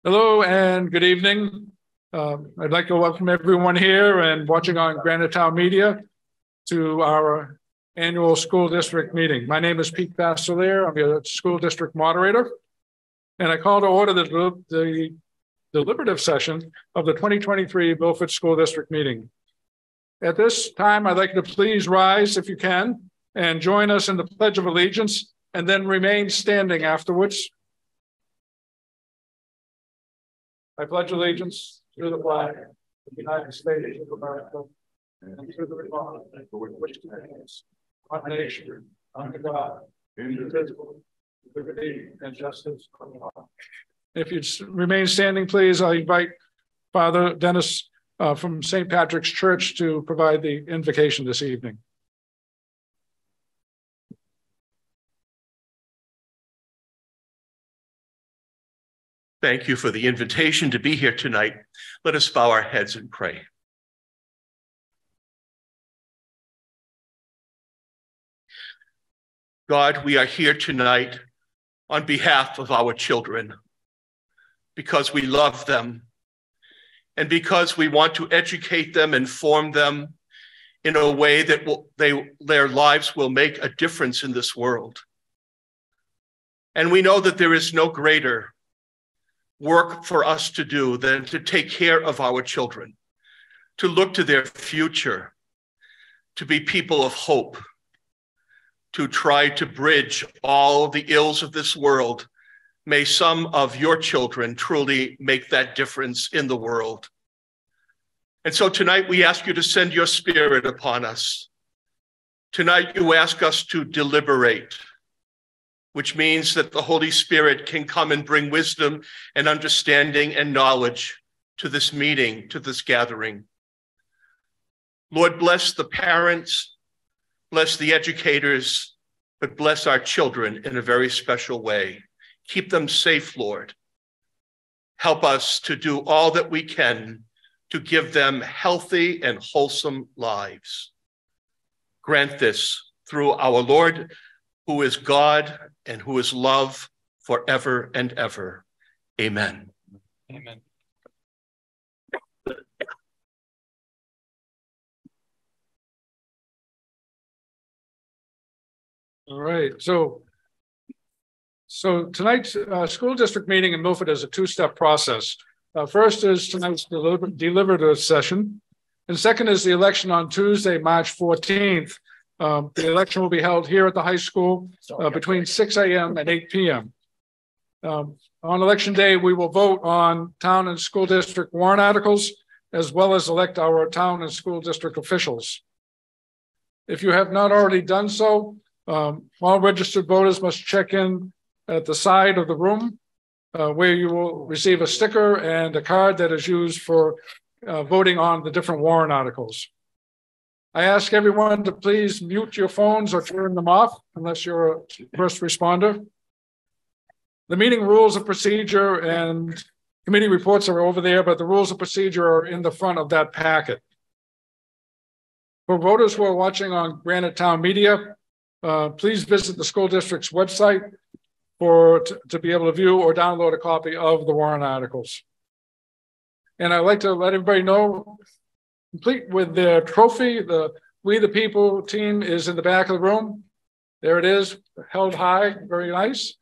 Hello and good evening. I'd like to welcome everyone here and watching on Granite Media to our annual school district meeting. My name is Pete Basselier. I'm your school district moderator, and I call to order the deliberative session of the 2023 Milford School District meeting. At this time, I'd like you to please rise if you can and join us in the Pledge of Allegiance and then remain standing afterwards. I pledge allegiance to the flag of the United States of America and to the republic for which it stands, one nation, under God, indivisible, with liberty and justice for all. If you'd remain standing, please, I invite Father Dennis from St. Patrick's Church to provide the invocation this evening. Thank you for the invitation to be here tonight. Let us bow our heads and pray. God, we are here tonight on behalf of our children, because we love them and because we want to educate them and form them in a way that their lives will make a difference in this world. And we know that there is no greater work for us to do than to take care of our children, to look to their future, to be people of hope, to try to bridge all the ills of this world. May some of your children truly make that difference in the world. And so tonight we ask you to send your Spirit upon us. Tonight you ask us to deliberate, which means that the Holy Spirit can come and bring wisdom and understanding and knowledge to this meeting, to this gathering. Lord, bless the parents, bless the educators, but bless our children in a very special way. Keep them safe, Lord. Help us to do all that we can to give them healthy and wholesome lives. Grant this through our Lord, who is God and who is love forever and ever. Amen. Amen. All right, so tonight's school district meeting in Milford is a two-step process. First is tonight's deliberative session, and second is the election on Tuesday, March 14th. The election will be held here at the high school between 6 a.m. and 8 p.m. On election day, we will vote on town and school district warrant articles, as well as elect our town and school district officials. If you have not already done so, all registered voters must check in at the side of the room where you will receive a sticker and a card that is used for voting on the different warrant articles. I ask everyone to please mute your phones or turn them off unless you're a first responder. The meeting rules of procedure and committee reports are over there, but the rules of procedure are in the front of that packet. For voters who are watching on Granite Town Media, please visit the school district's website to be able to view or download a copy of the warrant articles. And I'd like to let everybody know, complete with their trophy, the We the People team is in the back of the room. There it is, held high, very nice.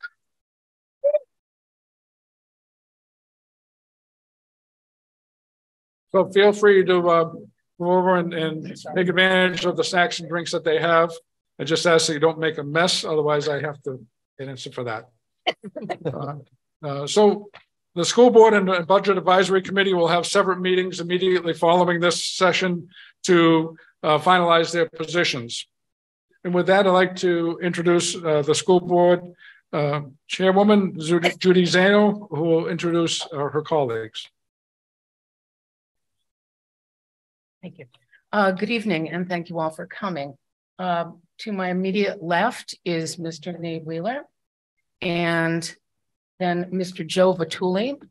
So feel free to go over and take advantage of the snacks and drinks that they have. I just ask that you don't make a mess, otherwise I have to answer for that. So the school board and budget advisory committee will have separate meetings immediately following this session to finalize their positions. And with that, I'd like to introduce the school board chairwoman, Judy Zano, who will introduce her colleagues. Thank you. Good evening, and thank you all for coming. To my immediate left is Mr. Nate Wheeler, and then Mr. Joe Vatuli,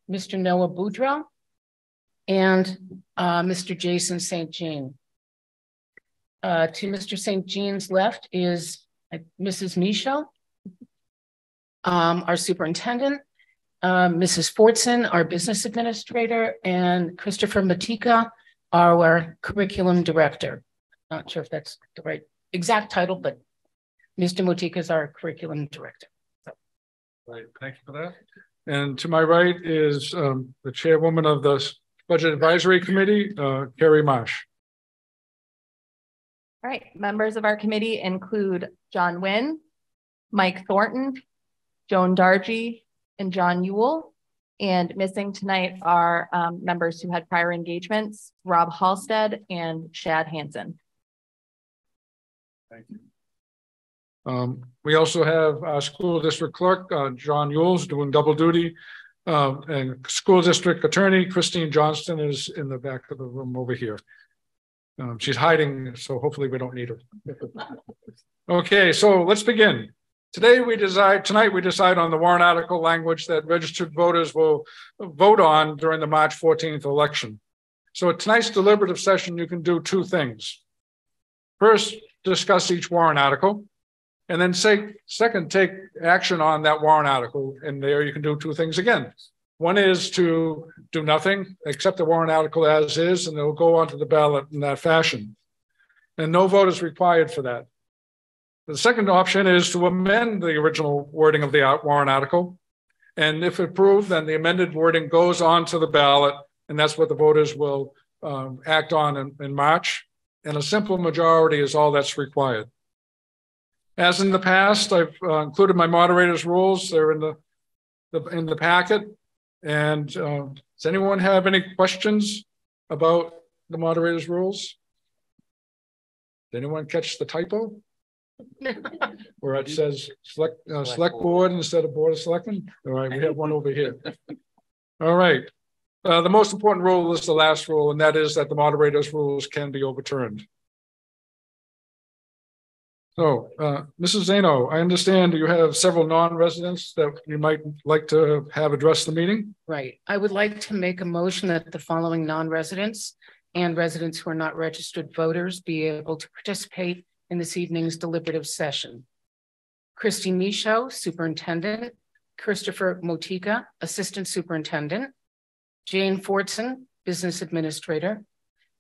Mr. Noah Boudreau, and Mr. Jason St. Jean. To Mr. St. Jean's left is Mrs. Michaud, our superintendent, Mrs. Fortson, our business administrator, and Christopher Matika, our curriculum director. Not sure if that's the right exact title, but Mr. Matika is our curriculum director. So. Right, thank you for that. And to my right is the chairwoman of the Budget Advisory Committee, Carrie Marsh. All right, members of our committee include John Wynn, Mike Thornton, Joan Dargy, and John Ewell. And missing tonight are members who had prior engagements, Rob Halstead and Shad Hansen. Thank you. We also have our school district clerk, John Ewell's doing double duty, and school district attorney, Christine Johnston, is in the back of the room over here. She's hiding, so hopefully we don't need her. Okay, so let's begin. Tonight we decide on the warrant article language that registered voters will vote on during the March 14th election. So at tonight's deliberative session, you can do two things. First, discuss each warrant article, and then second, take action on that warrant article. And there you can do two things again. One is to do nothing, accept the warrant article as is, and it'll go onto the ballot in that fashion. And no vote is required for that. The second option is to amend the original wording of the warrant article. And if approved, then the amended wording goes onto the ballot, and that's what the voters will act on in March. And a simple majority is all that's required. As in the past, I've included my moderator's rules. They're in the packet. And does anyone have any questions about the moderator's rules? Did anyone catch the typo? Where it says select board instead of board of selectmen? All right, we have one over here. All right. The most important rule is the last rule, and that is that the moderator's rules can be overturned. So, Mrs. Zano, I understand you have several non-residents that you might like to have address the meeting. Right. I would like to make a motion that the following non-residents and residents who are not registered voters be able to participate in this evening's deliberative session. Christy Michaud, Superintendent. Christopher Motika, Assistant Superintendent. Jane Fortson, Business Administrator.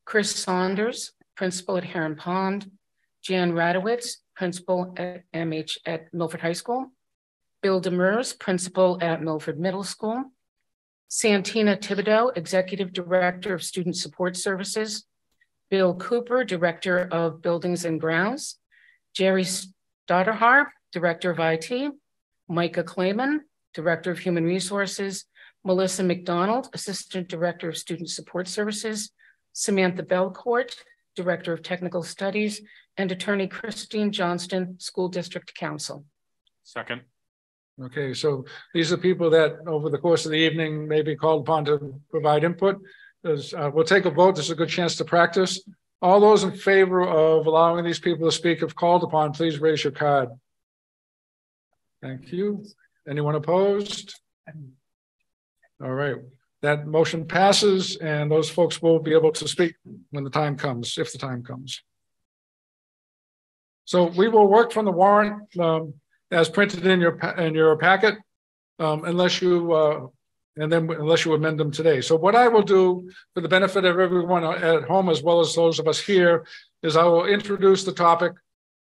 Chris Saunders, Principal at Heron Pond. Jan Radowitz, Principal at MH at Milford High School. Bill Demers, Principal at Milford Middle School. Santina Thibodeau, Executive Director of Student Support Services. Bill Cooper, Director of Buildings and Grounds. Jerry Stotterhar, Director of IT. Micah Clayman, Director of Human Resources. Melissa McDonald, Assistant Director of Student Support Services. Samantha Belcourt, Director of Technical Studies, and Attorney Christine Johnston, School District Counsel. Second. Okay, so these are people that over the course of the evening may be called upon to provide input. We'll take a vote. This is a good chance to practice. All those in favor of allowing these people to speak if called upon, please raise your card. Thank you. Anyone opposed? All right. That motion passes, and those folks will be able to speak when the time comes, if the time comes. So we will work from the warrant as printed in your packet, unless you amend them today. So what I will do for the benefit of everyone at home, as well as those of us here, is I will introduce the topic,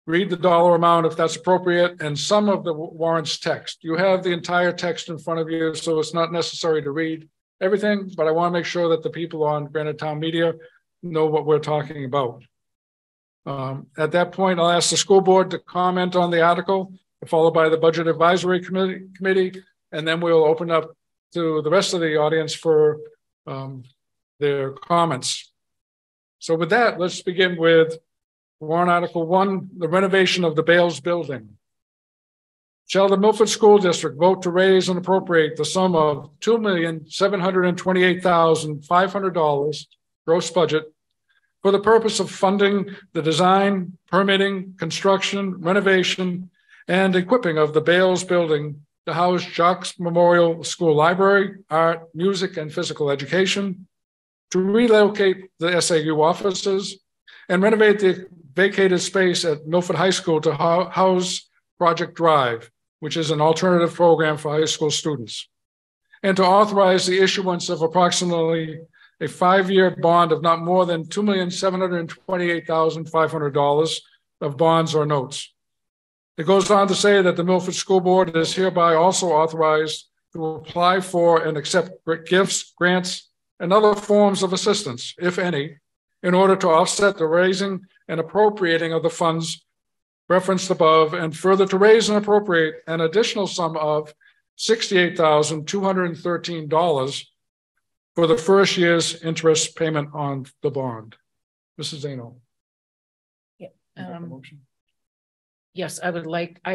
read the dollar amount if that's appropriate, and some of the warrant's text. You have the entire text in front of you, so it's not necessary to read everything, but I want to make sure that the people on Granite Town Media know what we're talking about. At that point, I'll ask the school board to comment on the article, followed by the Budget Advisory Committee, and then we'll open up to the rest of the audience for their comments. So with that, let's begin with warrant Article 1, the renovation of the Bales building. Shall the Milford School District vote to raise and appropriate the sum of $2,728,500 gross budget for the purpose of funding the design, permitting, construction, renovation, and equipping of the Bales building to house Jocks Memorial School Library, art, music, and physical education, to relocate the SAU offices, and renovate the vacated space at Milford High School to house Project Drive, which is an alternative program for high school students. and to authorize the issuance of approximately a 5-year bond of not more than $2,728,500 of bonds or notes. It goes on to say that the Milford School Board is hereby also authorized to apply for and accept gifts, grants, and other forms of assistance, if any, in order to offset the raising and appropriating of the funds referenced above, and further to raise and appropriate an additional sum of $68,213 for the first year's interest payment on the bond. Mrs. Zano. Yeah. Yes, I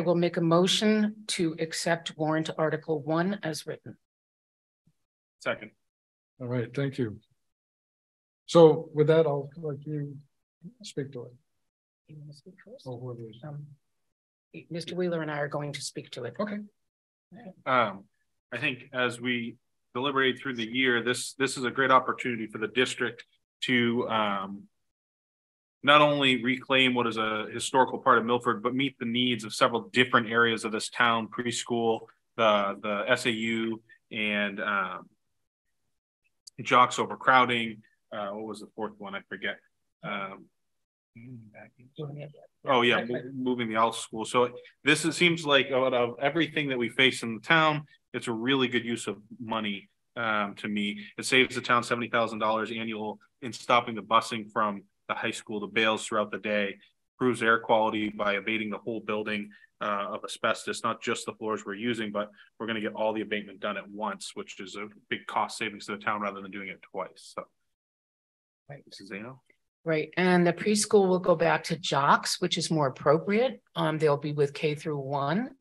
will make a motion to accept warrant Article 1 as written. Second. All right, thank you. So with that, I'll let you speak to it. You want to speak first? Oh, what is Mr. Wheeler and I are going to speak to it. Okay. I think as we deliberate through the year, this is a great opportunity for the district to not only reclaim what is a historical part of Milford, but meet the needs of several different areas of this town: preschool, the SAU, and jocks overcrowding. What was the fourth one? I forget. Oh yeah, moving the out school. So seems like out of everything that we face in the town, it's a really good use of money. To me, it saves the town $70,000 annual in stopping the busing from the high school to Bales throughout the day. Improves air quality by abating the whole building of asbestos, not just the floors we're using, but we're going to get all the abatement done at once, which is a big cost savings to the town rather than doing it twice. So, right, Mrs. Zano. Right, and the preschool will go back to jocks, which is more appropriate. They'll be with K through 1.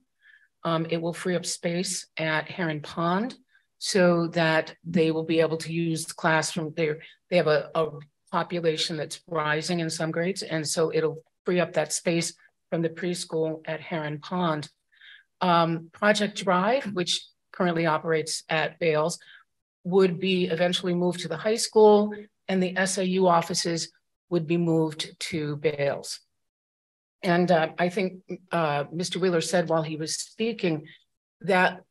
It will free up space at Heron Pond so that they will be able to use the classroom there. They have a population that's rising in some grades, and so it'll free up that space from the preschool at Heron Pond. Project Drive, which currently operates at Bales, would be eventually moved to the high school, and the SAU offices would be moved to Bales. And I think Mr. Wheeler said while he was speaking that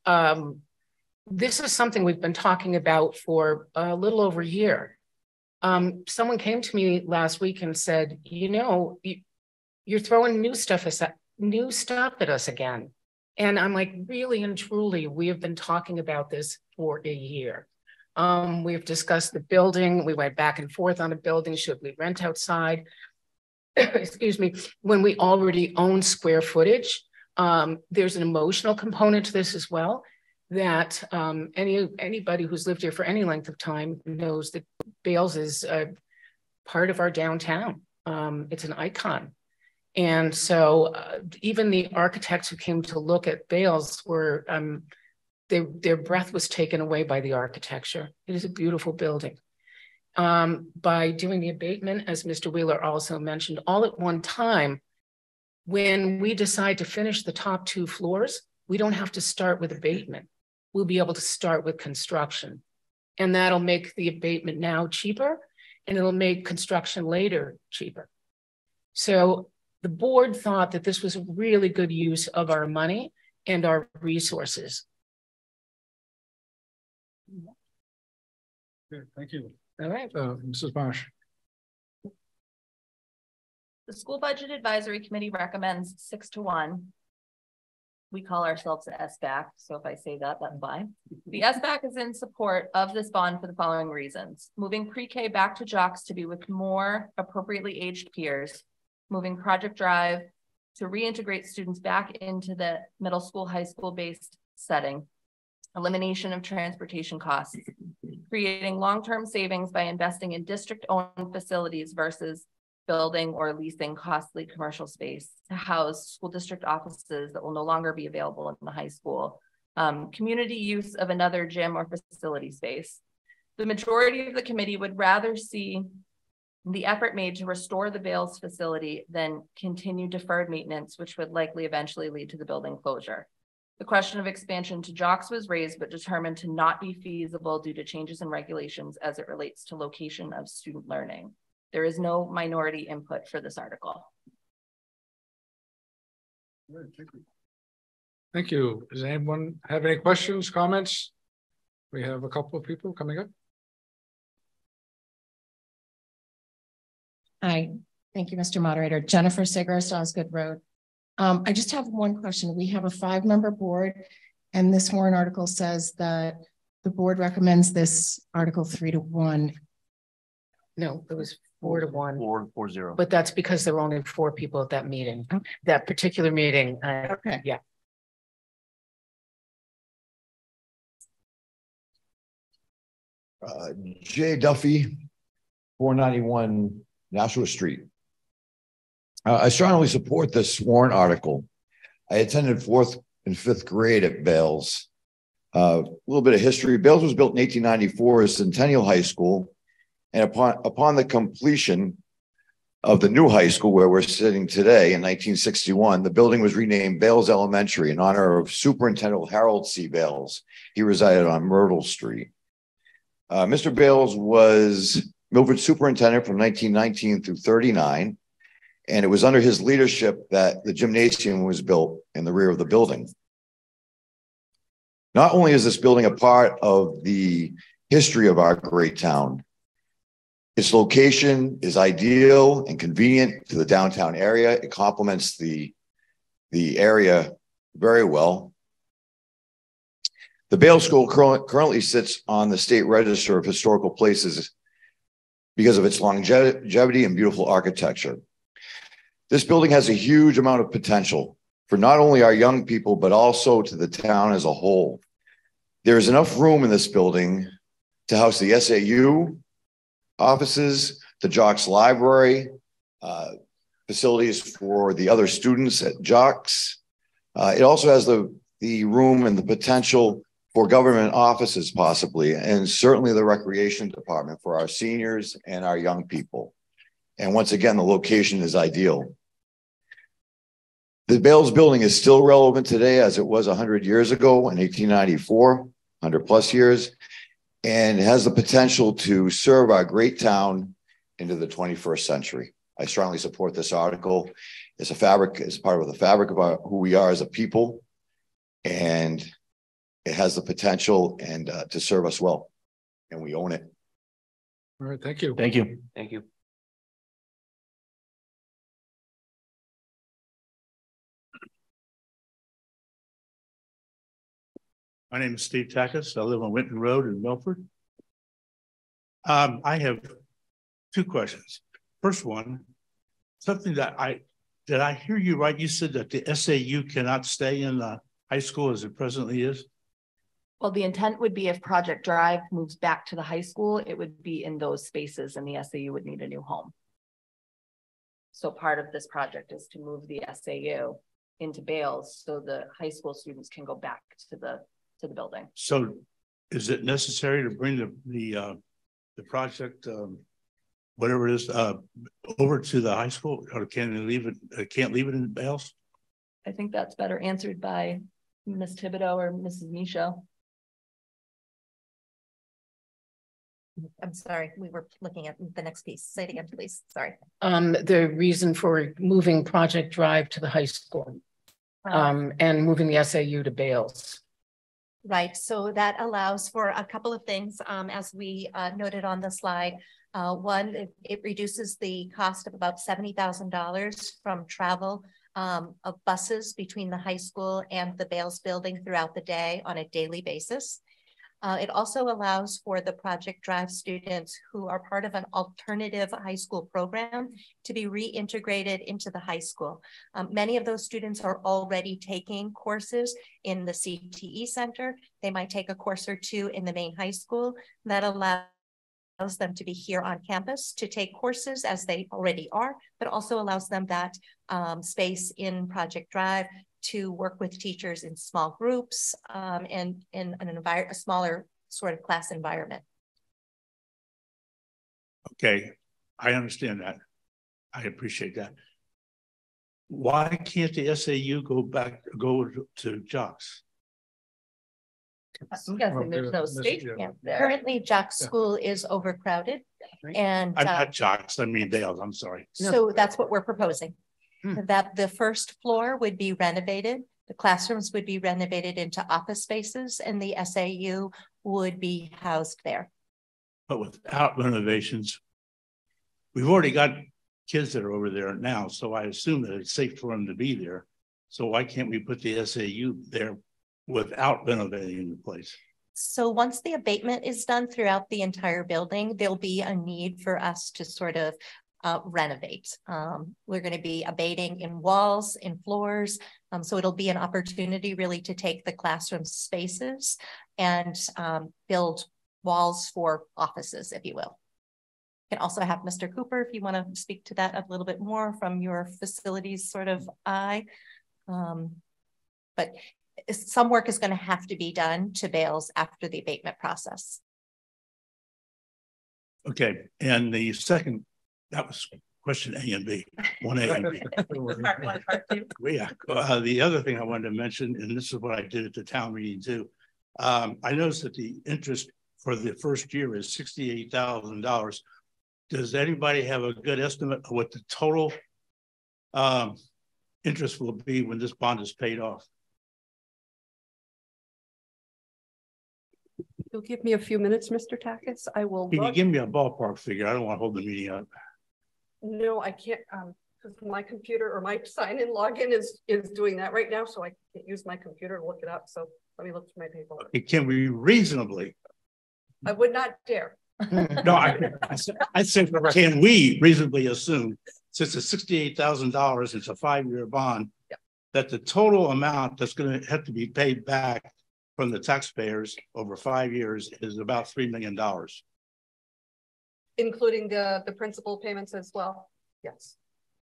this is something we've been talking about for a little over a year. Someone came to me last week and said, you know, you're throwing new stuff at us again. And I'm like, really and truly, we have been talking about this for a year. We've discussed the building. We went back and forth on a building. Should we rent outside? Excuse me, when we already own square footage. There's an emotional component to this as well, that anybody who's lived here for any length of time knows that Bales is part of our downtown. It's an icon. And so even the architects who came to look at Bales were, their breath was taken away by the architecture. It is a beautiful building. By doing the abatement, as Mr. Wheeler also mentioned, all at one time, when we decide to finish the top 2 floors, we don't have to start with abatement. We'll be able to start with construction. And that'll make the abatement now cheaper, and it'll make construction later cheaper. So the board thought that this was a really good use of our money and our resources. Good, thank you. All right. Mrs. Marsh. The School Budget Advisory Committee recommends 6-1. We call ourselves the SBAC, so if I say that, that's fine. The SBAC is in support of this bond for the following reasons: moving pre-K back to jocks to be with more appropriately aged peers, moving Project Drive to reintegrate students back into the middle school, high school based setting, elimination of transportation costs, creating long-term savings by investing in district-owned facilities versus building or leasing costly commercial space to house school district offices that will no longer be available in the high school, community use of another gym or facility space. The majority of the committee would rather see the effort made to restore the Bales facility than continue deferred maintenance, which would likely eventually lead to the building closure. The question of expansion to jocks was raised, but determined to not be feasible due to changes in regulations as it relates to location of student learning. There is no minority input for this article. Thank you. Does anyone have any questions, comments? We have a couple of people coming up. Hi, thank you, Mr. Moderator. Jennifer Sigurst, Osgood Road. I just have one question. We have a 5-member board, and this warrant article says that the board recommends this article 3-1. No, it was 4-1. 4-0. But that's because there were only 4 people at that meeting. Okay. That particular meeting. Okay. Yeah. Jay Duffy, 491 Nashua Street. I strongly support this warrant article. I attended 4th and 5th grade at Bales. A little bit of history. Bales was built in 1894 as Centennial High School. And upon the completion of the new high school where we're sitting today in 1961, the building was renamed Bales Elementary in honor of Superintendent Harold C. Bales. He resided on Myrtle Street. Mr. Bales was Milford superintendent from 1919 through 39. And it was under his leadership that the gymnasium was built in the rear of the building. Not only is this building a part of the history of our great town, its location is ideal and convenient to the downtown area. It complements the area very well. The Bales School currently sits on the State Register of Historical Places because of its longevity and beautiful architecture. This building has a huge amount of potential for not only our young people, but also to the town as a whole. There is enough room in this building to house the SAU offices, the Jocks Library, facilities for the other students at Jocks. It also has the room and the potential for government offices possibly, and certainly the recreation department for our seniors and our young people. And once again, the location is ideal. The Bales building is still relevant today as it was 100 years ago in 1894, 100 plus years, and has the potential to serve our great town into the 21st century. I strongly support this article. It's a fabric, it's part of the fabric of who we are as a people, and it has the potential and to serve us well, and we own it. All right, thank you. Thank you. Thank you. My name is Steve Tackus. I live on Winton Road in Milford. I have 2 questions. First one, something that did I hear you right? You said that the SAU cannot stay in the high school as it presently is? Well, the intent would be if Project Drive moves back to the high school, it would be in those spaces and the SAU would need a new home. So part of this project is to move the SAU into Bales so the high school students can go back to the building. So is it necessary to bring the project, whatever it is, over to the high school, or can they leave it? Can't leave it in Bales? I think that's better answered by Ms. Thibodeau or Mrs. Michaud. I'm sorry, we were looking at the next piece. Say it again, please. Sorry. The reason for moving Project Drive to the high school and moving the SAU to Bales. Right, so that allows for a couple of things, as we noted on the slide. One, it reduces the cost of about $70,000 from travel of buses between the high school and the Bales building throughout the day on a daily basis. It also allows for the Project Drive students who are part of an alternative high school program to be reintegrated into the high school. Many of those students are already taking courses in the CTE center. They might take a course or 2 in the main high school. That allows them to be here on campus to take courses as they already are, but also allows them that space in Project Drive to work with teachers in small groups and in a smaller sort of class environment. Okay, I understand that. I appreciate that. Why can't the SAU go to Jocks? I'm guessing there's no state camp there. Currently, Jocks School is overcrowded, and I'm not Jocks, I mean Bales, I'm sorry. so that's what we're proposing. That the first floor would be renovated, the classrooms would be renovated into office spaces, and the SAU would be housed there. But without renovations, we've already got kids that are over there now, so I assume that it's safe for them to be there. So why can't we put the SAU there without renovating the place? So once the abatement is done throughout the entire building, there'll be a need for us to sort of renovate. We're going to be abating in walls, in floors. So it'll be an opportunity really to take the classroom spaces and build walls for offices, if you will. You can also have Mr. Cooper, if you want to speak to that a little bit more from your facilities sort of eye. But some work is going to have to be done to bales after the abatement process. Okay, and the second, that was question A and B, 1A and B. Part one, part two. Yeah, the other thing I wanted to mention, and this is what I did at the town meeting too. I noticed that the interest for the first year is $68,000. Does anybody have a good estimate of what the total interest will be when this bond is paid off? You'll give me a few minutes, Mr. Takis. I will. Can you give me a ballpark figure? I don't want to hold the meeting up. No, I can't, because my computer or my sign-in login is doing that right now, so I can't use my computer to look it up. So let me look through my paperwork. It can be reasonably. I would not dare. No, I said, can we reasonably assume, since it's $68,000, it's a 5-year bond, yep, that the total amount that's going to have to be paid back from the taxpayers over 5 years is about $3 million. Including the principal payments as well. Yes.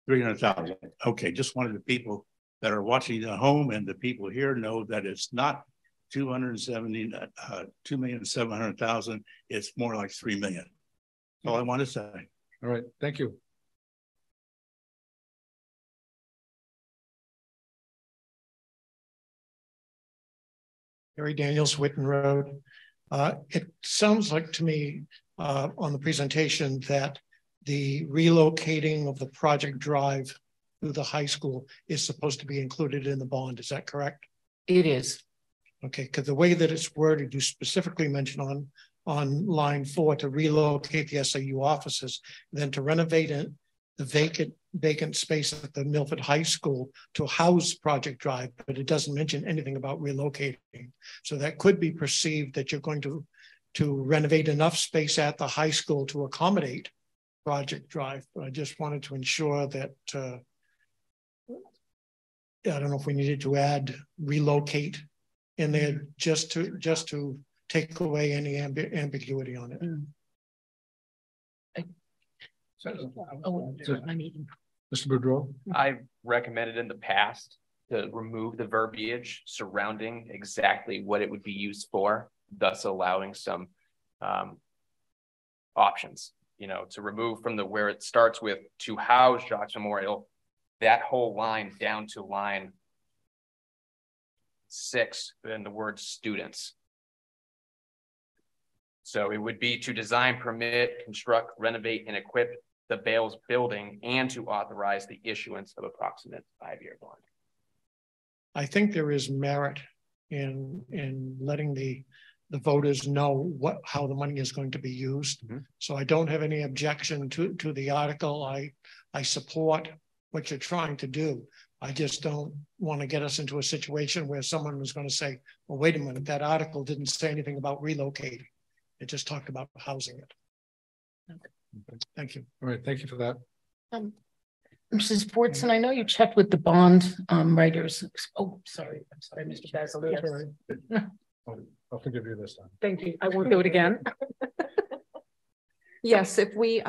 300,000. Okay, just wanted the people that are watching at home and the people here know that it's not 2,700,000. It's more like 3 million. That's all I want to say. All right, thank you. Harry Daniels, Whitten Road. It sounds like to me on the presentation that the relocating of the project drive through the high school is supposed to be included in the bond. Is that correct? It is. Okay, because the way that it's worded, you specifically mention on line 4 to relocate the SAU offices, then to renovate it, the vacant space at the Milford High School to house Project Drive, but it doesn't mention anything about relocating. So that could be perceived that you're going to renovate enough space at the high school to accommodate Project Drive. But I just wanted to ensure that I don't know if we needed to add relocate in there just to take away any ambiguity on it. Mr. Boudreau? I've recommended in the past to remove the verbiage surrounding exactly what it would be used for, thus allowing some options, you know, to remove from where it starts with to house Jacques Memorial, that whole line down to line 6 in the word students. So it would be to design, permit, construct, renovate, and equip the Bales building and to authorize the issuance of approximate 5-year bond. I think there is merit in letting the voters know how the money is going to be used. Mm-hmm. So I don't have any objection to the article. I support what you're trying to do. I just don't want to get us into a situation where someone was going to say, well, wait a minute, that article didn't say anything about relocating. It just talked about housing it. Okay. Thank you. All right, thank you for that. Mrs. Fortson, I know you checked with the bond writers. Oh, sorry. I'm sorry, Mr. Basil. Yes. Right. I'll forgive you this time. Thank you. I won't do it again. Yes, if we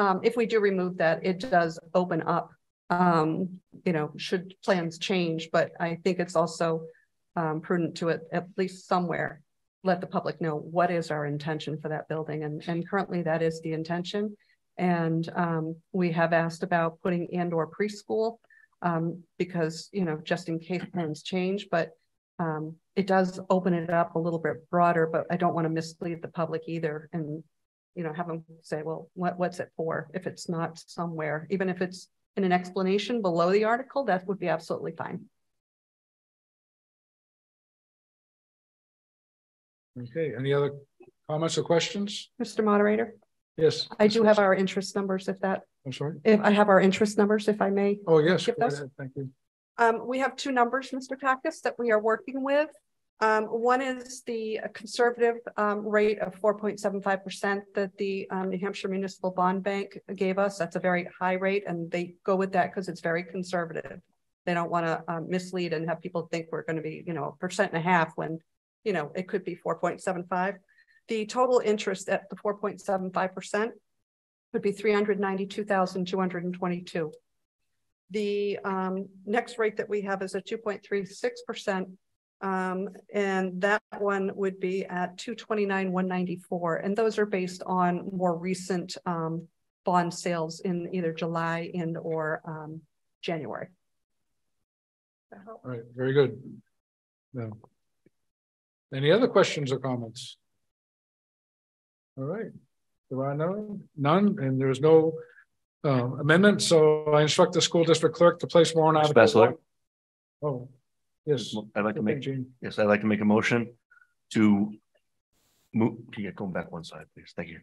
do remove that, it does open up, you know, should plans change, but I think it's also prudent to at least somewhere let the public know what is our intention for that building. And currently that is the intention. And we have asked about putting and/or preschool because, you know, just in case plans change, but it does open it up a little bit broader, but I don't want to mislead the public either. And, you know, have them say, well, what's it for? If it's not somewhere, even if it's in an explanation below the article, that would be absolutely fine. Okay, any other Comments or questions? Mr. Moderator, Yes. I do have our interest numbers I'm sorry. if I have our interest numbers, if I may. Oh, yes. Give Go those. ahead. Thank you. We have two numbers, Mr. Takis, that we are working with. One is the conservative rate of 4.75% that the New Hampshire Municipal Bond Bank gave us. That's a very high rate, and they go with that because it's very conservative. They don't want to mislead and have people think we're going to be, 1.5% when, it could be 4.75. The total interest at the 4.75% would be $392,222. The next rate that we have is a 2.36%. And that one would be at $229,194. And those are based on more recent bond sales in either July or January. All right, very good. No. Any other questions or comments? All right, there are none, and there's no amendment. So I instruct the school district clerk to place warrant article. Oh, yes. I'd like to make a motion to move. Can you go back one side, please? Thank you.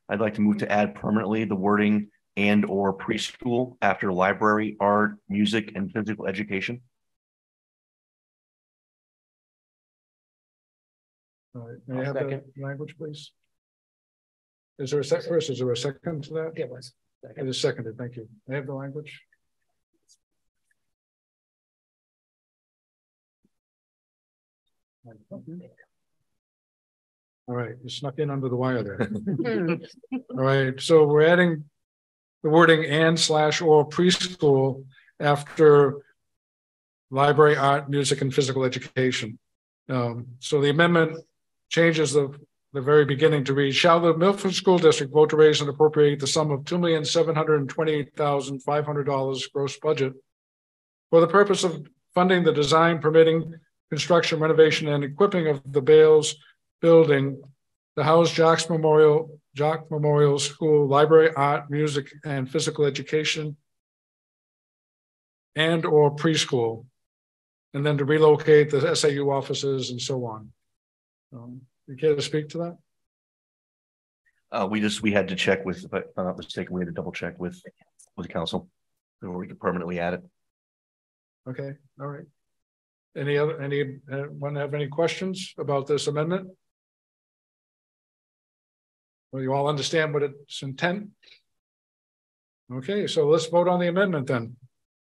I'd like to move to add permanently the wording and or preschool after library, art, music, and physical education. All right, may I have the language, please? Is there a second? First, is there a second to that? It was. It is seconded. Thank you. May I have the language? All right, you snuck in under the wire there. All right, so we're adding the wording and/or preschool after library, art, music, and physical education. So the amendment changes the very beginning to read, shall the Milford School District vote to raise and appropriate the sum of $2,728,500 gross budget for the purpose of funding the design, permitting, construction, renovation, and equipping of the Bales building, the house Jock Memorial School, library, art, music, and physical education, and or preschool, and then to relocate the SAU offices and so on. You care to speak to that? We had to check with, if I'm not mistaken, we had to double check with the council before we could permanently add it. Okay, all right. Anyone have any questions about this amendment? Well, you all understand what its intent? Okay, so let's vote on the amendment then.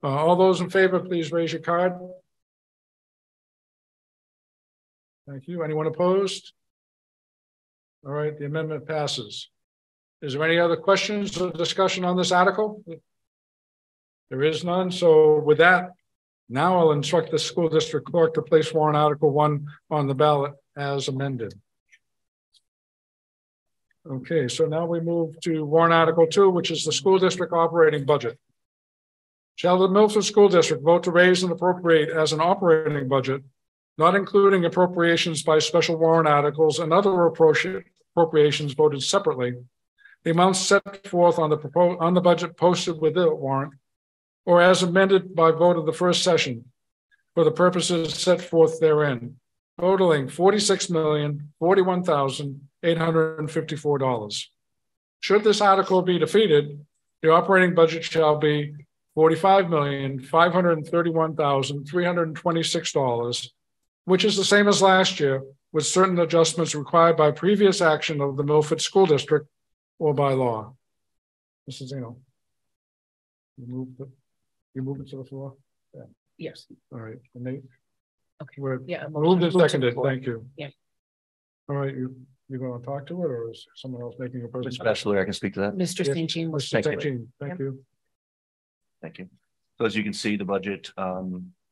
All those in favor, please raise your card. Thank you. Anyone opposed? All right, the amendment passes. Is there any other questions or discussion on this article? There is none. So with that, now I'll instruct the school district clerk to place warrant article 1 on the ballot as amended. Okay, so now we move to warrant article 2, which is the school district operating budget. Shall the Milford School District vote to raise and appropriate as an operating budget, not including appropriations by special warrant articles and other appropriations voted separately, the amounts set forth on the budget posted with the warrant, or as amended by vote of the first session for the purposes set forth therein, totaling $46,041,854. Should this article be defeated, the operating budget shall be $45,531,326, which is the same as last year, with certain adjustments required by previous action of the Milford School District or by law. Mrs. Zeno, you move it to the floor? Yeah. Yes. All right. Nate? Okay. Yeah. Moved and seconded. Thank you. Yeah. All right. You're going to talk to it, or is someone else making a presentation? Mr. Bachelor, I can speak to that. Mr. St. Jean. Mr. St. Jean. Thank you. Thank you. So as you can see, the budget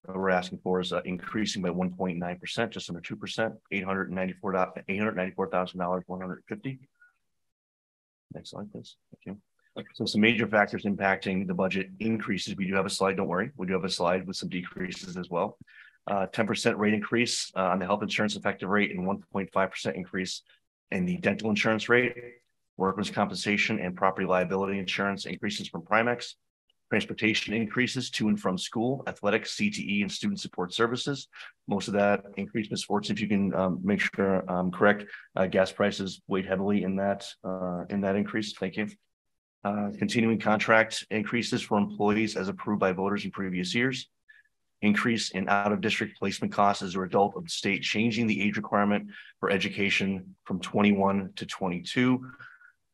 we're asking for is increasing by 1.9%, just under 2%, $894,000, 150. Next slide, please. Thank you. So some major factors impacting the budget increases. We do have a slide, don't worry. We do have a slide with some decreases as well. 10% rate increase on the health insurance effective rate and 1.5% increase in the dental insurance rate. Workers' compensation and property liability insurance increases from Primex. Transportation increases to and from school, athletics, CTE, and student support services. Most of that increase, Ms. Fortson, if you can make sure I'm correct, gas prices weighed heavily in that increase. Thank you. Continuing contract increases for employees as approved by voters in previous years. Increase in out-of-district placement costs as a result of the state changing the age requirement for education from 21 to 22.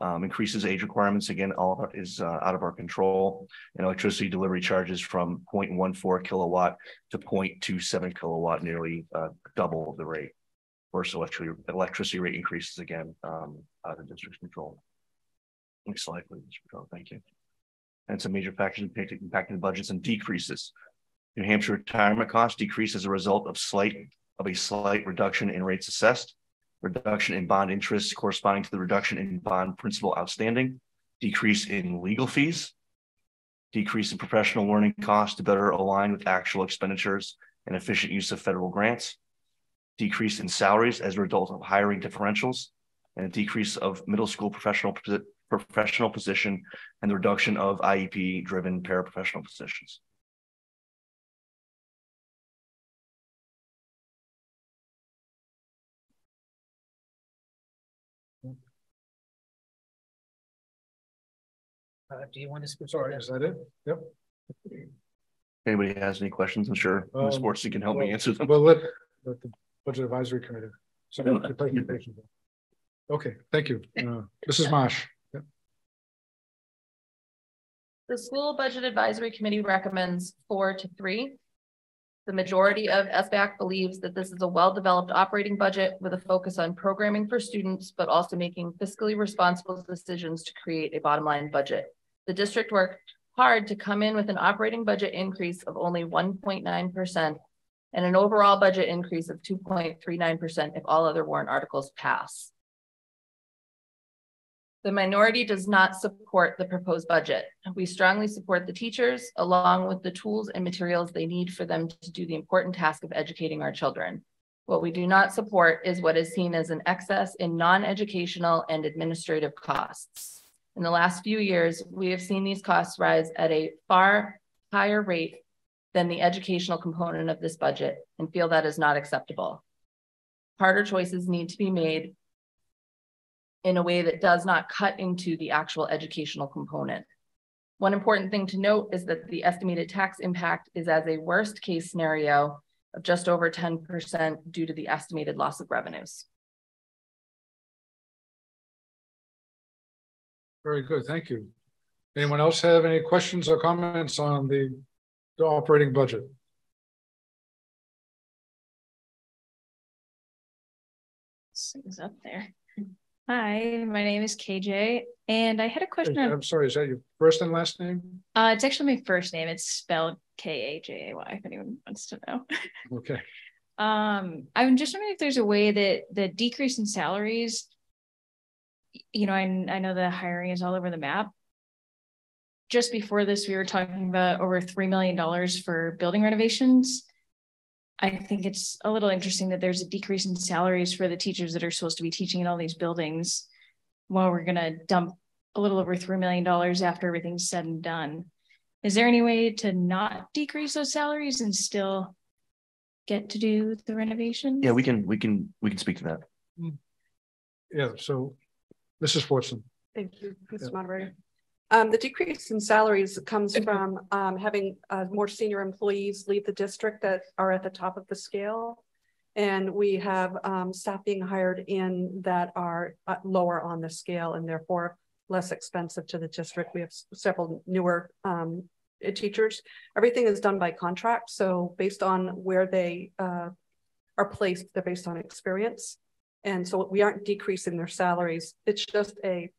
Increases age requirements, again, all of it is out of our control. And electricity delivery charges from 0.14 kilowatt to 0.27 kilowatt, nearly double the rate. First electricity rate increases again out of the district's control. Next slide, please. Thank you. And some major factors impacting the budgets and decreases. New Hampshire retirement costs decrease as a result of a slight reduction in rates assessed, reduction in bond interest corresponding to the reduction in bond principal outstanding, decrease in legal fees, decrease in professional learning costs to better align with actual expenditures and efficient use of federal grants, decrease in salaries as a result of hiring differentials, and a decrease of middle school professional position and the reduction of IEP-driven paraprofessional positions. Do you want to speak? Sorry, is that it? Yep. Anybody has any questions? I'm sure Ms. Fortson can help me answer them. Well, let the Budget Advisory Committee. So the presentation. Okay, thank you. Mrs. Marsh. Yep. The School Budget Advisory Committee recommends 4-3. The majority of SBAC believes that this is a well-developed operating budget with a focus on programming for students, but also making fiscally responsible decisions to create a bottom line budget. The district worked hard to come in with an operating budget increase of only 1.9% and an overall budget increase of 2.39% if all other warrant articles pass. The minority does not support the proposed budget. We strongly support the teachers along with the tools and materials they need for them to do the important task of educating our children. What we do not support is what is seen as an excess in non-educational and administrative costs. In the last few years, we have seen these costs rise at a far higher rate than the educational component of this budget and feel that is not acceptable. Harder choices need to be made in a way that does not cut into the actual educational component. One important thing to note is that the estimated tax impact is as a worst case scenario of just over 10% due to the estimated loss of revenues. Very good, thank you. Anyone else have any questions or comments on the operating budget? Things up there. Hi, my name is KJ, and I had a question. I'm sorry, is that your first and last name? It's actually my first name. It's spelled Kajay, if anyone wants to know. Okay. I'm just wondering if there's a way that the decrease in salaries, you know, I know the hiring is all over the map. Just before this, we were talking about over $3 million for building renovations. I think it's a little interesting that there's a decrease in salaries for the teachers that are supposed to be teaching in all these buildings while we're going to dump a little over $3 million after everything's said and done. Is there any way to not decrease those salaries and still get to do the renovations? Yeah, we can speak to that. Yeah, so Mrs. Fortson. Thank you, Mr. Moderator. The decrease in salaries comes from having more senior employees leave the district that are at the top of the scale. And we have staff being hired in that are lower on the scale and therefore less expensive to the district. We have several newer teachers. Everything is done by contract. So based on where they are placed, they're based on experience. And so we aren't decreasing their salaries. It's just a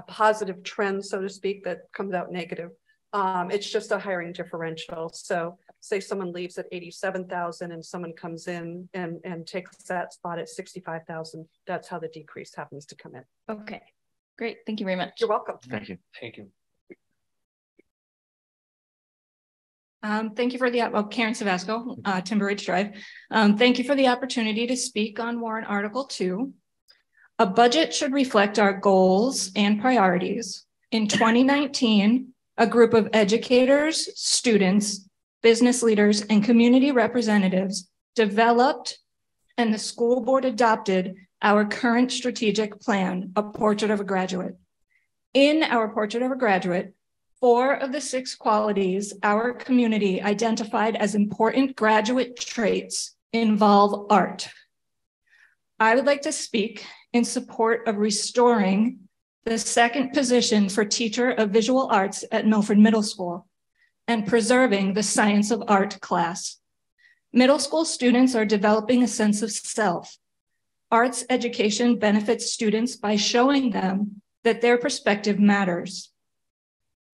positive trend, so to speak, that comes out negative. It's just a hiring differential. So say someone leaves at 87,000 and someone comes in and takes that spot at 65,000. That's how the decrease happens to come in. Okay, great. Thank you very much. You're welcome. Thank you. Thank you. Thank you for the, Karen Savasco, Timber Ridge Drive. Thank you for the opportunity to speak on warrant Article 2. A budget should reflect our goals and priorities. In 2019, a group of educators, students, business leaders, and community representatives developed and the school board adopted our current strategic plan, A Portrait of a Graduate. In our Portrait of a Graduate, 4 of the 6 qualities our community identified as important graduate traits involve art. I would like to speak in support of restoring the 2nd position for teacher of visual arts at Milford Middle School and preserving the science of art class. Middle school students are developing a sense of self. Arts education benefits students by showing them that their perspective matters.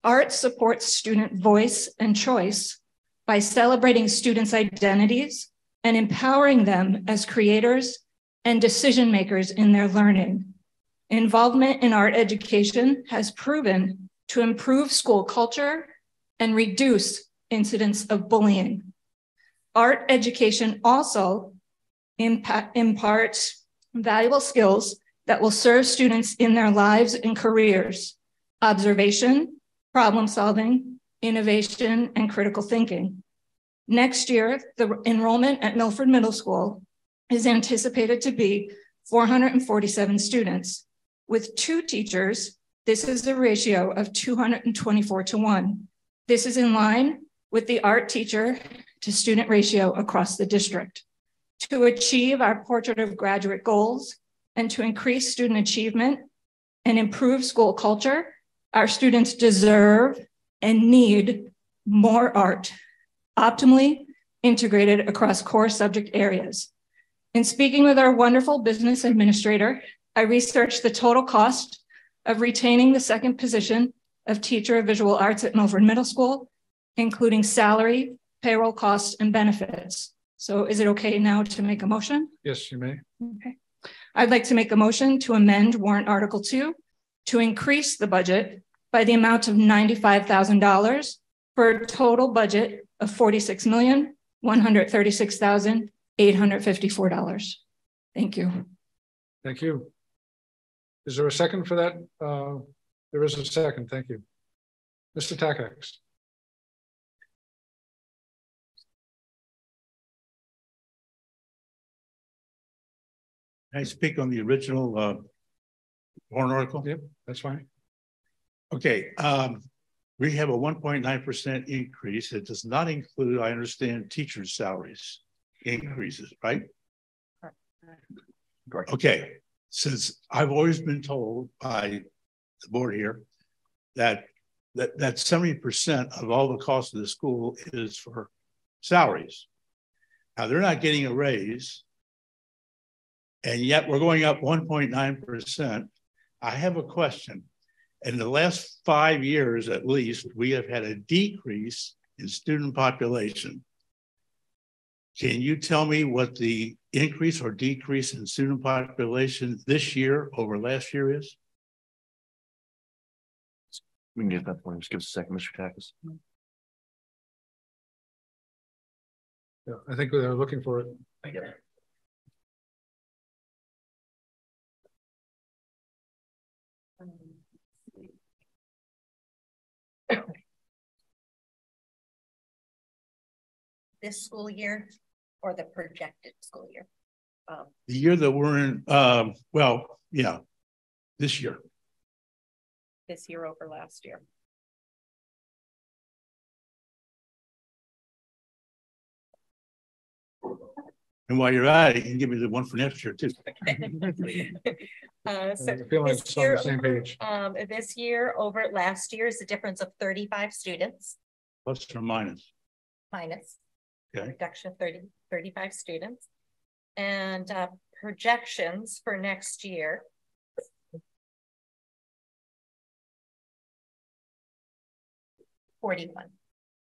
Art supports student voice and choice by celebrating students' identities and empowering them as creators and decision makers in their learning. Involvement in art education has proven to improve school culture and reduce incidents of bullying. Art education also imparts valuable skills that will serve students in their lives and careers: observation, problem solving, innovation, and critical thinking. Next year, the enrollment at Milford Middle School is anticipated to be 447 students. With 2 teachers, this is a ratio of 224 to 1. This is in line with the art teacher to student ratio across the district. To achieve our Portrait of Graduate goals and to increase student achievement and improve school culture, our students deserve and need more art, optimally integrated across core subject areas. In speaking with our wonderful business administrator, I researched the total cost of retaining the 2nd position of teacher of visual arts at Milford Middle School, including salary, payroll costs, and benefits. So is it okay now to make a motion? Yes, you may. Okay. I'd like to make a motion to amend warrant Article 2 to increase the budget by the amount of $95,000 for a total budget of $46,136,854. Thank you. Thank you. Is there a second for that? There is a second. Thank you. Mr. Takacs. Can I speak on the original warrant article? Yep, that's fine. Okay, we have a 1.9% increase. It does not include, I understand, teachers' salaries increases, right? Correct. Okay, since I've always been told by the board here that 70% of all the cost of the school is for salaries. Now they're not getting a raise, and yet we're going up 1.9%. I have a question. In the last 5 years, at least, we have had a decrease in student population. Can you tell me what the increase or decrease in student population this year over last year is? We can get that for you. Just give us a second, Mr. Takacs. Yeah, I think they're looking for it. This school year or the projected school year? The year that we're in, well, yeah, this year. This year over last year. And while you're at it, you can give me the one for next year too. So this year over last year is a difference of 35 students. Plus or minus? Minus. Okay. Reduction of 35 students. And projections for next year. $41.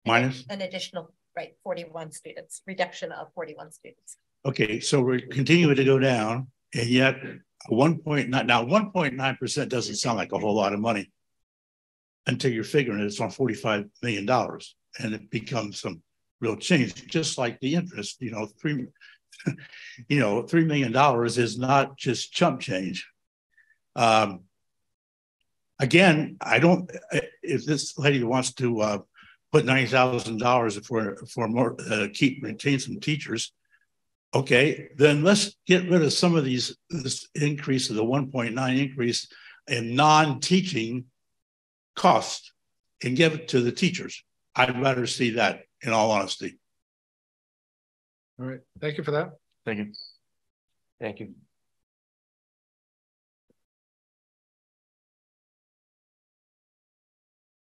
Minus? An additional, right, 41 students, reduction of 41 students. Okay, so we're continuing to go down, and yet 1.9% doesn't sound like a whole lot of money until you're figuring it's on $45 million, and it becomes some real change. Just like the interest, $3 million is not just chump change. again, I don't, if this lady wants to put $90,000 for more, maintain some teachers, okay, then let's get rid of some of this increase of the 1.9 increase in non-teaching costs and give it to the teachers. I'd rather see that, in all honesty. All right, thank you for that. Thank you. Thank you.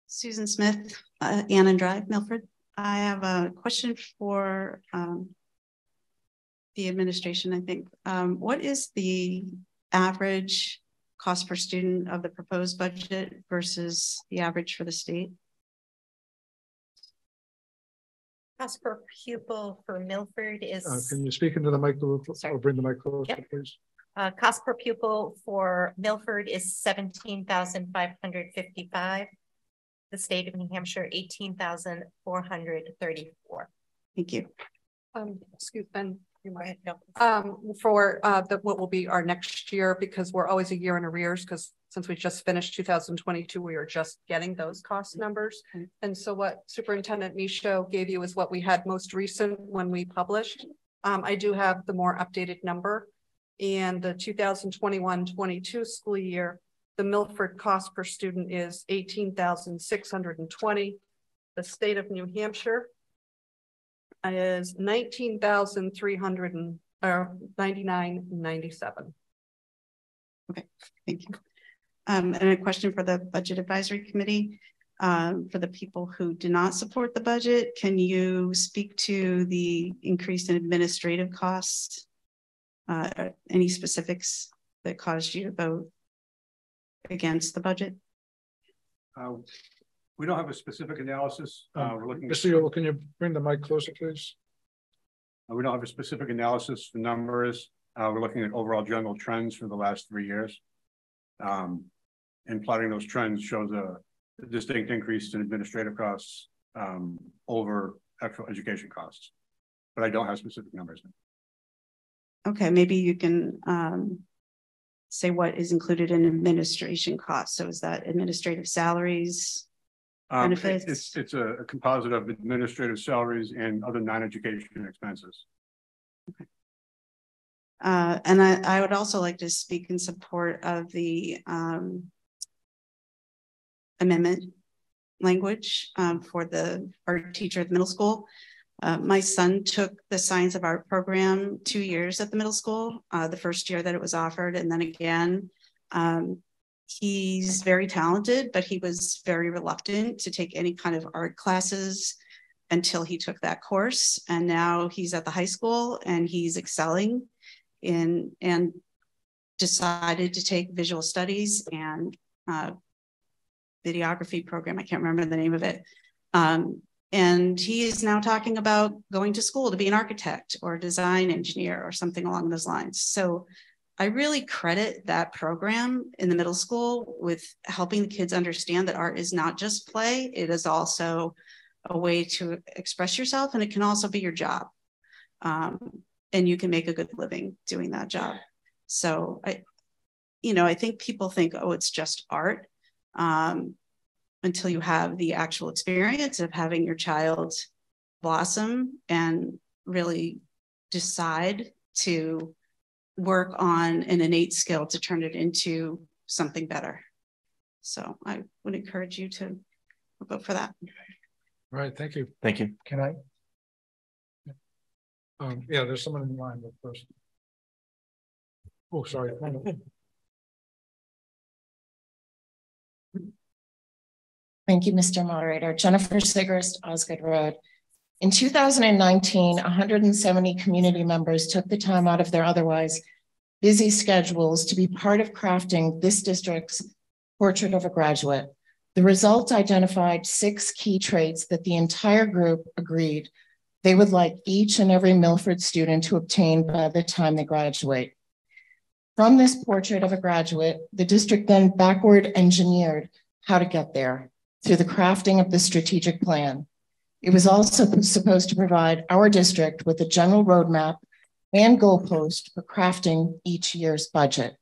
Susan Smith, Annan Drive, Milford. I have a question for the administration, I think. What is the average cost per student of the proposed budget versus the average for the state? Cost per pupil for Milford is. Can you speak into the mic or bring the mic closer, yep, please? Cost per pupil for Milford is $17,555. The state of New Hampshire, $18,434. Thank you. Excuse me. For what will be our next year, because we're always a year in arrears, because since we just finished 2022, we are just getting those cost numbers. And so what Superintendent Michaud gave you is what we had most recent when we published. I do have the more updated number. And the 2021-22 school year, the Milford cost per student is $18,620. The state of New Hampshire is $19,399.97. Okay, thank you. And a question for the Budget Advisory Committee. For the people who do not support the budget, can you speak to the increase in administrative costs? Any specifics that caused you to vote against the budget? We don't have a specific analysis. We're looking. Mr. Yule, can you bring the mic closer, please? We don't have a specific analysis for numbers. We're looking at overall general trends for the last 3 years. And plotting those trends shows a distinct increase in administrative costs over actual education costs. But I don't have specific numbers. Okay, maybe you can say what is included in administration costs. So is that administrative salaries, benefits? It's a composite of administrative salaries and other non-education expenses. Okay. And I would also like to speak in support of the amendment language for the art teacher at the middle school. My son took the Science of Art program 2 years at the middle school, the first year that it was offered, and then again. He's very talented, but he was very reluctant to take any kind of art classes until he took that course. And now he's at the high school and he's excelling in and decided to take visual studies and videography program. I can't remember the name of it. And he is now talking about going to school to be an architect or a design engineer or something along those lines. So I really credit that program in the middle school with helping the kids understand that art is not just play. It is also a way to express yourself, and it can also be your job. And you can make a good living doing that job. So I think people think, oh, it's just art. Until you have the actual experience of having your child blossom and really decide to work on an innate skill to turn it into something better. So I would encourage you to vote for that. All right, thank you. Thank you. Can I? Yeah, there's someone in line with first. Oh, sorry. Thank you, Mr. Moderator. Jennifer Sigrist, Osgood Road. In 2019, 170 community members took the time out of their otherwise busy schedules to be part of crafting this district's portrait of a graduate. The results identified 6 key traits that the entire group agreed they would like each and every Milford student to obtain by the time they graduate. From this portrait of a graduate, the district then backward engineered how to get there through the crafting of the strategic plan. It was also supposed to provide our district with a general roadmap and goalpost for crafting each year's budget.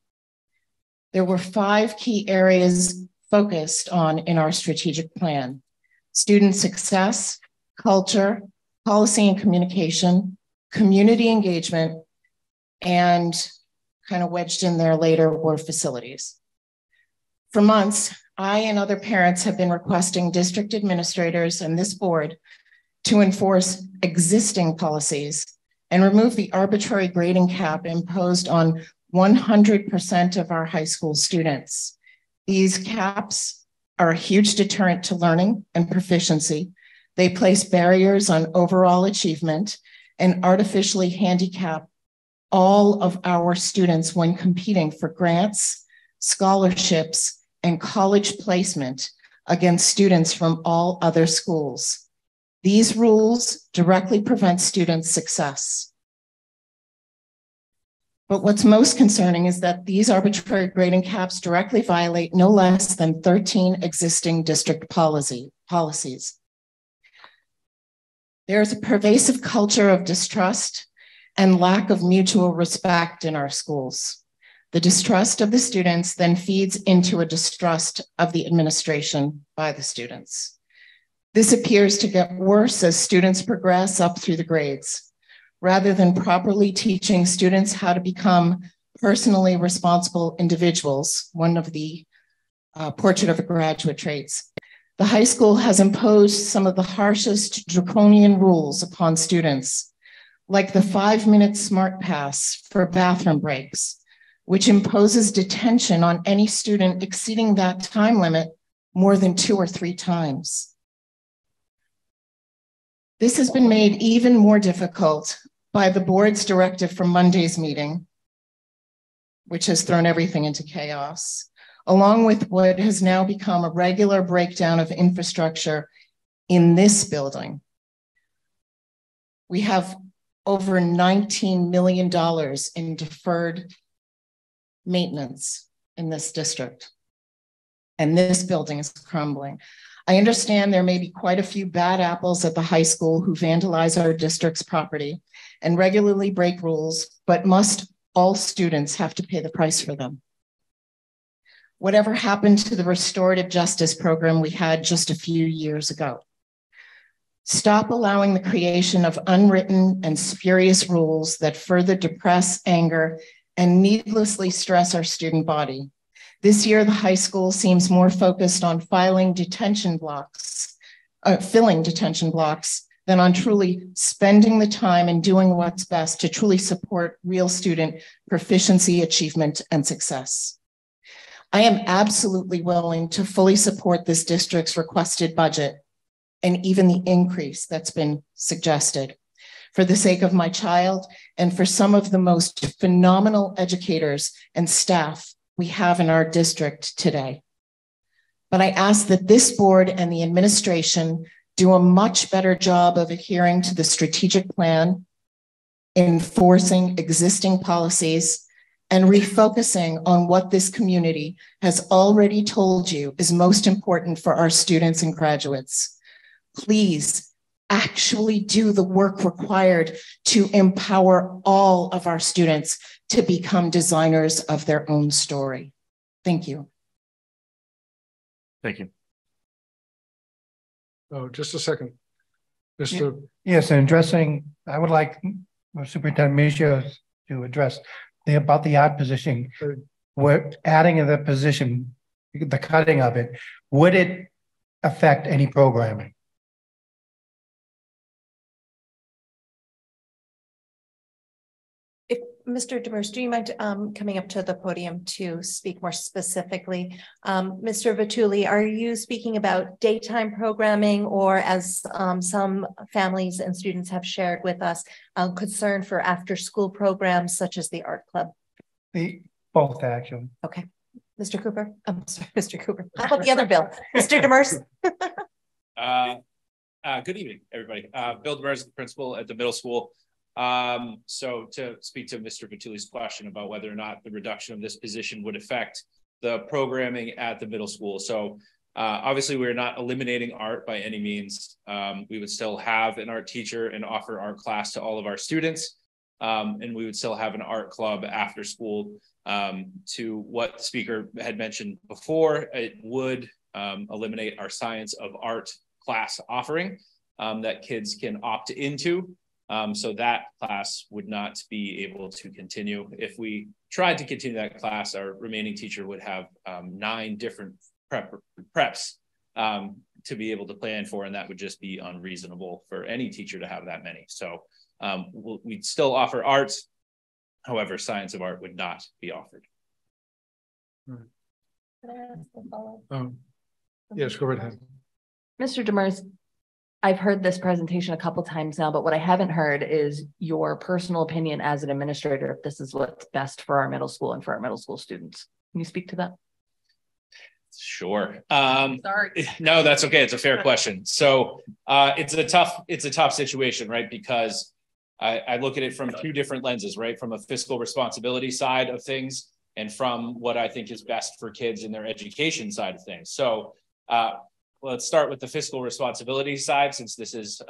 There were 5 key areas focused on in our strategic plan: student success, culture, policy and communication, community engagement, and kind of wedged in there later were facilities. For months, I and other parents have been requesting district administrators and this board to enforce existing policies and remove the arbitrary grading cap imposed on 100% of our high school students. These caps are a huge deterrent to learning and proficiency. They place barriers on overall achievement and artificially handicap all of our students when competing for grants, scholarships, and college placement against students from all other schools. These rules directly prevent students' success. But what's most concerning is that these arbitrary grading caps directly violate no less than 13 existing district policies. There is a pervasive culture of distrust and lack of mutual respect in our schools. The distrust of the students then feeds into a distrust of the administration by the students. This appears to get worse as students progress up through the grades. Rather than properly teaching students how to become personally responsible individuals, one of the portrait of a graduate traits, the high school has imposed some of the harshest draconian rules upon students, like the 5-minute smart pass for bathroom breaks, which imposes detention on any student exceeding that time limit more than 2 or 3 times. This has been made even more difficult by the board's directive from Monday's meeting, which has thrown everything into chaos, along with what has now become a regular breakdown of infrastructure in this building. We have over $19 million in deferred maintenance in this district, and this building is crumbling. I understand there may be quite a few bad apples at the high school who vandalize our district's property and regularly break rules, but must all students have to pay the price for them? Whatever happened to the restorative justice program we had just a few years ago? Stop allowing the creation of unwritten and spurious rules that further depress anger and needlessly stress our student body. This year, the high school seems more focused on filling detention blocks, filling detention blocks, than on truly spending the time and doing what's best to truly support real student proficiency, achievement, and success. I am absolutely willing to fully support this district's requested budget and even the increase that's been suggested for the sake of my child and for some of the most phenomenal educators and staff we have in our district today. But I ask that this board and the administration do a much better job of adhering to the strategic plan, enforcing existing policies, and refocusing on what this community has already told you is most important for our students and graduates. Please actually do the work required to empower all of our students to become designers of their own story. Thank you. Thank you. Oh, just a second. Mr. Yes, and addressing, I would like Superintendent Michio to address about the art position. We're adding in the position, the cutting of it. Would it affect any programming? Mr. Demers, do you mind coming up to the podium to speak more specifically? Mr. Vituli, are you speaking about daytime programming, or as some families and students have shared with us, concern for after-school programs such as the art club? Both, actually. Okay. Mr. Cooper? I'm sorry, Mr. Cooper. How about the other Bill? Mr. Demers? Good evening, everybody. Bill Demers, the principal at the middle school. So to speak to Mr. Vituli's question about whether or not the reduction of this position would affect the programming at the middle school. So obviously we're not eliminating art by any means. We would still have an art teacher and offer art class to all of our students. And we would still have an art club after school. To what the speaker had mentioned before, it would eliminate our Science of Art class offering that kids can opt into. So that class would not be able to continue. If we tried to continue that class, our remaining teacher would have 9 different preps to be able to plan for, and that would just be unreasonable for any teacher to have that many. So we'd still offer arts. However, Science of Art would not be offered. Can I ask a follow-up? Yes, go right ahead. Mr. Demers, I've heard this presentation a couple times now, but what I haven't heard is your personal opinion as an administrator, if this is what's best for our middle school and for our middle school students. Can you speak to that? Sure. Sorry. No, that's okay. It's a fair question. So it's a tough situation, right? Because I look at it from 2 different lenses, right? From a fiscal responsibility side of things and from what I think is best for kids in their education side of things. So let's start with the fiscal responsibility side, since this is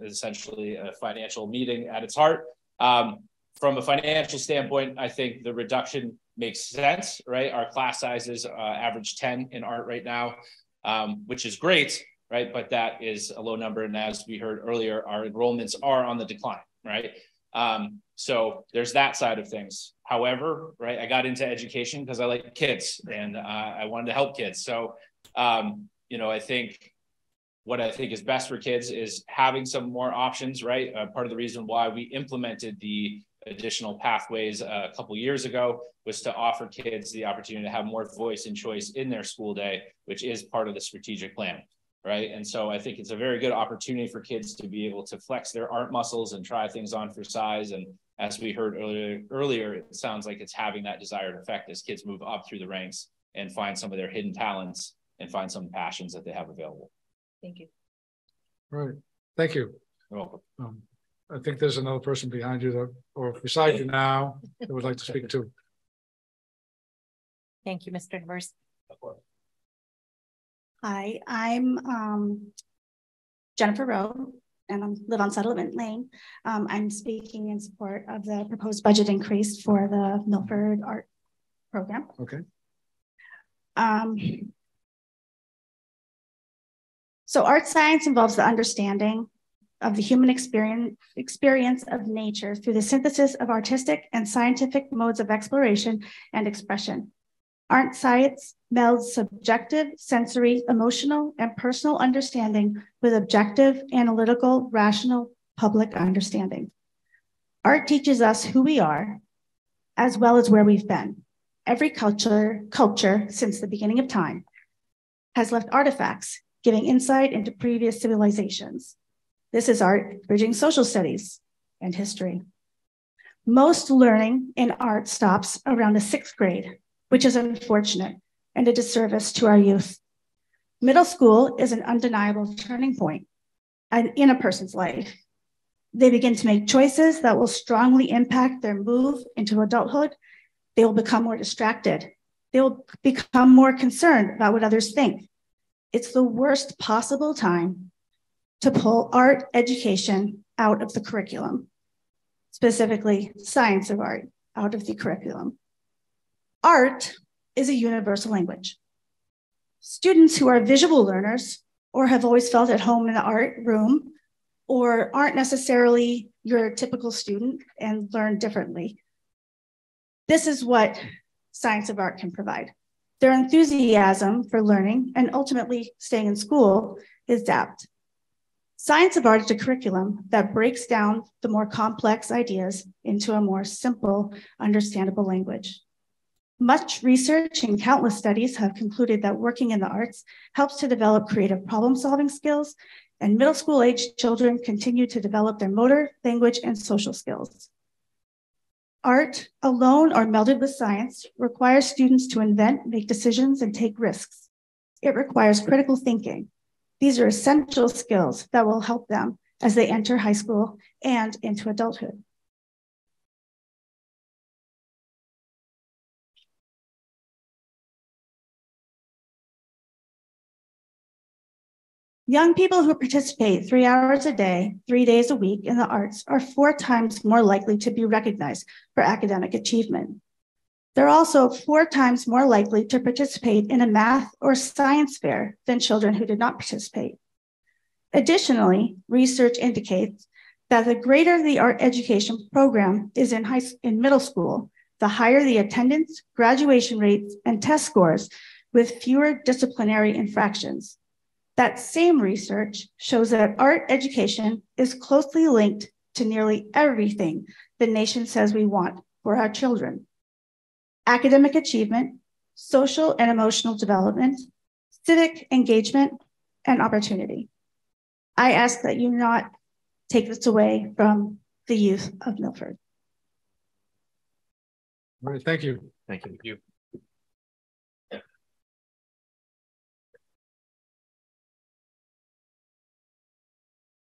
essentially a financial meeting at its heart. From a financial standpoint, I think the reduction makes sense, right? Our class sizes average 10 in art right now, which is great, right? But that is a low number. And as we heard earlier, our enrollments are on the decline, right? So there's that side of things. However, right, I got into education because I like kids and I wanted to help kids. So, you know, I think what I think is best for kids is having some more options, right? Part of the reason why we implemented the additional pathways a couple years ago was to offer kids the opportunity to have more voice and choice in their school day, which is part of the strategic plan, right? And so I think it's a very good opportunity for kids to be able to flex their art muscles and try things on for size. And as we heard earlier, it sounds like it's having that desired effect as kids move up through the ranks and find some of their hidden talents and find some passions that they have available. Thank you. All right. Thank you. You're welcome. I think there's another person behind you that, or beside you now that would like to speak too. Thank you, Mr. Demers. Hi, I'm Jennifer Rowe, and I live on Settlement Lane. I'm speaking in support of the proposed budget increase for the Milford art program. Okay. So art science involves the understanding of the human experience of nature through the synthesis of artistic and scientific modes of exploration and expression. Art science melds subjective, sensory, emotional, and personal understanding with objective, analytical, rational, public understanding. Art teaches us who we are, as well as where we've been. Every culture since the beginning of time has left artifacts, giving insight into previous civilizations. This is art bridging social studies and history. Most learning in art stops around the 6th grade, which is unfortunate and a disservice to our youth. Middle school is an undeniable turning point in a person's life. They begin to make choices that will strongly impact their move into adulthood. They will become more distracted. They will become more concerned about what others think. It's the worst possible time to pull art education out of the curriculum, specifically science of art out of the curriculum. Art is a universal language. Students who are visual learners or have always felt at home in the art room or aren't necessarily your typical student and learn differently. This is what science of art can provide. Their enthusiasm for learning and ultimately staying in school is dapped. Science of art is a curriculum that breaks down the more complex ideas into a more simple, understandable language. Much research and countless studies have concluded that working in the arts helps to develop creative problem-solving skills, and middle school-aged children continue to develop their motor, language, and social skills. Art, alone or melded with science, requires students to invent, make decisions, and take risks. It requires critical thinking. These are essential skills that will help them as they enter high school and into adulthood. Young people who participate 3 hours a day, 3 days a week in the arts are 4 times more likely to be recognized for academic achievement. They're also 4 times more likely to participate in a math or science fair than children who did not participate. Additionally, research indicates that the greater the art education program is in middle school, the higher the attendance, graduation rates, and test scores with fewer disciplinary infractions. That same research shows that art education is closely linked to nearly everything the nation says we want for our children: academic achievement, social and emotional development, civic engagement, and opportunity. I ask that you not take this away from the youth of Milford. All right, thank you. Thank you.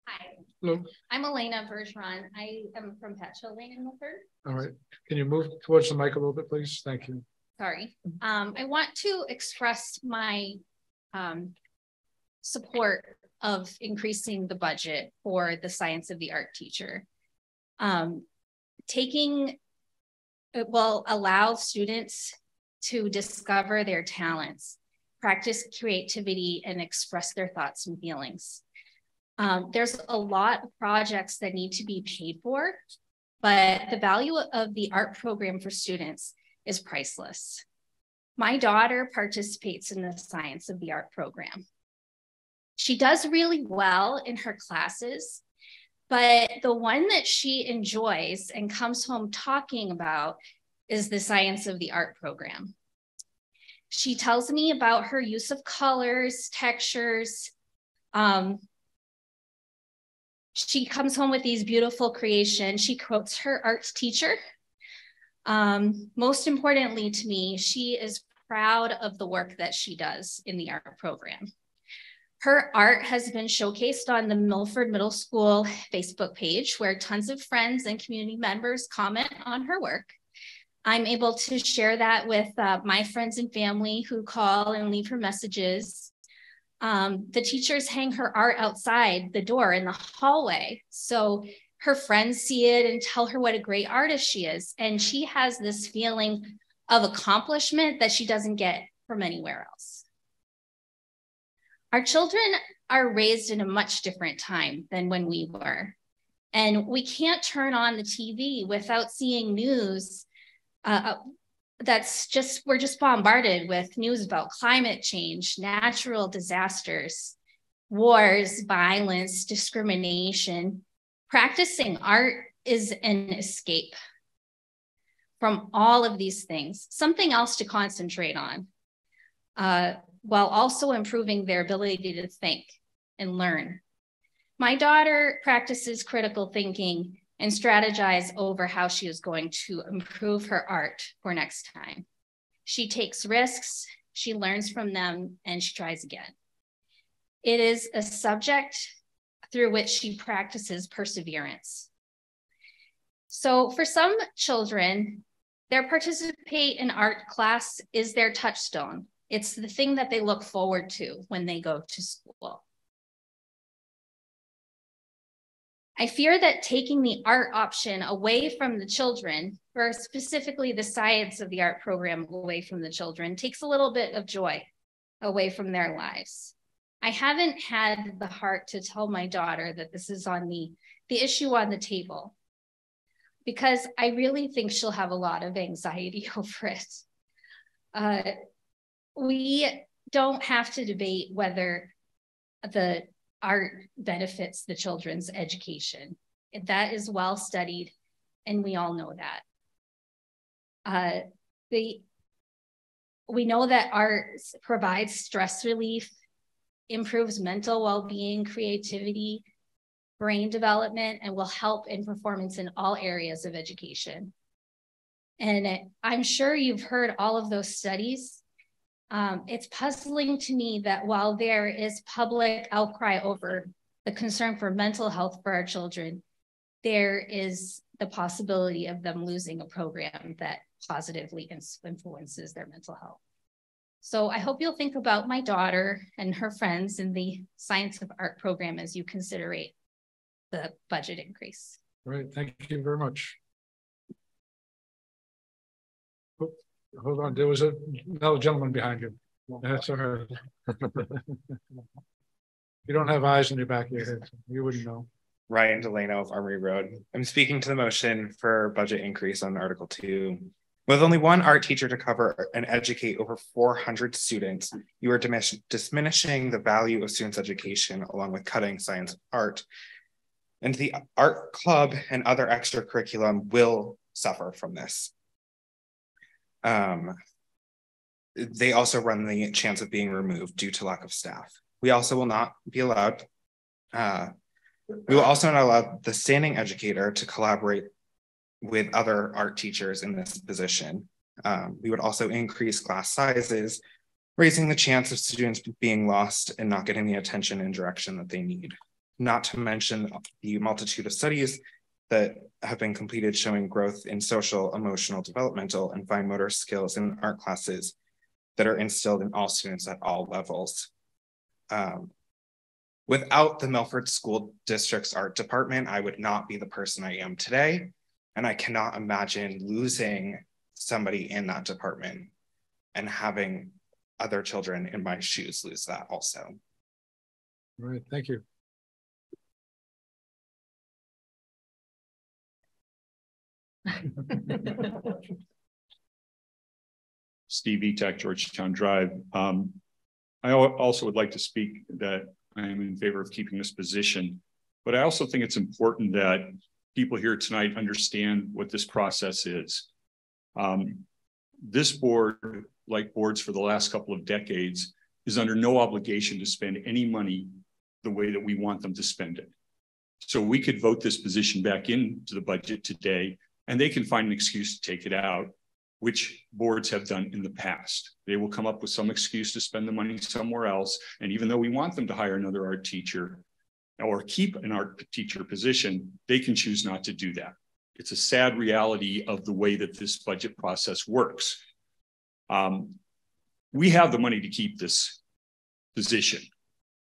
Hi, Hello. I'm Elena Bergeron. I am from Patcho Lane in Milford. All right. Can you move towards the mic a little bit, please? Thank you. Sorry. I want to express my support of increasing the budget for the science of the art teacher. It will allow students to discover their talents, practice creativity, and express their thoughts and feelings. There's a lot of projects that need to be paid for, but the value of the art program for students is priceless. My daughter participates in the science of the art program. She does really well in her classes, but the one that she enjoys and comes home talking about is the science of the art program. She tells me about her use of colors, textures. She comes home with these beautiful creations. She quotes her art teacher. Most importantly to me, she is proud of the work that she does in the art program. Her art has been showcased on the Milford Middle School Facebook page, where tons of friends and community members comment on her work. I'm able to share that with my friends and family who call and leave her messages. The teachers hang her art outside the door in the hallway, so her friends see it and tell her what a great artist she is. And she has this feeling of accomplishment that she doesn't get from anywhere else. Our children are raised in a much different time than when we were. And we can't turn on the TV without seeing news we're just bombarded with news about climate change, natural disasters, wars, violence, discrimination. Practicing art is an escape from all of these things, something else to concentrate on, while also improving their ability to think and learn. My daughter practices critical thinking and strategize over how she is going to improve her art for next time. She takes risks, she learns from them, and she tries again. It is a subject through which she practices perseverance. So for some children, their participate in art class is their touchstone. It's the thing that they look forward to when they go to school. I fear that taking the art option away from the children, or specifically the science of the art program away from the children, takes a little bit of joy away from their lives. I haven't had the heart to tell my daughter that this is on the issue on the table, because I really think she'll have a lot of anxiety over it. We don't have to debate whether the art benefits the children's education. That is well studied, and we all know that. We know that art provides stress relief, improves mental well-being, creativity, brain development, and will help in performance in all areas of education. And I'm sure you've heard all of those studies. It's puzzling to me that while there is public outcry over the concern for mental health for our children, there is the possibility of them losing a program that positively influences their mental health. So I hope you'll think about my daughter and her friends in the Science of Art program as you consider the budget increase. Great, thank you very much. Oh, hold on, there was another gentleman behind you. That's all right. You don't have eyes in your back of your head, so you wouldn't know. Ryan Delano of Armory Road. I'm speaking to the motion for budget increase on Article 2. With only one art teacher to cover and educate over 400 students, you are diminishing the value of students' education along with cutting science art. And the art club and other extracurriculum will suffer from this. They also run the chance of being removed due to lack of staff. We also will not be allowed, we will also not allow the standing educator to collaborate with other art teachers in this position. We would also increase class sizes, raising the chance of students being lost and not getting the attention and direction that they need. Not to mention the multitude of studies that have been completed showing growth in social, emotional, developmental, and fine motor skills in art classes that are instilled in all students at all levels. Without the Milford School District's art department, I would not be the person I am today. And I cannot imagine losing somebody in that department and having other children in my shoes lose that also. All right, thank you. Steve Etek, Georgetown Drive. I also would like to speak that I am in favor of keeping this position, but I also think it's important that people here tonight understand what this process is. This board, like boards for the last couple of decades, is under no obligation to spend any money the way that we want them to spend it. So we could vote this position back into the budget today, and they can find an excuse to take it out, which boards have done in the past. They will come up with some excuse to spend the money somewhere else. And even though we want them to hire another art teacher or keep an art teacher position, they can choose not to do that. It's a sad reality of the way that this budget process works. We have the money to keep this position,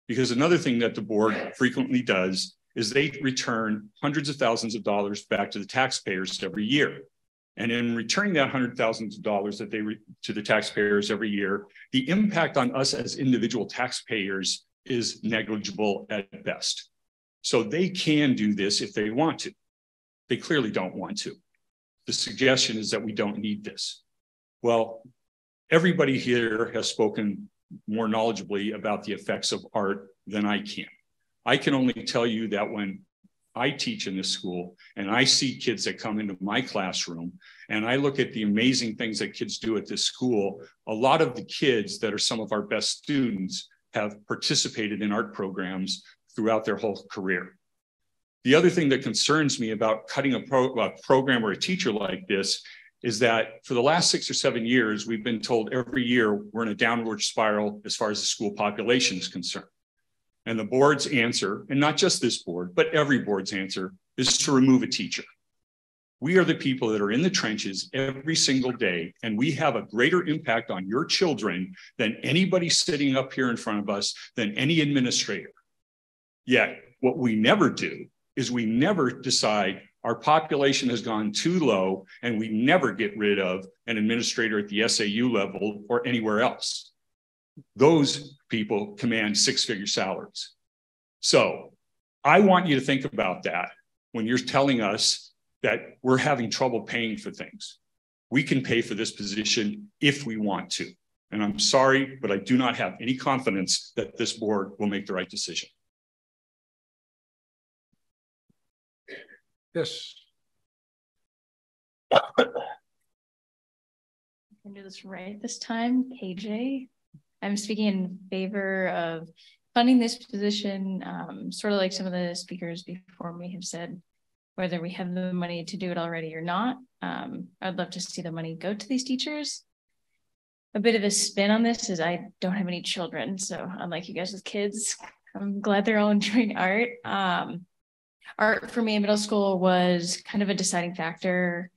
because another thing that the board frequently does is they return hundreds of thousands of dollars back to the taxpayers every year. And in returning that $100,000 that they to the taxpayers every year, the impact on us as individual taxpayers is negligible at best. So they can do this if they want to. They clearly don't want to. The suggestion is that we don't need this. Well, everybody here has spoken more knowledgeably about the effects of art than I can. I can only tell you that when I teach in this school and I see kids that come into my classroom and I look at the amazing things that kids do at this school, a lot of the kids that are some of our best students have participated in art programs throughout their whole career. The other thing that concerns me about cutting a program or a teacher like this is that for the last 6 or 7 years, we've been told every year we're in a downward spiral as far as the school population is concerned. And the board's answer, and not just this board, but every board's answer, is to remove a teacher. We are the people that are in the trenches every single day, and we have a greater impact on your children than anybody sitting up here in front of us, than any administrator. Yet, what we never do is we never decide our population has gone too low, and we never get rid of an administrator at the SAU level or anywhere else. Those people command six-figure salaries. So I want you to think about that when you're telling us that we're having trouble paying for things. We can pay for this position if we want to. And I'm sorry, but I do not have any confidence that this board will make the right decision. Yes. I can do this right this time, KJ. I'm speaking in favor of funding this position, sort of like some of the speakers before me have said, whether we have the money to do it already or not. I'd love to see the money go to these teachers. A bit of a spin on this is I don't have any children, so unlike you guys with kids, I'm glad they're all enjoying art. Art for me in middle school was kind of a deciding factor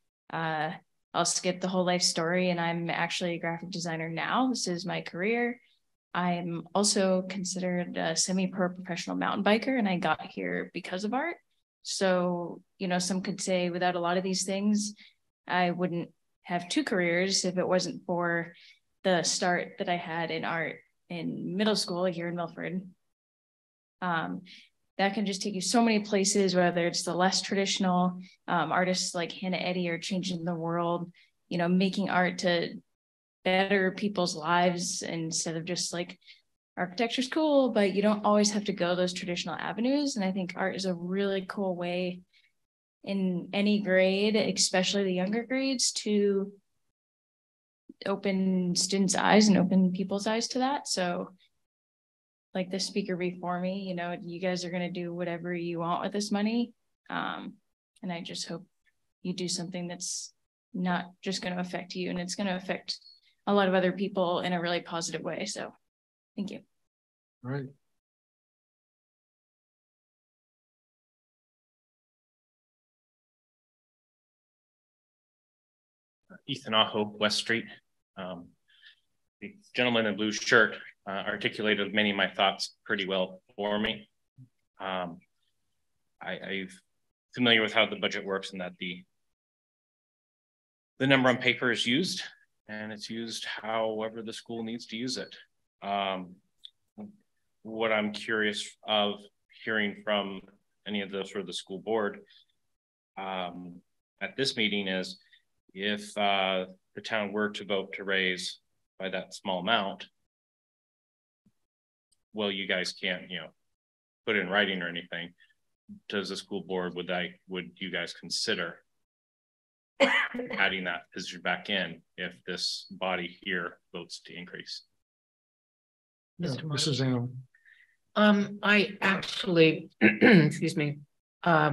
I'll skip the whole life story, and I'm actually a graphic designer now. This is my career. I'm also considered a semi-pro professional mountain biker, and I got here because of art. So, you know, some could say without a lot of these things, I wouldn't have two careers if it wasn't for the start that I had in art in middle school here in Milford. That can just take you so many places, whether it's the less traditional artists like Hannah Eddy are changing the world, you know, making art to better people's lives instead of just like architecture's cool, but you don't always have to go those traditional avenues. And I think art is a really cool way in any grade, especially the younger grades, to open students' eyes and open people's eyes to that. So like the speaker before me, you know, you guys are going to do whatever you want with this money. And I just hope you do something that's not just going to affect you, and it's going to affect a lot of other people in a really positive way. So thank you. All right. Ethan Aho, West Street. The gentleman in blue shirt articulated many of my thoughts pretty well for me. I'm familiar with how the budget works, and that the number on paper is used, and it's used however the school needs to use it. What I'm curious of hearing from any of those for the school board at this meeting is, if the town were to vote to raise by that small amount, well, you guys can't, you know, put in writing or anything. Does the school board, would you guys consider adding that position back in if this body here votes to increase? Mrs. Ingham. I actually, excuse me, I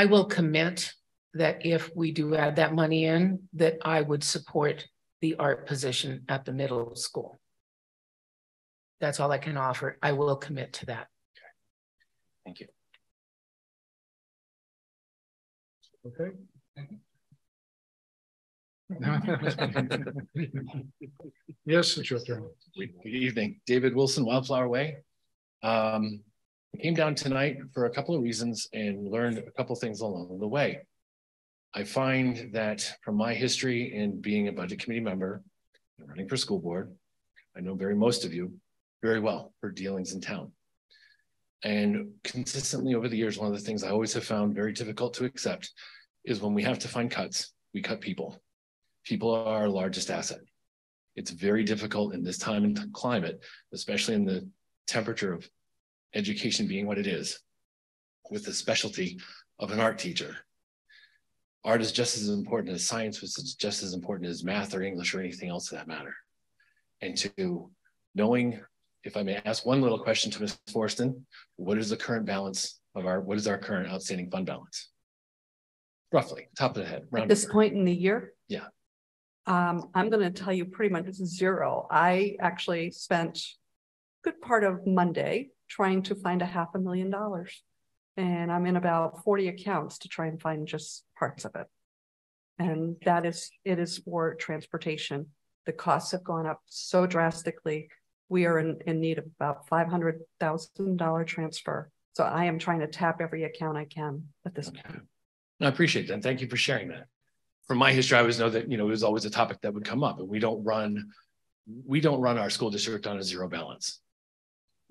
will commit that if we do add that money in, that I would support the art position at the middle school. That's all I can offer. I will commit to that. Okay. Thank you. Okay. Yes, it's your turn. Good evening, David Wilson, Wildflower Way. I came down tonight for a couple of reasons and learned a couple of things along the way. I find that from my history in being a budget committee member and running for school board, I know most of you very well for dealings in town. And consistently over the years, one of the things I always have found very difficult to accept is when we have to find cuts, we cut people. People are our largest asset. It's very difficult in this time and climate, especially in the temperature of education being what it is, with the specialty of an art teacher. Art is just as important as science, was just as important as math or English or anything else for that matter. And to knowing, if I may ask one little question to Ms. Forston, what is the current balance of what is our current outstanding fund balance? Roughly, top of the head. At this point in the year? Yeah. I'm going to tell you pretty much it's zero. I actually spent a good part of Monday trying to find $500,000. And I'm in about 40 accounts to try and find just parts of it. And it is for transportation. The costs have gone up so drastically. We are in need of about $500,000 transfer. So I am trying to tap every account I can at this point. I appreciate that. Thank you for sharing that. From my history, I always know that, you know, it was always a topic that would come up, and we don't run our school district on a zero balance.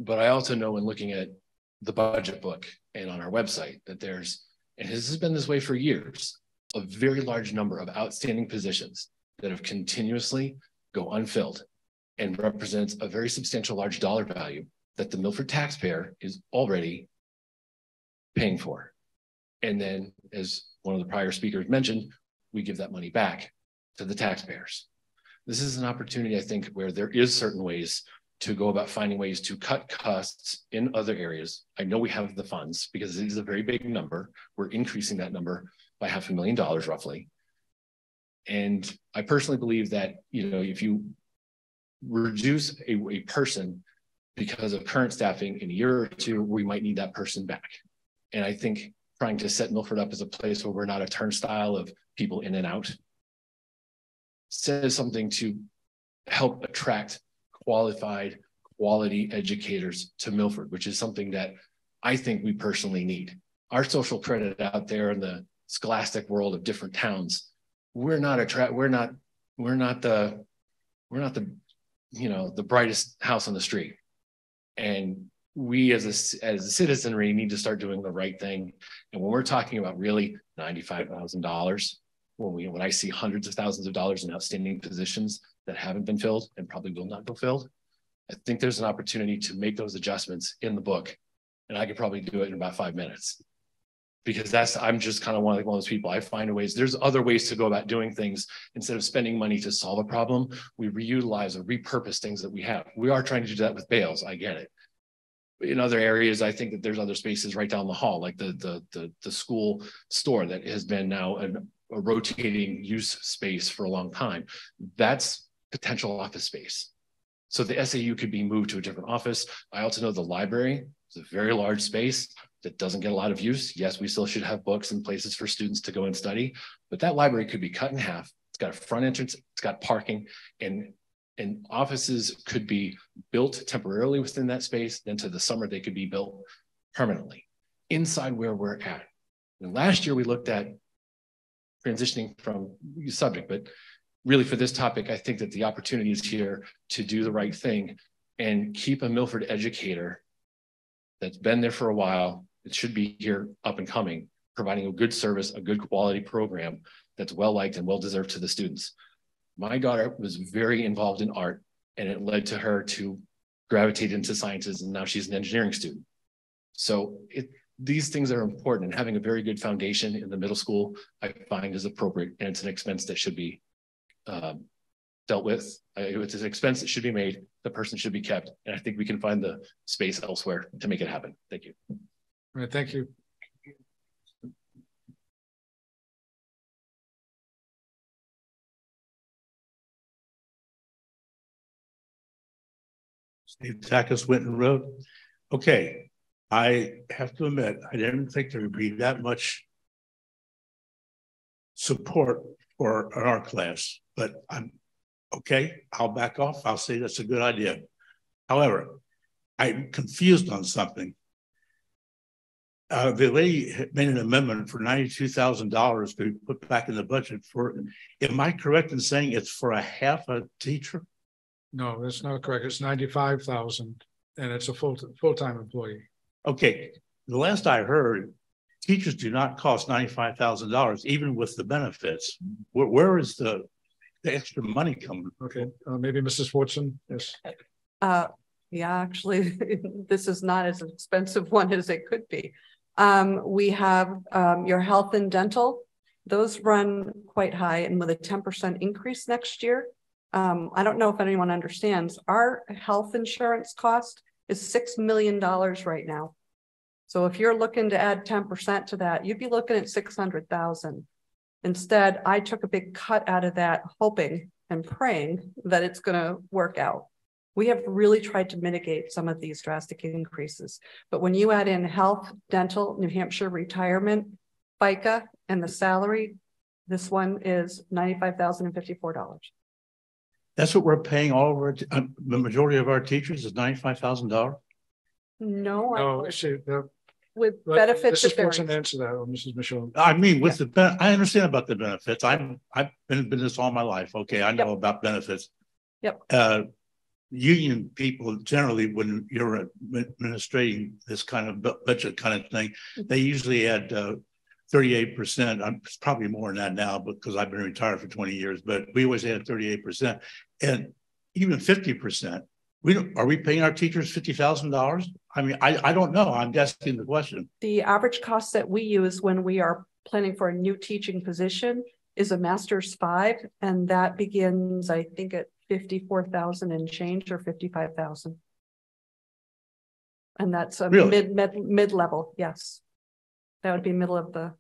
But I also know in looking at the budget book and on our website that there's, and this has been this way for years, a very large number of outstanding positions that have continuously go unfilled and represents a very substantial large dollar value that the Milford taxpayer is already paying for. And then, as one of the prior speakers mentioned, we give that money back to the taxpayers. This is an opportunity, I think, where there is certain ways to go about finding ways to cut costs in other areas. I know we have the funds because it is a very big number. We're increasing that number by $500,000 roughly. And I personally believe that, you know, if you reduce a person because of current staffing in a year or two, we might need that person back. And I think trying to set Milford up as a place where we're not a turnstile of people in and out. Says something to help attract quality educators to Milford, which is something that I think we personally need. Our social credit out there in the scholastic world of different towns, we're not the the brightest house on the street. And we as a citizenry need to start doing the right thing. And when we're talking about really $95,000, when I see hundreds of thousands of dollars in outstanding positions that haven't been filled and probably will not be filled, I think there's an opportunity to make those adjustments in the book. And I could probably do it in about 5 minutes. Because I'm just kind of one of those people. I find ways, there's other ways to go about doing things. Instead of spending money to solve a problem, we reutilize or repurpose things that we have. We are trying to do that with bales, I get it. But in other areas, I think that there's other spaces right down the hall, like the school store that has been now a rotating use space for a long time. That's potential office space. So the SAU could be moved to a different office. I also know the library is a very large space that doesn't get a lot of use. Yes, we still should have books and places for students to go and study, but that library could be cut in half. It's got a front entrance, it's got parking, and offices could be built temporarily within that space. Then to the summer, they could be built permanently inside where we're at. And last year we looked at transitioning from subject, but really for this topic, I think that the opportunity is here to do the right thing and keep a Milford educator that's been there for a while. It should be here up and coming, providing a good service, a good quality program that's well-liked and well-deserved to the students. My daughter was very involved in art, and it led to her to gravitate into sciences, and now she's an engineering student. So these things are important, and having a very good foundation in the middle school, I find is appropriate, and it's an expense that should be dealt with. It's an expense that should be made. The person should be kept, and I think we can find the space elsewhere to make it happen. Thank you. All right, thank you. Steve Takas, Winton Road. Okay, I have to admit, I didn't think there would be that much support for an art class, but I'm okay. I'll back off. I'll say that's a good idea. However, I'm confused on something. The lady made an amendment for $92,000 to be put back in the budget for. Am I correct in saying it's for a half a teacher? No, that's not correct. It's 95,000, and it's a full-time employee. Okay, the last I heard, teachers do not cost $95,000, even with the benefits. Where is the extra money coming? Okay, maybe Mrs. Woodson. Yes. Yeah, actually, this is not as expensive one as it could be. We have your health and dental. Those run quite high, and with a 10% increase next year. I don't know if anyone understands, our health insurance cost is $6 million right now. So if you're looking to add 10% to that, you'd be looking at 600,000. Instead, I took a big cut out of that, hoping and praying that it's going to work out. We have really tried to mitigate some of these drastic increases. But when you add in health, dental, New Hampshire retirement, FICA, and the salary, this one is $95,054. That's what we're paying all of our, the majority of our teachers is $95,000. No, No, with benefits. Mrs. Woodson answer that, or Mrs. Michaud. I mean, with the I understand about the benefits. I've been in business all my life. Okay, I know about benefits. Yep. Union people generally, when you're administrating this kind of budget kind of thing, they usually add 38%. I'm probably more than that now because I've been retired for 20 years, but we always had 38%, and even 50%. Are we paying our teachers $50,000? I mean, I don't know. I'm asking the question. The average cost that we use when we are planning for a new teaching position is a master's 5, and that begins, I think, at 54,000 and change, or 55,000. And that's a really? mid level. Yes, that would be middle of the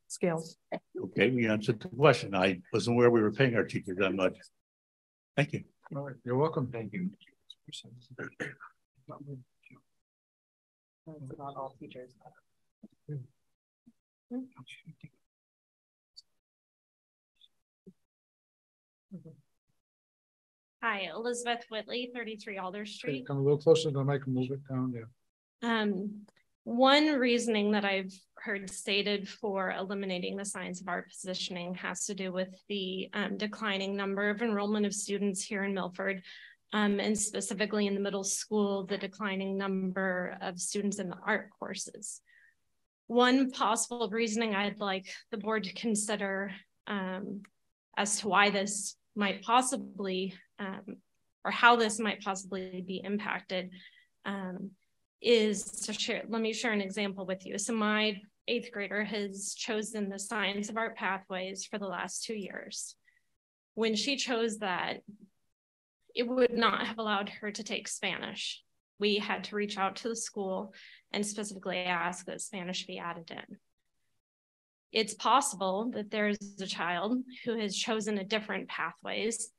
scales. Okay, we answered the question. I wasn't aware we were paying our teachers that much. Thank you. All right, you're welcome. Thank you. Not all teachers. Hi, Elizabeth Whitley, 33 Alder Street. Come a little closer to the mic and move it down there. One reasoning that I've heard stated for eliminating the Science of Art positioning has to do with the declining number of enrollment of students here in Milford, and specifically in the middle school, the declining number of students in the art courses. One possible reasoning I'd like the board to consider as to why this might possibly, or how this might possibly be impacted, is to share. Let me share an example with you. So my 8th grader has chosen the Science of Art pathways for the last 2 years. When she chose that, it would not have allowed her to take Spanish. We had to reach out to the school and specifically ask that Spanish be added in. It's possible that there's a child who has chosen a different pathways,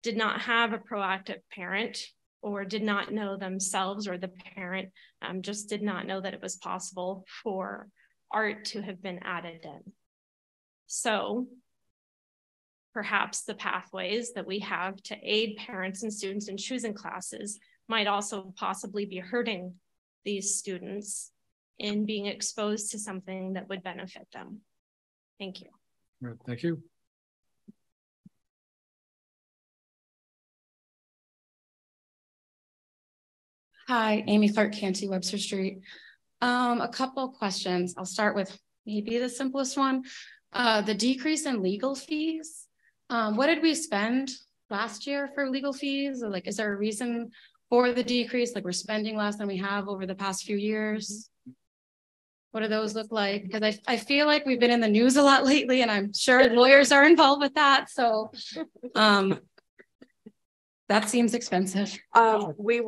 did not have a proactive parent, or did not know themselves, or the parent just did not know that it was possible for art to have been added in. So perhaps the pathways that we have to aid parents and students in choosing classes might also possibly be hurting these students in being exposed to something that would benefit them. Thank you. All right, thank you. Hi, Amy Clark, Canty, Webster Street. A couple of questions. I'll start with maybe the simplest one. The decrease in legal fees. What did we spend last year for legal fees? Or like, is there a reason for the decrease? Like we're spending less than we have over the past few years? What do those look like? Because I feel like we've been in the news a lot lately, and I'm sure lawyers are involved with that. So that seems expensive. We've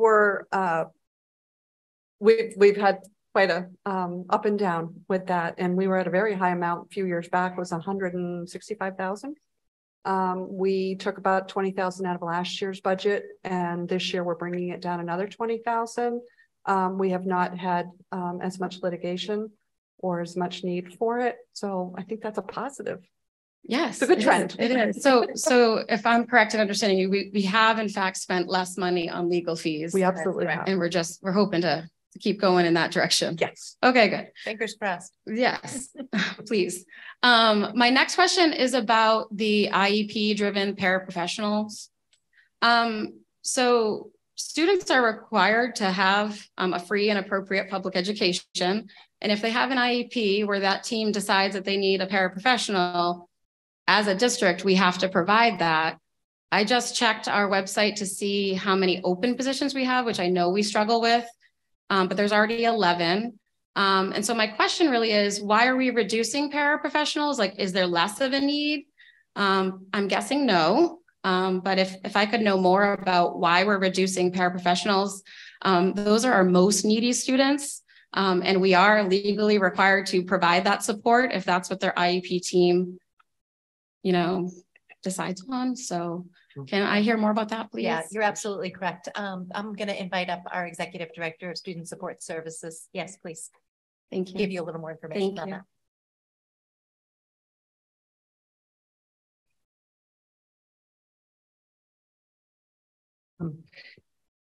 had quite a up and down with that, and we were at a very high amount a few years back. Was 165,000. We took about 20,000 out of last year's budget, and this year we're bringing it down another 20,000. We have not had as much litigation or as much need for it, so I think that's a positive. Yes, it's a good trend. It is. So if I'm correct in understanding you, we have in fact spent less money on legal fees. We absolutely have, and we're hoping to keep going in that direction. Yes. Okay, good. Fingers crossed. Yes, please. My next question is about the IEP driven paraprofessionals. So students are required to have a free and appropriate public education. And if they have an IEP where that team decides that they need a paraprofessional, as a district, we have to provide that. I just checked our website to see how many open positions we have, which I know we struggle with, but there's already 11. And so my question really is, why are we reducing paraprofessionals? Like, is there less of a need? I'm guessing no, but if I could know more about why we're reducing paraprofessionals, those are our most needy students. And we are legally required to provide that support if that's what their IEP team, decides on. So can I hear more about that, please? Yeah, you're absolutely correct. I'm going to invite up our Executive Director of Student Support Services. Yes, please. Thank you. Give you a little more information on that.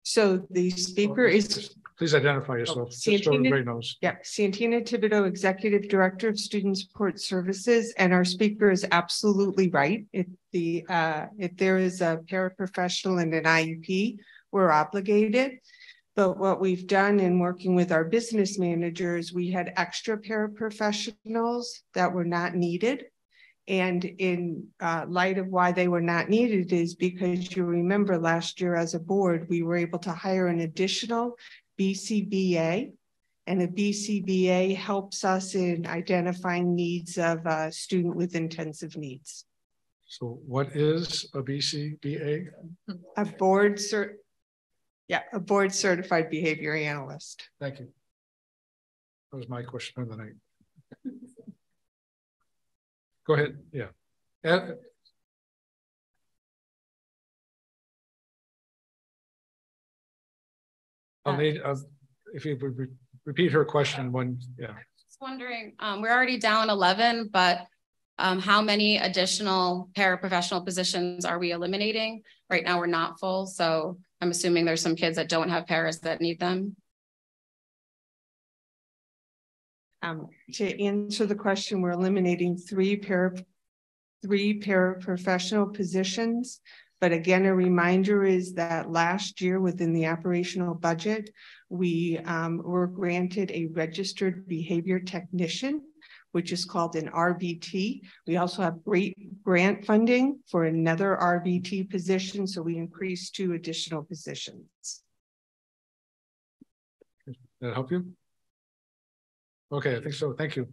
So the speaker is. Please identify yourself. So everybody knows. Yeah, Santina Thibodeau, Executive Director of Student Support Services, and our speaker is absolutely right. If there is a paraprofessional and an IEP, we're obligated. But what we've done in working with our business managers, we had extra paraprofessionals that were not needed. And in light of why they were not needed is because you remember last year as a board, we were able to hire an additional BCBA, and a BCBA helps us in identifying needs of a student with intensive needs. So what is a BCBA? A board certified behavior analyst. Thank you. That was my question of the night. Go ahead. Yeah. I'll need if you would repeat her question when, yeah. wondering, we're already down 11, but how many additional paraprofessional positions are we eliminating? Right now we're not full, so I'm assuming there's some kids that don't have paras that need them. To answer the question, we're eliminating three paraprofessional positions. But again, a reminder is that last year within the operational budget, we were granted a registered behavior technician, which is called an RBT. We also have great grant funding for another RBT position, so we increased 2 additional positions. Did that help you? Okay, I think so. Thank you.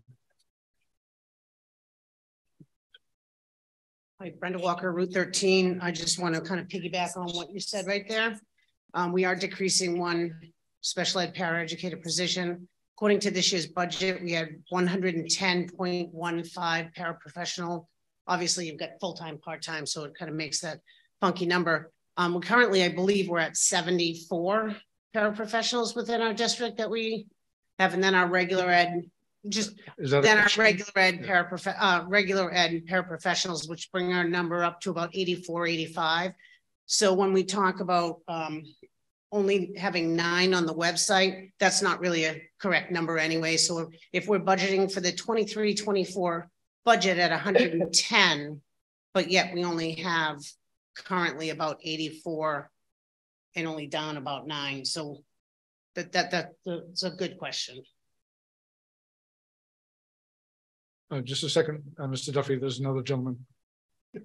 Hi, Brenda Walker, Route 13. I just want to kind of piggyback on what you said right there. We are decreasing 1 special ed paraeducator position. According to this year's budget, we had 110.15 paraprofessional. Obviously, you've got full-time, part-time, so it kind of makes that funky number. We're currently, I believe, we're at 74 paraprofessionals within our district that we have, and then our regular ed, regular ed paraprofessionals, which bring our number up to about 84, 85. So when we talk about only having 9 on the website, that's not really a correct number anyway. So if we're budgeting for the 23-24 budget at 110, but yet we only have currently about 84 and only down about 9. So that's a good question. Just a second, Mr. Duffy, there's another gentleman. You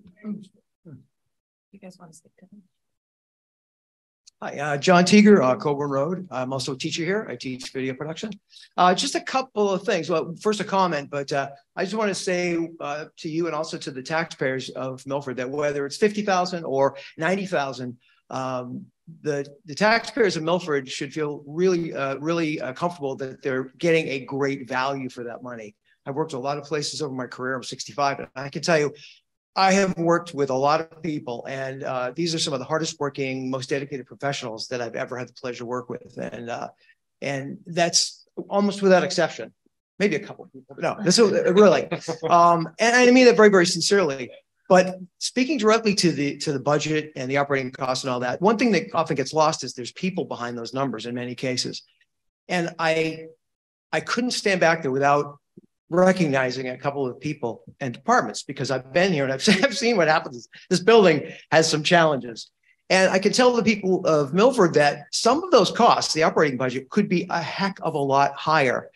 guys want to speak to him? Hi, John Teeger, Coburn Road. I'm also a teacher here. I teach video production. Just a couple of things. Well, first a comment, but I just want to say to you and also to the taxpayers of Milford that whether it's 50,000 or 90,000, the taxpayers of Milford should feel really, really comfortable that they're getting a great value for that money. I've worked a lot of places over my career. I'm 65, and I can tell you, I have worked with a lot of people, and these are some of the hardest working, most dedicated professionals that I've ever had the pleasure to work with. And that's almost without exception. Maybe a couple of people, no, this is really, and I mean that very, very sincerely. But speaking directly to the budget and the operating costs and all that, one thing that often gets lost is there's people behind those numbers in many cases. And I couldn't stand back there without recognizing a couple of people and departments, because I've been here and I've seen what happens. This building has some challenges. And I can tell the people of Milford that some of those costs, the operating budget, could be a heck of a lot higher.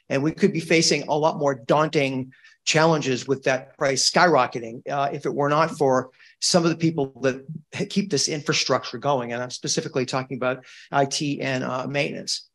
And we could be facing a lot more daunting challenges with that price skyrocketing if it were not for some of the people that keep this infrastructure going. And I'm specifically talking about IT and maintenance.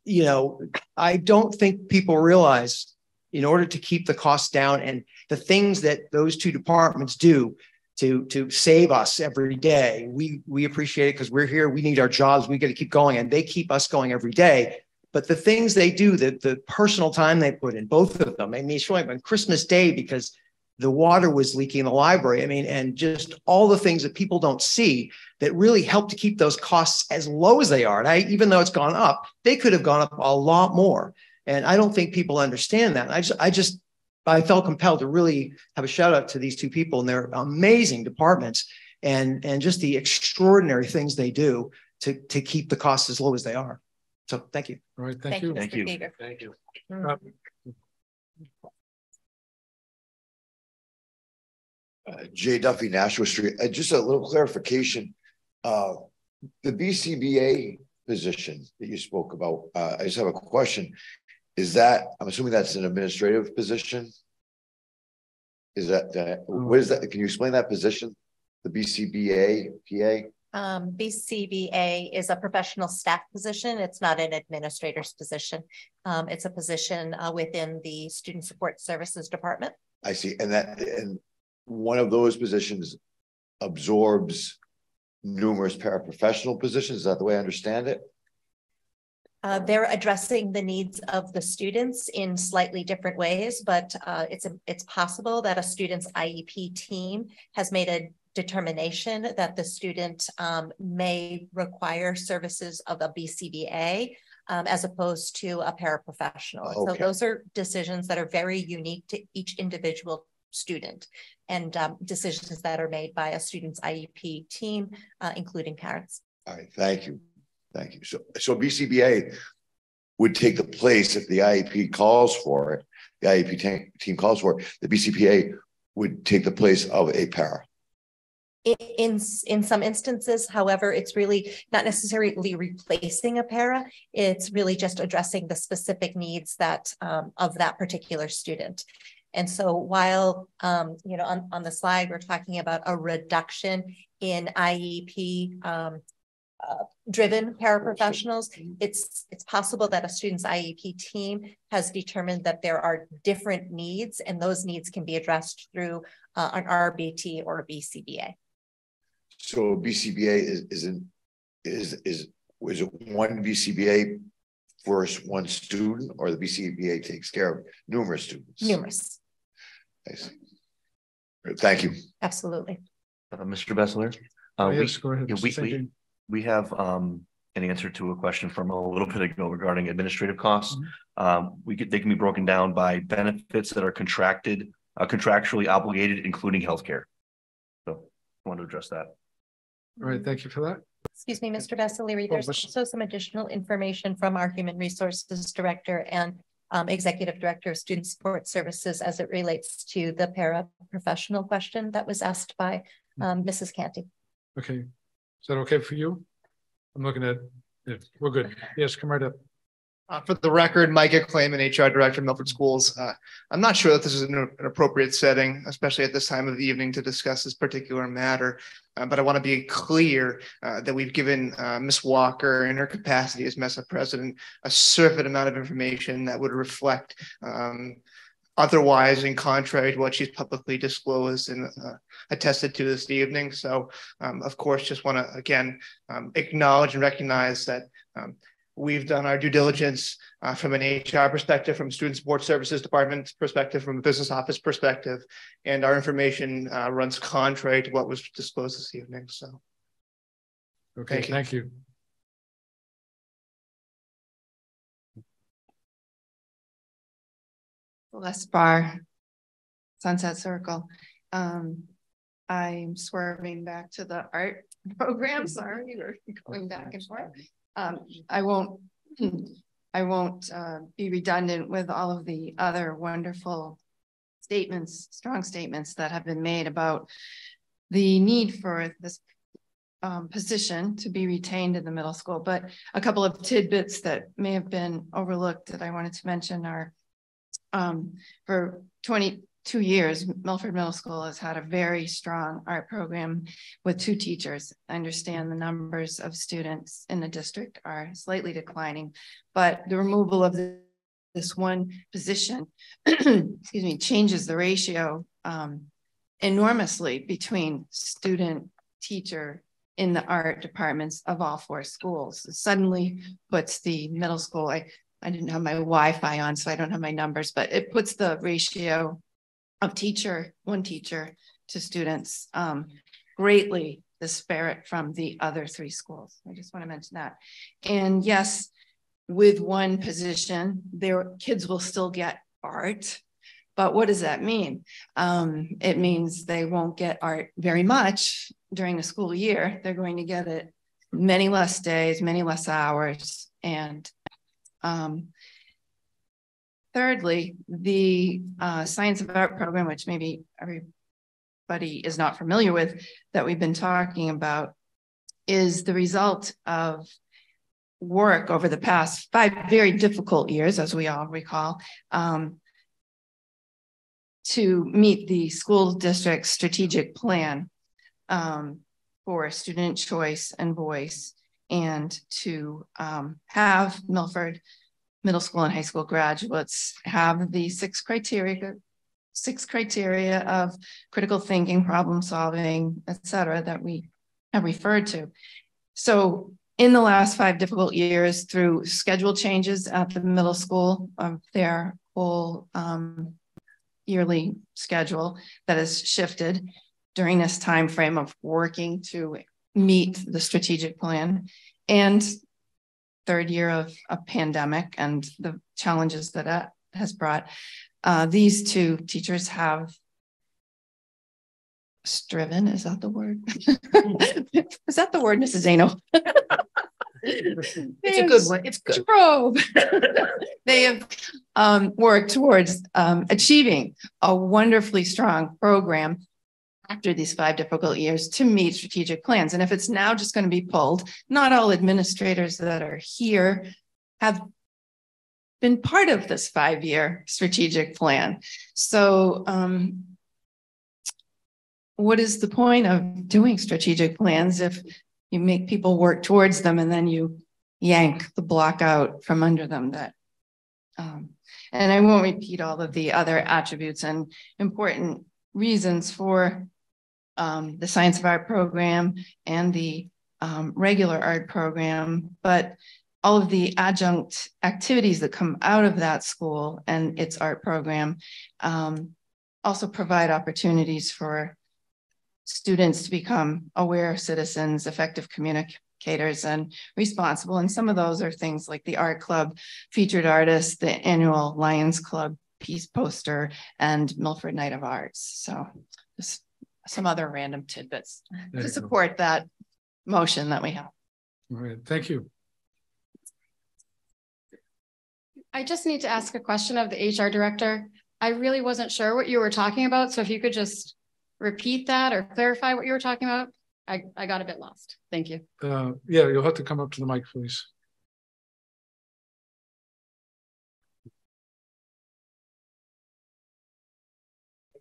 You know, I don't think people realize, in order to keep the costs down and the things that those 2 departments do to save us every day, we appreciate it because we're here, we need our jobs, we got to keep going, and they keep us going every day. But the things they do, the personal time they put in, both of them, I mean, showing up on Christmas Day because the water was leaking in the library. I mean, and just all the things that people don't see that really help to keep those costs as low as they are. And even though it's gone up, they could have gone up a lot more. And I don't think people understand that. I felt compelled to really have a shout out to these 2 people and their amazing departments and just the extraordinary things they do to keep the costs as low as they are. So thank you. All right, thank you. Thank you. Thank you. Jay Duffy, Nashua Street. Just a little clarification. The BCBA position that you spoke about, I just have a question. Is that, I'm assuming that's an administrative position? Is that, what is that? Can you explain that position? The BCBA, PA? BCBA is a professional staff position. It's not an administrator's position. It's a position within the Student Support Services Department. I see. And one of those positions absorbs numerous paraprofessional positions. Is that the way I understand it? They're addressing the needs of the students in slightly different ways, but it's possible that a student's IEP team has made a determination that the student may require services of a BCBA. as opposed to a paraprofessional. So those are decisions that are very unique to each individual student, and decisions that are made by a student's IEP team, including parents. All right, thank you. Thank you. So BCBA would take the place if the IEP calls for it, the IEP team calls for it, the BCBA would take the place of a para. In some instances, however, it's really not necessarily replacing a para. It's really just addressing the specific needs that of that particular student. And so while, you know, on the slide, we're talking about a reduction in IEP driven paraprofessionals, it's possible that a student's IEP team has determined that there are different needs, and those needs can be addressed through an RBT or a BCBA. So BCBA is it one BCBA for one student, or the BCBA takes care of numerous students? Numerous. I see. Thank you. Absolutely. Mr. Bessler, yes, go ahead. We have an answer to a question from a little bit ago regarding administrative costs. They can be broken down by benefits that are contractually obligated, including healthcare. So I want to address that. All right, thank you for that. Excuse me, Mr. Vasilieri, there's also some additional information from our Human Resources Director and Executive Director of Student Support Services as it relates to the paraprofessional question that was asked by Mrs. Canty. Okay, is that okay for you? I'm looking at it. We're good. Yes, come right up. For the record, Mike Acclaim, HR Director of Milford Schools. I'm not sure that this is an appropriate setting, especially at this time of the evening, to discuss this particular matter. But I want to be clear that we've given Ms. Walker, in her capacity as MESA President, a sufficient amount of information that would reflect otherwise and contrary to what she's publicly disclosed and attested to this evening. So, of course, just want to, again, acknowledge and recognize that we've done our due diligence from an HR perspective, from Student Support Services Department perspective, from a business office perspective, and our information runs contrary to what was disclosed this evening. So, okay, thank you. Les Bar, Sunset Circle. I'm swerving back to the art program. Sorry, we're going back and forth. I won't be redundant with all of the other wonderful statements, strong statements that have been made about the need for this position to be retained in the middle school. But a couple of tidbits that may have been overlooked that I wanted to mention are for 22 years, Milford Middle School has had a very strong art program with 2 teachers. I understand the numbers of students in the district are slightly declining, but the removal of this one position, excuse me, changes the ratio enormously between student teacher in the art departments of all 4 schools. It suddenly puts the middle school, I didn't have my Wi-Fi on, so I don't have my numbers, but it puts the ratio of one teacher to students greatly disparate from the other 3 schools. I just want to mention that. And yes, with one position, their kids will still get art, but what does that mean? It means they won't get art very much during the school year. They're going to get it many less days, many less hours, and thirdly, the Science of Art program, which maybe everybody is not familiar with, that we've been talking about, is the result of work over the past 5 very difficult years, as we all recall, to meet the school district's strategic plan for student choice and voice, and to have Milford middle school and high school graduates have the 6 criteria of critical thinking, problem solving, et cetera, that we have referred to. So in the last 5 difficult years, through schedule changes at the middle school of their whole yearly schedule that has shifted during this time frame of working to meet the strategic plan, and third year of a pandemic and the challenges that that has brought. These two teachers have striven, is that the word? Is that the word, Mrs. Zano? It's a good one. It's good. They have worked towards achieving a wonderfully strong program after these 5 difficult years to meet strategic plans. And if it's now just going to be pulled, not all administrators that are here have been part of this 5-year strategic plan. So what is the point of doing strategic plans if you make people work towards them and then you yank the block out from under them? That and I won't repeat all of the other attributes and important reasons for the Science of Art program and the regular art program, but all of the adjunct activities that come out of that school and its art program also provide opportunities for students to become aware citizens, effective communicators, and responsible. And some of those are things like the art club, featured artists, the annual Lions Club piece poster, and Milford Night of Arts. So just some other random tidbits to support that motion that we have. All right, thank you. I just need to ask a question of the HR director. I really wasn't sure what you were talking about. So if you could just repeat that or clarify what you were talking about, I got a bit lost. Thank you. Yeah, you'll have to come up to the mic, please.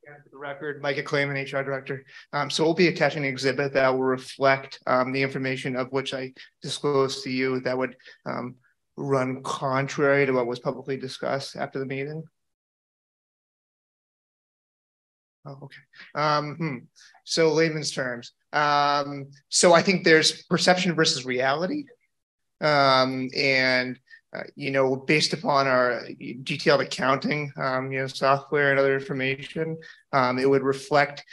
For the record, Micah Clayman, HR Director. So we'll be attaching an exhibit that will reflect the information of which I disclosed to you that would run contrary to what was publicly discussed after the meeting. Oh, okay. So layman's terms. So I think there's perception versus reality. And you know, based upon our detailed accounting, you know, software and other information, it would reflect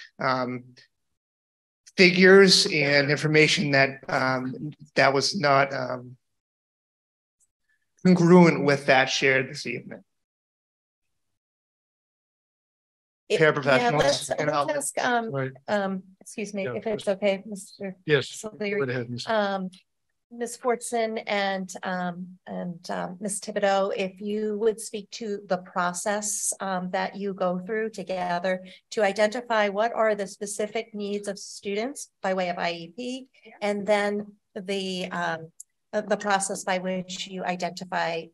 figures and information that that was not congruent with that shared this evening. Paraprofessionals. Yeah, let's ask, excuse me, if it's okay, Mr. Yes, go ahead, Ms. Ms. Fortson and Ms. Thibodeau, if you would speak to the process that you go through together to identify what are the specific needs of students by way of IEP, and then the process by which you identify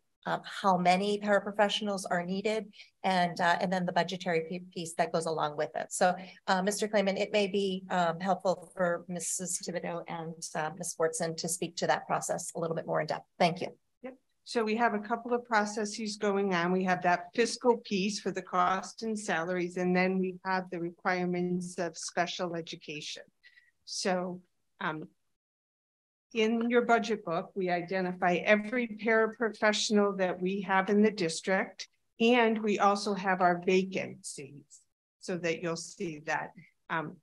how many paraprofessionals are needed, and then the budgetary piece that goes along with it. So, Mr. Clayman, it may be helpful for Mrs. Thibodeau and Ms. Fortson to speak to that process a little bit more in depth. Thank you. Yep. So we have a couple of processes going on. We have that fiscal piece for the cost and salaries, and then we have the requirements of special education. So, in your budget book, we identify every paraprofessional that we have in the district, and we also have our vacancies so that you'll see that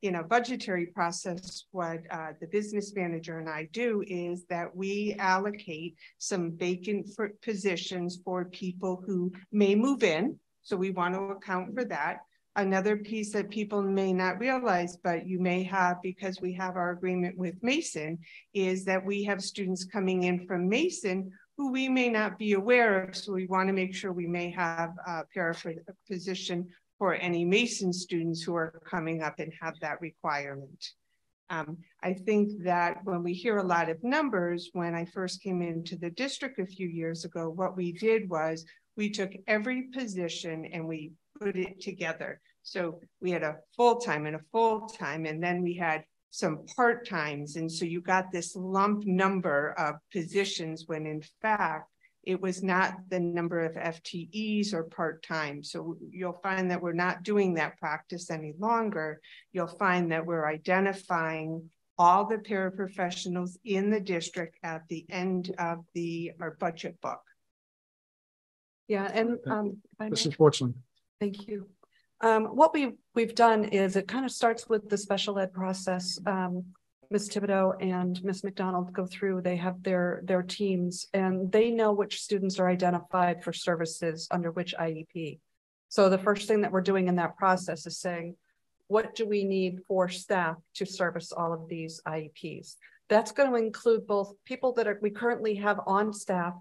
in a budgetary process, what the business manager and I do is that we allocate some vacant positions for people who may move in. So we want to account for that. Another piece that people may not realize, but you may have, because we have our agreement with Mason, is that we have students coming in from Mason who we may not be aware of. So we want to make sure we may have a position for any Mason students who are coming up and have that requirement. I think that when we hear a lot of numbers, when I first came into the district a few years ago, what we did was we took every position and we put it together. So we had a full-time and a full-time, and then we had some part-times. And so you got this lump number of positions when in fact, it was not the number of FTEs or part-time. So you'll find that we're not doing that practice any longer. You'll find that we're identifying all the paraprofessionals in the district at the end of our budget book. Yeah, and Mrs. Fortson. Thank you. What we've done is it kind of starts with the special ed process. Ms. Thibodeau and Ms. McDonald go through, they have their teams and they know which students are identified for services under which IEP. So the first thing that we're doing in that process is saying, what do we need for staff to service all of these IEPs? That's going to include both people that we currently have on staff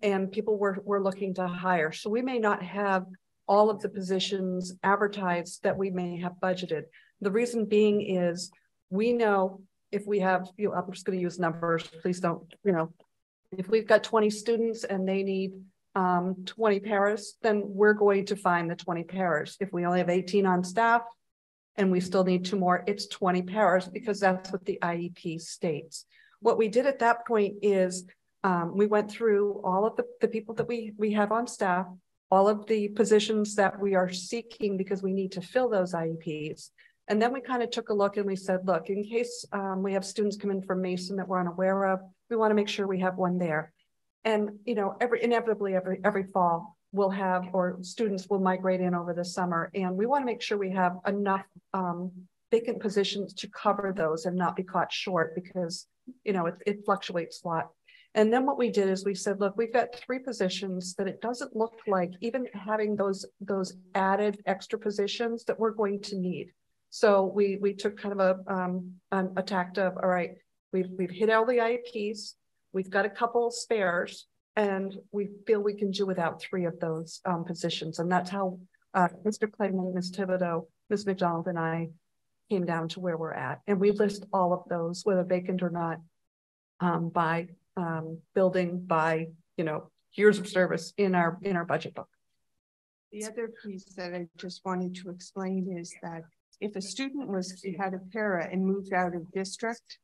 and people we're looking to hire. So we may not have all of the positions advertised that we may have budgeted. The reason being is we know if we have, I'm just going to use numbers, please don't, if we've got 20 students and they need 20 paras, then we're going to find the 20 paras. If we only have 18 on staff and we still need 2 more, it's 20 paras because that's what the IEP states. What we did at that point is we went through all of the people that we have on staff, all of the positions that we are seeking because we need to fill those IEPs. And then we kind of took a look and we said, look, in case we have students come in from Mason that we're unaware of, we want to make sure we have one there. And, inevitably every fall we'll have, or students will migrate in over the summer. And we want to make sure we have enough vacant positions to cover those and not be caught short because, it fluctuates a lot. And then what we did is we said, look, we've got 3 positions that it doesn't look like even having those added extra positions that we're going to need. So we took kind of a tact of, all right, we've hit all the IEPs, we've got a couple spares, and we feel we can do without 3 of those positions. And that's how Mr. Clayton, Ms. Thibodeau, Ms. McDonald, and I came down to where we're at. And we list all of those, whether vacant or not, by building, by years of service in our budget book. The other piece that I just wanted to explain is that if a student had a para and moved out of district,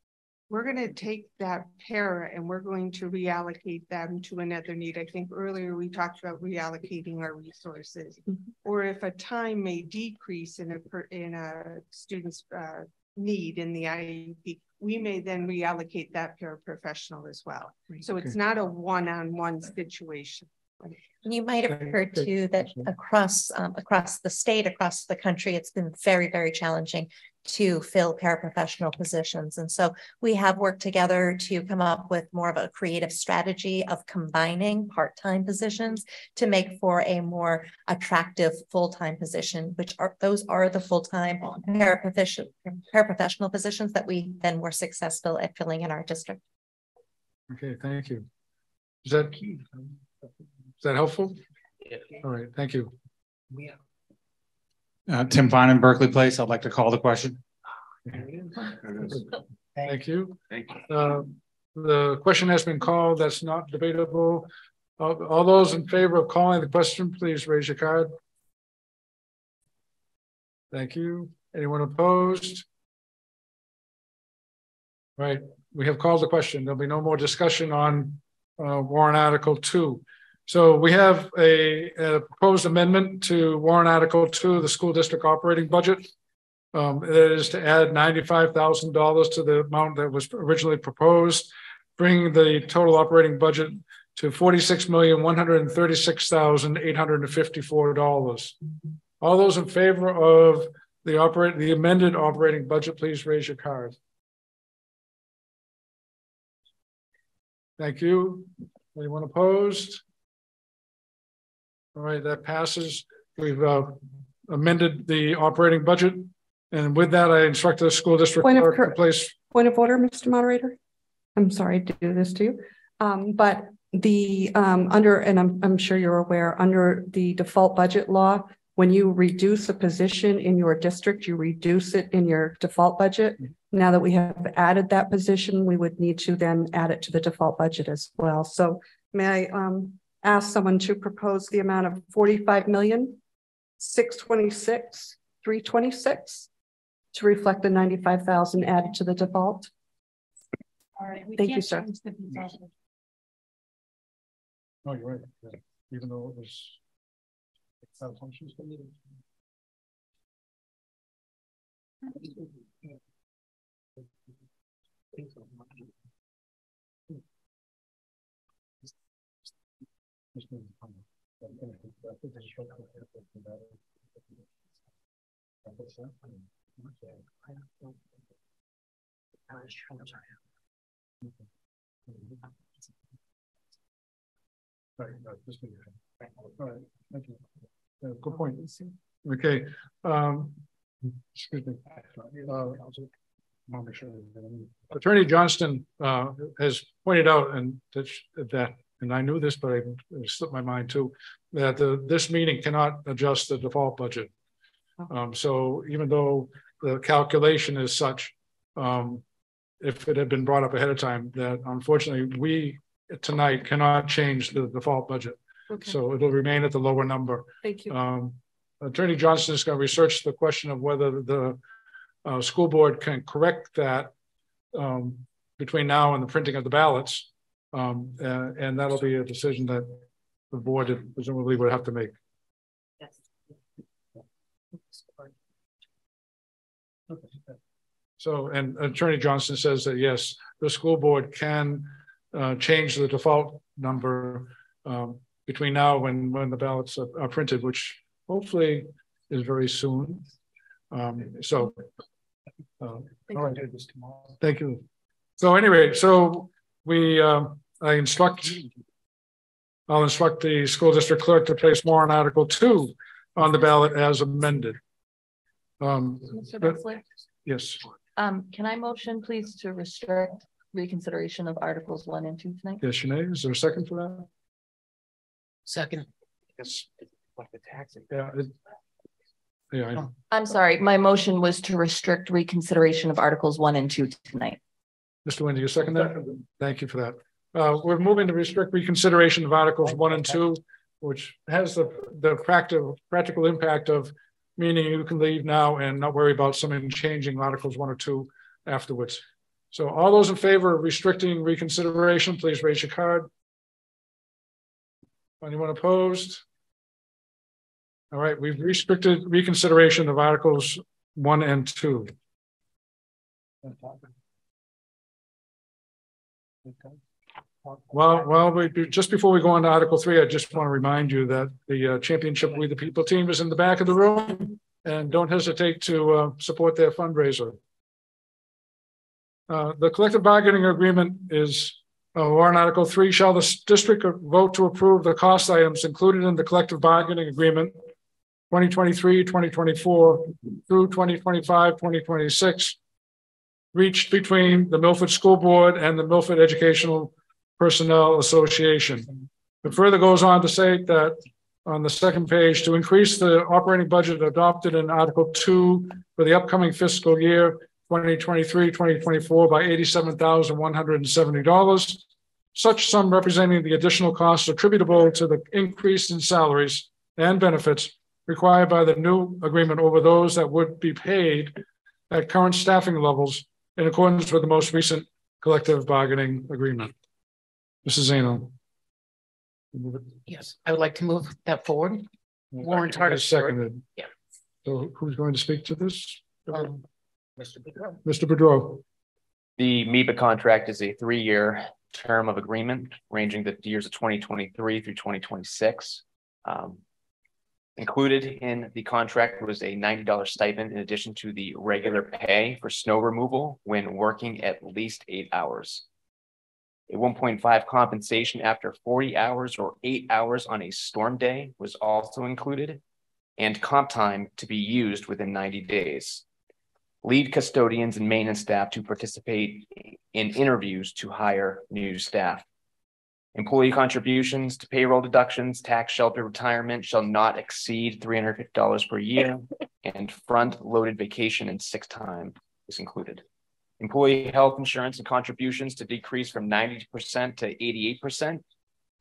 we're going to take that para and we're going to reallocate them to another need. I think earlier we talked about reallocating our resources, or if a time may decrease in a student's need in the IEP, we may then reallocate that paraprofessional as well. So it's not a one-on-one situation. And you might have heard too that across the state, across the country, it's been very, very challenging to fill paraprofessional positions. And so we have worked together to come up with more of a creative strategy of combining part-time positions to make for a more attractive full-time position, those are the full-time paraprofessional positions that we then were successful at filling in our district. Okay, thank you. Is that helpful? Yeah. All right, thank you. Tim Fine in Berkeley Place. I'd like to call the question. Thank you. The question has been called. That's not debatable. All those in favor of calling the question, please raise your card. Thank you. Anyone opposed? Right. We have called the question. There'll be no more discussion on warrant article 2. So we have a proposed amendment to warrant article 2, the school district operating budget. It is to add $95,000 to the amount that was originally proposed, bringing the total operating budget to $46,136,854. All those in favor of the amended operating budget, please raise your card. Thank you. Anyone opposed? All right, that passes. We've amended the operating budget. And with that, I instruct the school district clerk to place. Point of order, Mr. Moderator. I'm sorry to do this to you. But the and I'm sure you're aware, under the default budget law, when you reduce a position in your district, you reduce it in your default budget. Now that we have added that position, we would need to then add it to the default budget as well. So may I ask someone to propose the amount of $45,626,326 to reflect the $95,000 added to the default? All right. Thank you, sir. Oh, you're right. Yeah. Even though it was functions. All right, thank you. Good point. Okay. Excuse me. Attorney Johnston has pointed out, and that, and I knew this, but it slipped my mind too, that this meeting cannot adjust the default budget. So even though the calculation is such, if it had been brought up ahead of time, that unfortunately we tonight cannot change the default budget. Okay. So it'll remain at the lower number. Thank you. Attorney Johnston is going to research the question of whether the school board can correct that between now and the printing of the ballots. And that'll be a decision that the board presumably would have to make. Yes. So, and Attorney Johnston says that yes, the school board can change the default number between now and when the ballots are printed, which hopefully is very soon. So, all right. Thank you. So anyway, so we, I'll instruct the school district clerk to place warrant Article 2 on the ballot as amended. Mr. Bexler? Yes. Can I motion please to restrict reconsideration of Articles 1 and 2 tonight? Yes, Sinead, is there a second for that? Second. Yes. Like the tax. Yeah. Yeah, I know. I'm sorry, my motion was to restrict reconsideration of Articles 1 and 2 tonight. Mr. Wendy, you second that? Thank you for that. We're moving to restrict reconsideration of Articles 1 and 2, which has the practical impact of meaning you can leave now and not worry about something changing Articles 1 or 2 afterwards. So all those in favor of restricting reconsideration, please raise your card. Anyone opposed? All right, we've restricted reconsideration of Articles 1 and 2. Well, just before we go on to Article 3, I just want to remind you that the Championship We the People team is in the back of the room, and don't hesitate to support their fundraiser. The collective bargaining agreement is warrant Article 3. Shall the district vote to approve the cost items included in the collective bargaining agreement 2023, 2024 through 2025, 2026 reached between the Milford School Board and the Milford Educational Personnel Association. It further goes on to say that on the second page, to increase the operating budget adopted in Article 2 for the upcoming fiscal year 2023-2024 by $87,170. Such sum representing the additional costs attributable to the increase in salaries and benefits required by the new agreement over those that would be paid at current staffing levels in accordance with the most recent collective bargaining agreement. Mrs. Zano. Yes, I would like to move that forward. Warrant Article. Seconded. Yeah. So who's going to speak to this? Mr. Boudreau. Mr. Boudreau. The MEBA contract is a 3-year term of agreement ranging the years of 2023 through 2026. Included in the contract was a $90 stipend in addition to the regular pay for snow removal when working at least 8 hours. A 1.5 compensation after 40 hours or 8 hours on a storm day was also included, and comp time to be used within 90 days. Lead custodians and maintenance staff to participate in interviews to hire new staff. Employee contributions to payroll deductions, tax shelter retirement shall not exceed $350 per year, and front-loaded vacation and sick time is included. Employee health insurance and contributions to decrease from 90% to 88%,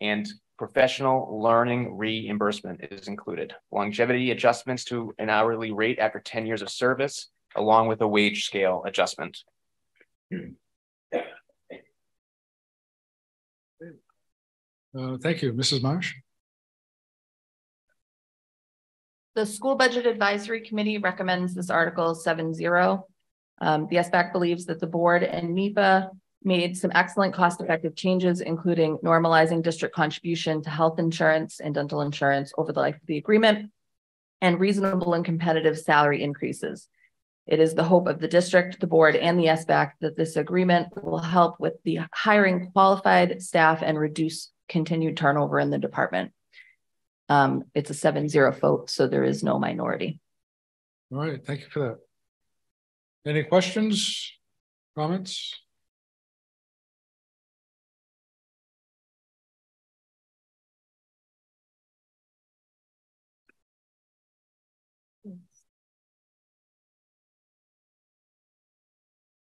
and professional learning reimbursement is included. Longevity adjustments to an hourly rate after 10 years of service, along with a wage scale adjustment. Thank you, Mrs. Marsh. The School Budget Advisory Committee recommends this Article 7-0. The SBAC believes that the board and MEPA made some excellent cost-effective changes, including normalizing district contribution to health insurance and dental insurance over the life of the agreement, and reasonable and competitive salary increases. It is the hope of the district, the board, and the SBAC that this agreement will help with the hiring qualified staff and reduce continued turnover in the department. It's a 7-0 vote, so there is no minority. All right, thank you for that. Any questions, comments?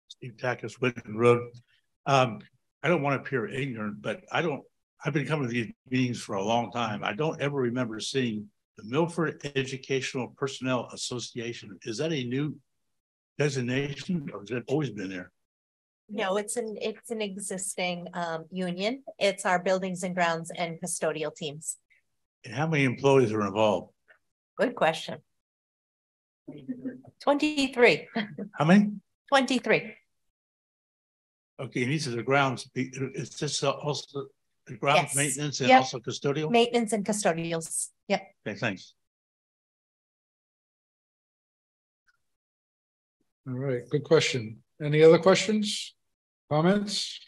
Steve Tackus, Whitten Road. I don't want to appear ignorant, but I've been coming to these meetings for a long time. I don't ever remember seeing the Milford Educational Personnel Association. Is that a new designation or has it always been there? No, it's an existing union. It's our buildings and grounds and custodial teams. And how many employees are involved? Good question. 23. How many? 23. Okay, and these are the grounds. Is this also the grounds maintenance and also custodial? Maintenance and custodials. Yep. Okay, thanks. All right, good question. Any other questions, comments?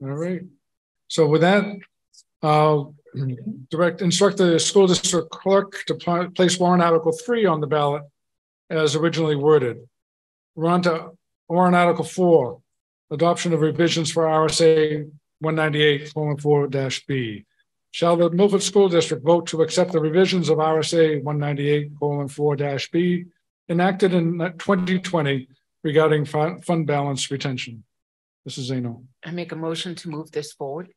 All right. So with that, instruct the school district clerk to place warrant article 3 on the ballot as originally worded. We're on to warrant article 4, adoption of revisions for RSA 198:4-B. Shall the Milford School District vote to accept the revisions of RSA 198:4-B enacted in 2020 regarding fund balance retention? Mrs. Zeno. I make a motion to move this forward.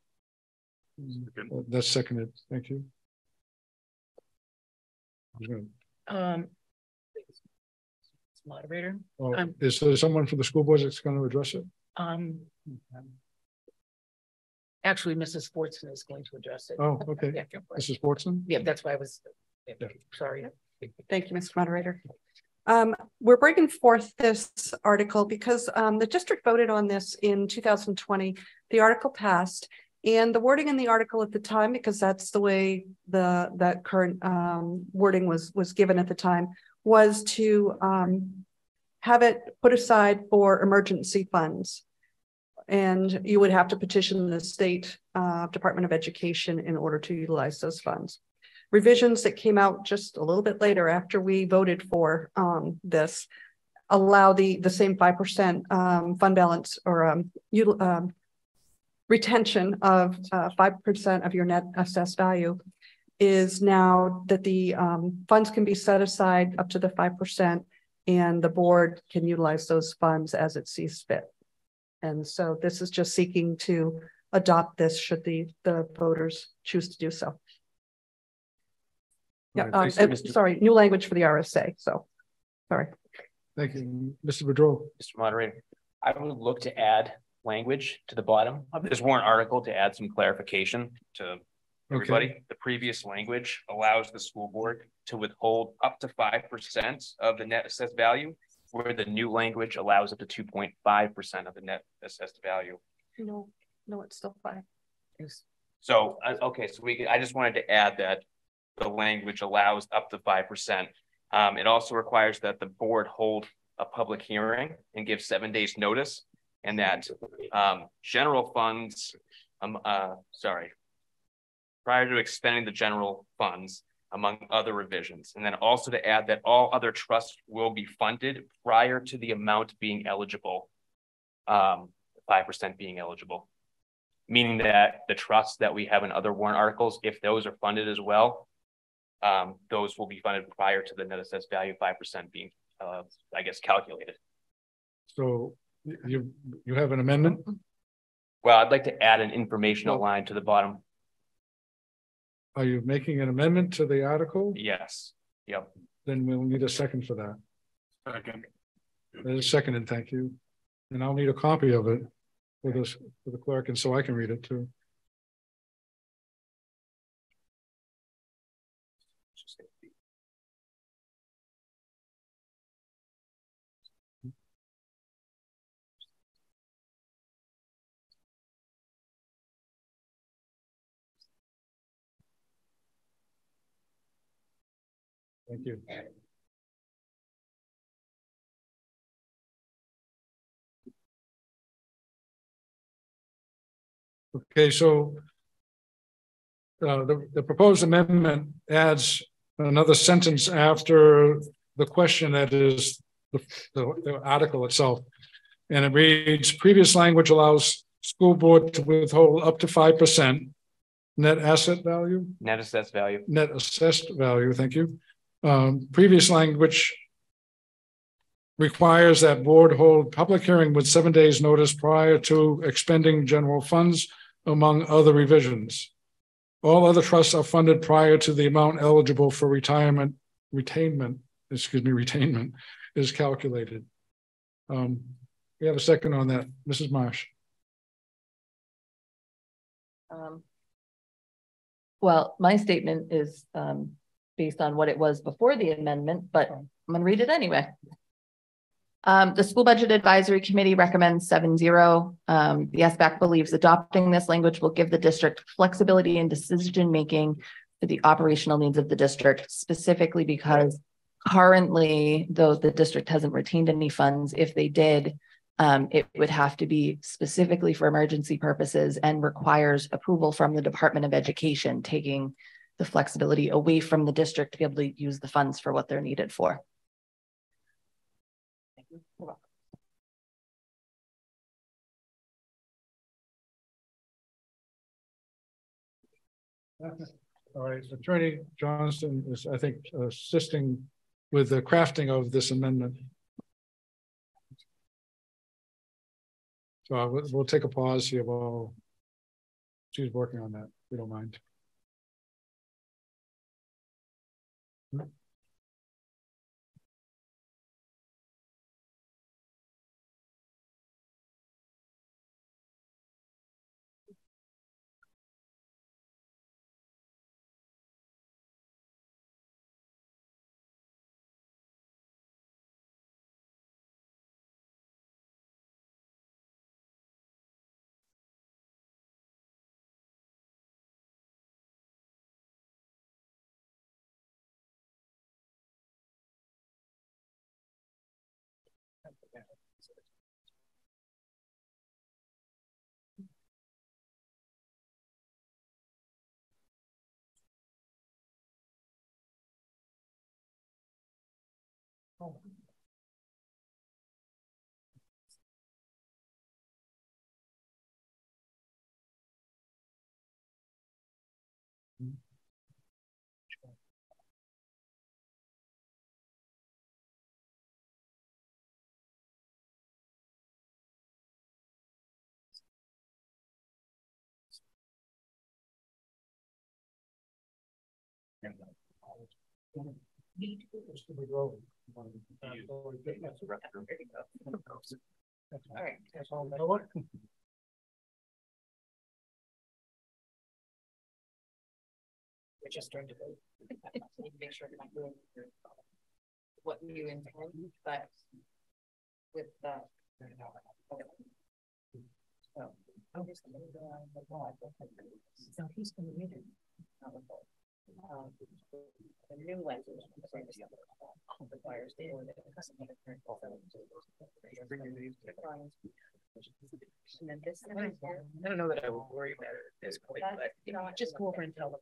That's seconded. Thank you. Moderator. Is there someone from the school board that's going to address it? Actually, Mrs. Sportson is going to address it. Oh, okay. Yeah, Mrs. Sportson? Yeah, that's why I was sorry. Thank you, Mr. Moderator. We're bringing forth this article because the district voted on this in 2020. The article passed, and the wording in the article at the time, because that's the way that current wording was given at the time, was to have it put aside for emergency funds. And you would have to petition the state Department of Education in order to utilize those funds. Revisions that came out just a little bit later after we voted for this allow the same 5% fund balance or retention of 5% of your net assessed value is now that the funds can be set aside up to the 5% and the board can utilize those funds as it sees fit. And so this is just seeking to adopt this should the voters choose to do so. Yeah, sorry, new language for the RSA. So, sorry. Thank you, Mr. Boudreau. Mr. Moderator, I would look to add language to the bottom of this warrant article to add some clarification to everybody. Okay. The previous language allows the school board to withhold up to 5% of the net assessed value, where the new language allows up to 2.5% of the net assessed value. No, it's still 5. So, okay, so I just wanted to add that the language allows up to 5%. It also requires that the board hold a public hearing and give 7 days notice, and that general funds, prior to expending the general funds, among other revisions. And then also to add that all other trusts will be funded prior to the amount being eligible, 5% being eligible. Meaning that the trusts that we have in other warrant articles, if those are funded as well, those will be funded prior to the net assessed value 5% being, I guess, calculated. So you have an amendment? Well, I'd like to add an informational line to the bottom. Are you making an amendment to the article? Yes. Yep. Then we'll need a second for that. Second. That is seconded, thank you. And I'll need a copy of it for the clerk, and so I can read it too. Thank you. Okay, so the proposed amendment adds another sentence after the question that is the article itself. And it reads, previous language allows school board to withhold up to 5% net asset value. Net assessed value. Net assessed value, thank you. Previous language requires that board hold public hearing with 7 days notice prior to expending general funds, among other revisions. All other trusts are funded prior to the amount eligible for retainment is calculated. We have a second on that, Mrs. Marsh. Well, my statement is based on what it was before the amendment, but I'm going to read it anyway. The School Budget Advisory Committee recommends 7-0. The SBAC believes adopting this language will give the district flexibility in decision-making for the operational needs of the district, specifically because currently, though the district hasn't retained any funds, if they did, it would have to be specifically for emergency purposes and requires approval from the Department of Education, taking the flexibility away from the district to be able to use the funds for what they're needed for. All right, Attorney Johnston is, I think, assisting with the crafting of this amendment. So we'll take a pause here while she's working on that, if you don't mind. All right. That's all. We're just trying to need to make sure you're not doing what you intend, but with the so he's going to read it. The new language requires the order. And then this, I don't know that I will worry about it at this point, but you know, just go over and tell them.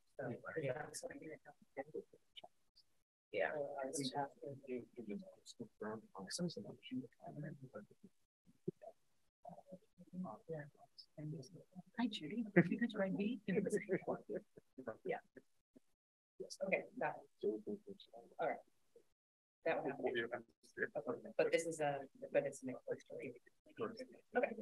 Yeah. Hi, Judy. You could try me. Yeah. Okay, got it. All right. That one. But this is but it's an story. Okay.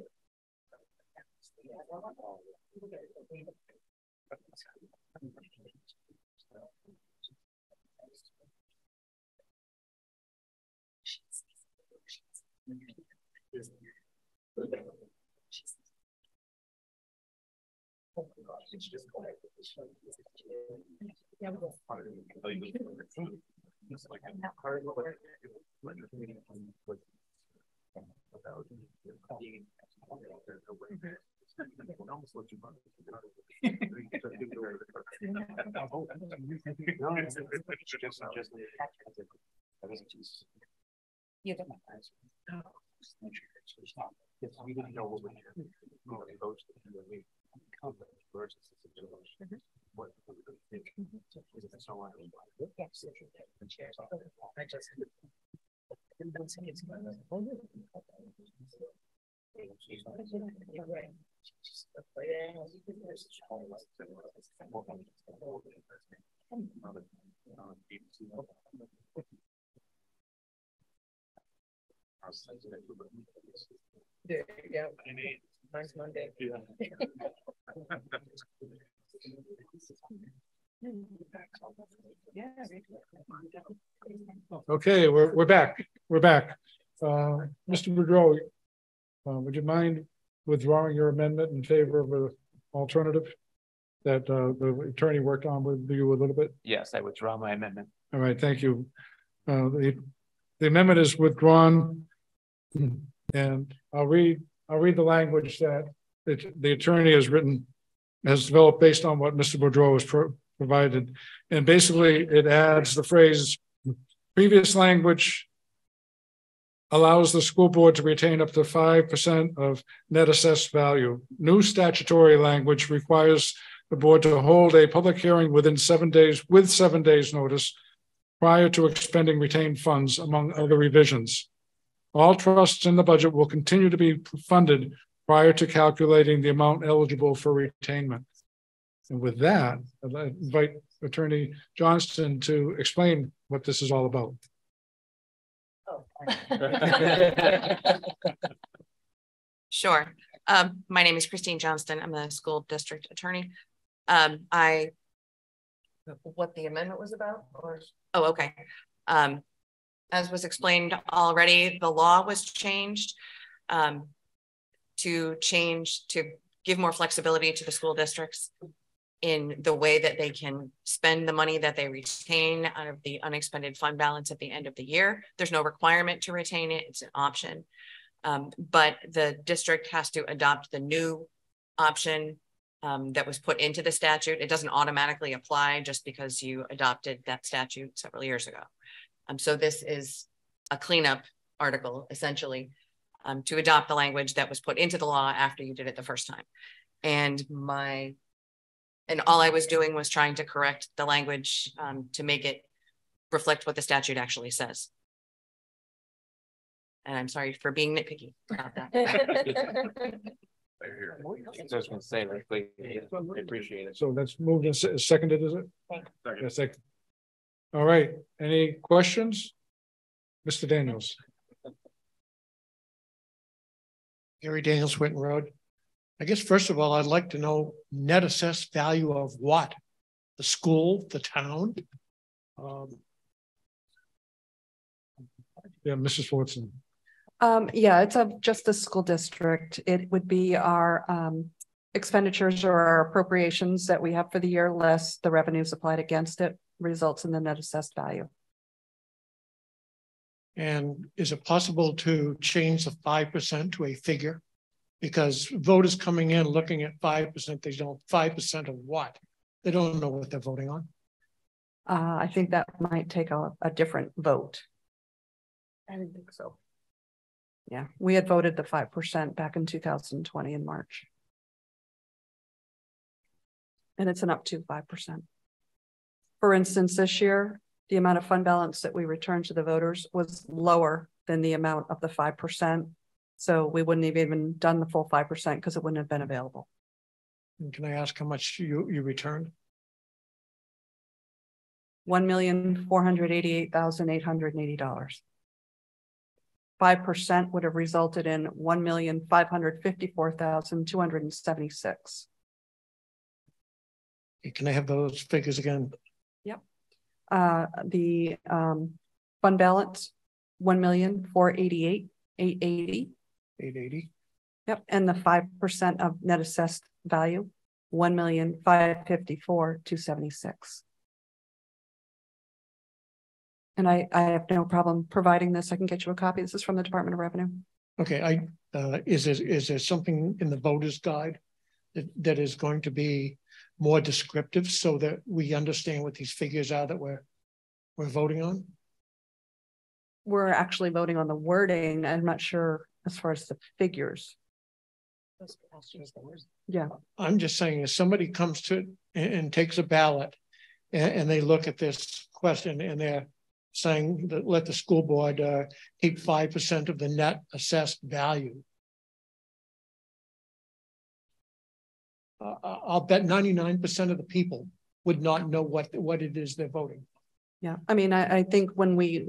You don't There you go. Mine's Monday. Okay, we're back. We're back. Mr. Boudreau, would you mind withdrawing your amendment in favor of an alternative that the attorney worked on with you a little bit? Yes, I withdraw my amendment. All right, thank you. The amendment is withdrawn, and I'll read the language that the attorney has developed based on what Mr. Boudreau has provided, and basically it adds the phrase, previous language allows the school board to retain up to 5% of net assessed value. New statutory language requires the board to hold a public hearing within 7 days, with 7 days notice, prior to expending retained funds, among other revisions. All trusts in the budget will continue to be funded prior to calculating the amount eligible for retainment. And with that, I'd invite Attorney Johnston to explain what this is all about. Sure. My name is Christine Johnston. I'm the school district attorney. What the amendment was about? Oh, okay. As was explained already, the law was changed to give more flexibility to the school districts in the way that they can spend the money that they retain out of the unexpended fund balance at the end of the year. There's no requirement to retain it, it's an option. But the district has to adopt the new option that was put into the statute. It doesn't automatically apply just because you adopted that statute several years ago. So this is a cleanup article, essentially, to adopt the language that was put into the law after you did it the first time. And all I was doing was trying to correct the language to make it reflect what the statute actually says. And I'm sorry for being nitpicky about that. I was going to say, I appreciate it. So that's moved and seconded, is it? Second. Yeah, second. All right. Any questions? Mr. Daniels. Gary Daniels, Winton Road. I guess, first of all, I'd like to know net assessed value of what? The school, the town? Yeah, Mrs. Fortson. Yeah, it's just the school district. It would be our expenditures or our appropriations that we have for the year, less the revenues applied against it, results in the net assessed value. And is it possible to change the 5% to a figure? Because voters coming in looking at 5%, they don't 5% of what? They don't know what they're voting on. I think that might take a different vote. I didn't think so. Yeah, we had voted the 5% back in 2020 in March. And it's an up to 5%. For instance, this year, the amount of fund balance that we returned to the voters was lower than the amount of the 5%. So we wouldn't have even done the full 5% because it wouldn't have been available. And can I ask how much you returned? $1,488,880. 5% would have resulted in $1,554,276. Can I have those figures again? Yep. The fund balance, $1,488,880. 880. Yep, and the 5% of net assessed value, $1,554,276. And I have no problem providing this. I can get you a copy. This is from the Department of Revenue. Okay, is there something in the voter's guide that is going to be more descriptive so that we understand what these figures are that we're voting on? We're actually voting on the wording. I'm not sure as far as the figures. Yeah. I'm just saying, if somebody comes to and takes a ballot and they look at this question and they're saying that let the school board keep 5% of the net assessed value. I'll bet 99% of the people would not know what it is they're voting. Yeah, I mean, I think when we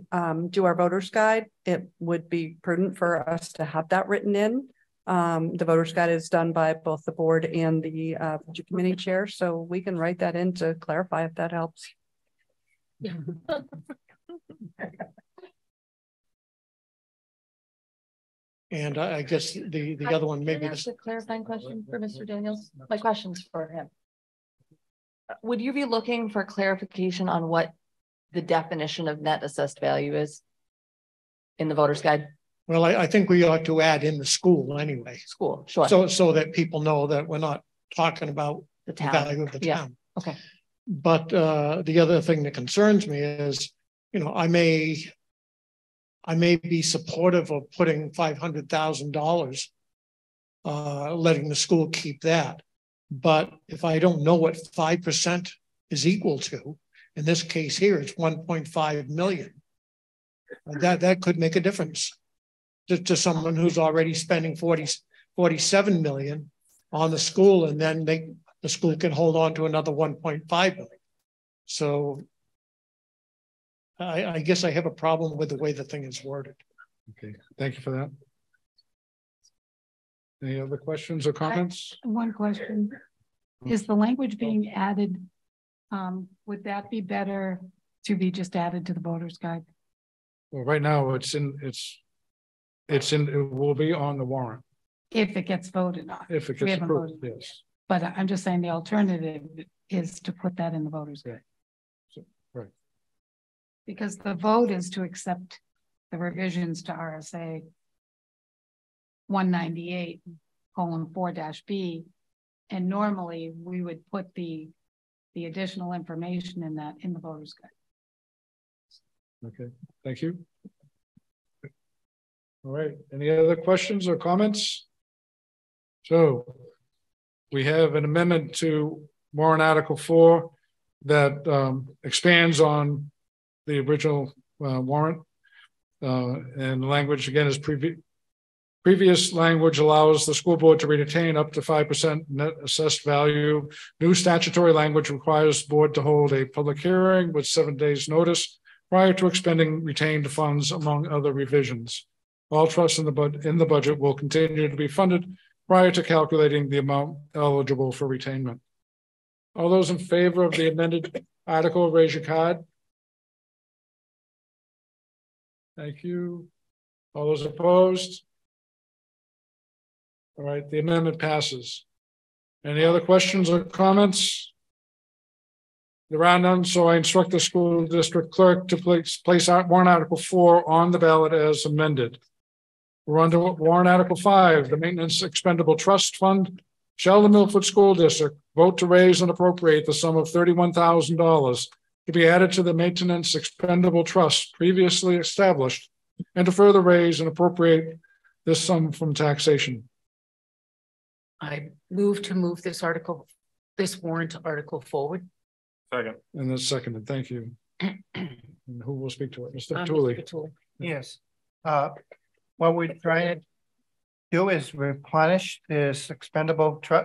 do our voters guide, it would be prudent for us to have that written in. The voters guide is done by both the board and the budget committee chair, so we can write that in to clarify if that helps. Yeah. And I guess the other one maybe That's a clarifying question for Mr. Daniels. My question's for him. Would you be looking for clarification on what the definition of net assessed value is in the voter's guide? Well, I think we ought to add in the school anyway. School, sure. So that people know that we're not talking about the value of the town. Okay. But the other thing that concerns me is, you know, I may be supportive of putting $500,000, letting the school keep that. But if I don't know what 5% is equal to, in this case here, it's 1.5 million. That could make a difference to someone who's already spending 47 million on the school, and then the school can hold on to another 1.5 million. So I guess I have a problem with the way the thing is worded. Okay, thank you for that. Any other questions or comments? One question. Is the language being added, would that be better to be just added to the voter's guide? Well, right now it will be on the warrant. If it gets voted on. If it gets approved, yes. But I'm just saying the alternative is to put that in the voter's guide. Right. Because the vote is to accept the revisions to RSA 198:4-B. And normally we would put the additional information in that in the voter's guide. Okay, thank you. All right, any other questions or comments? So we have an amendment to warrant Article 4 that expands on the original warrant. And the language again is previous language allows the school board to retain up to 5% net assessed value. New statutory language requires the board to hold a public hearing with 7 days notice prior to expending retained funds, among other revisions. All trusts in the budget will continue to be funded prior to calculating the amount eligible for retainment. All those in favor of the amended article, raise your card. Thank you. All those opposed? All right, the amendment passes. Any other questions or comments? There are none, so I instruct the school district clerk to place warrant Article 4 on the ballot as amended. We're on to warrant Article 5, the Maintenance Expendable Trust Fund. Shall the Milford School District vote to raise and appropriate the sum of $31,000 to be added to the Maintenance Expendable Trust previously established, and to further raise and appropriate this sum from taxation? I move this warrant article forward. Second. And that's seconded. Thank you. And who will speak to it? Mr. Tooley. Yes. What we're trying to do is replenish this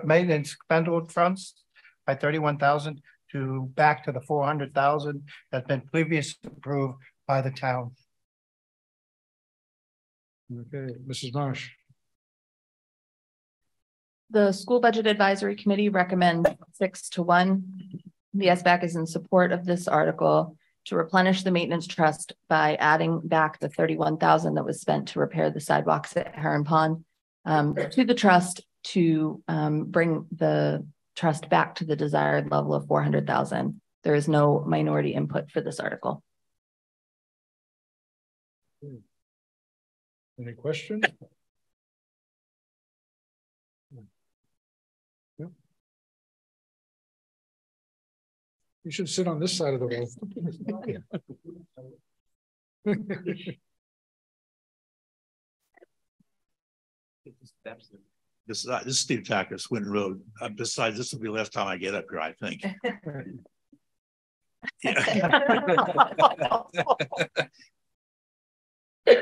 maintenance expendable trust by 31,000 to back to the 400,000 that's been previously approved by the town. Okay, Mrs. Marsh. The School Budget Advisory Committee recommends 6-1. The SBAC is in support of this article to replenish the maintenance trust by adding back the 31,000 that was spent to repair the sidewalks at Heron Pond to the trust to bring the trust back to the desired level of 400,000. There is no minority input for this article. Any questions? Yeah. You should sit on this side of the room. This is Steve Tacker, Swinton Road. Besides, this will be the last time I get up here, I think.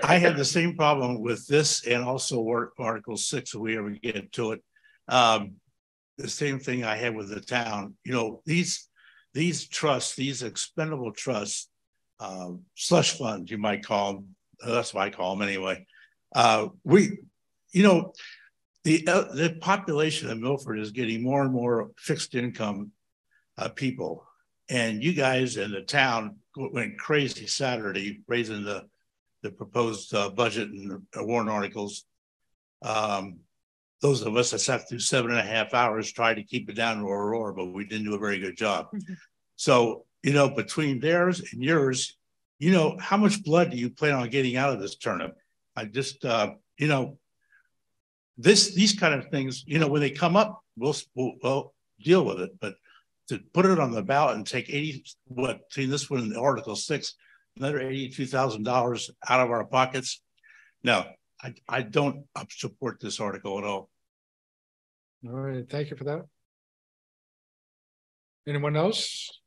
I had the same problem with this and also Article 6, if we ever get to it. The same thing I had with the town. You know, these trusts, these expendable trusts, slush funds, you might call them. That's what I call them anyway. The population of Milford is getting more and more fixed income people. And you guys in the town went crazy Saturday raising the proposed budget and warrant articles. Those of us that sat through 7.5 hours tried to keep it down to a roar, but we didn't do a very good job. So, you know, between theirs and yours, you know, how much blood do you plan on getting out of this turnip? I just, you know, these kind of things, you know, when they come up, we'll deal with it. But to put it on the ballot and take between this one and Article 6, another $82,000 out of our pockets, no, I don't support this article at all. All right, thank you for that. Anyone else?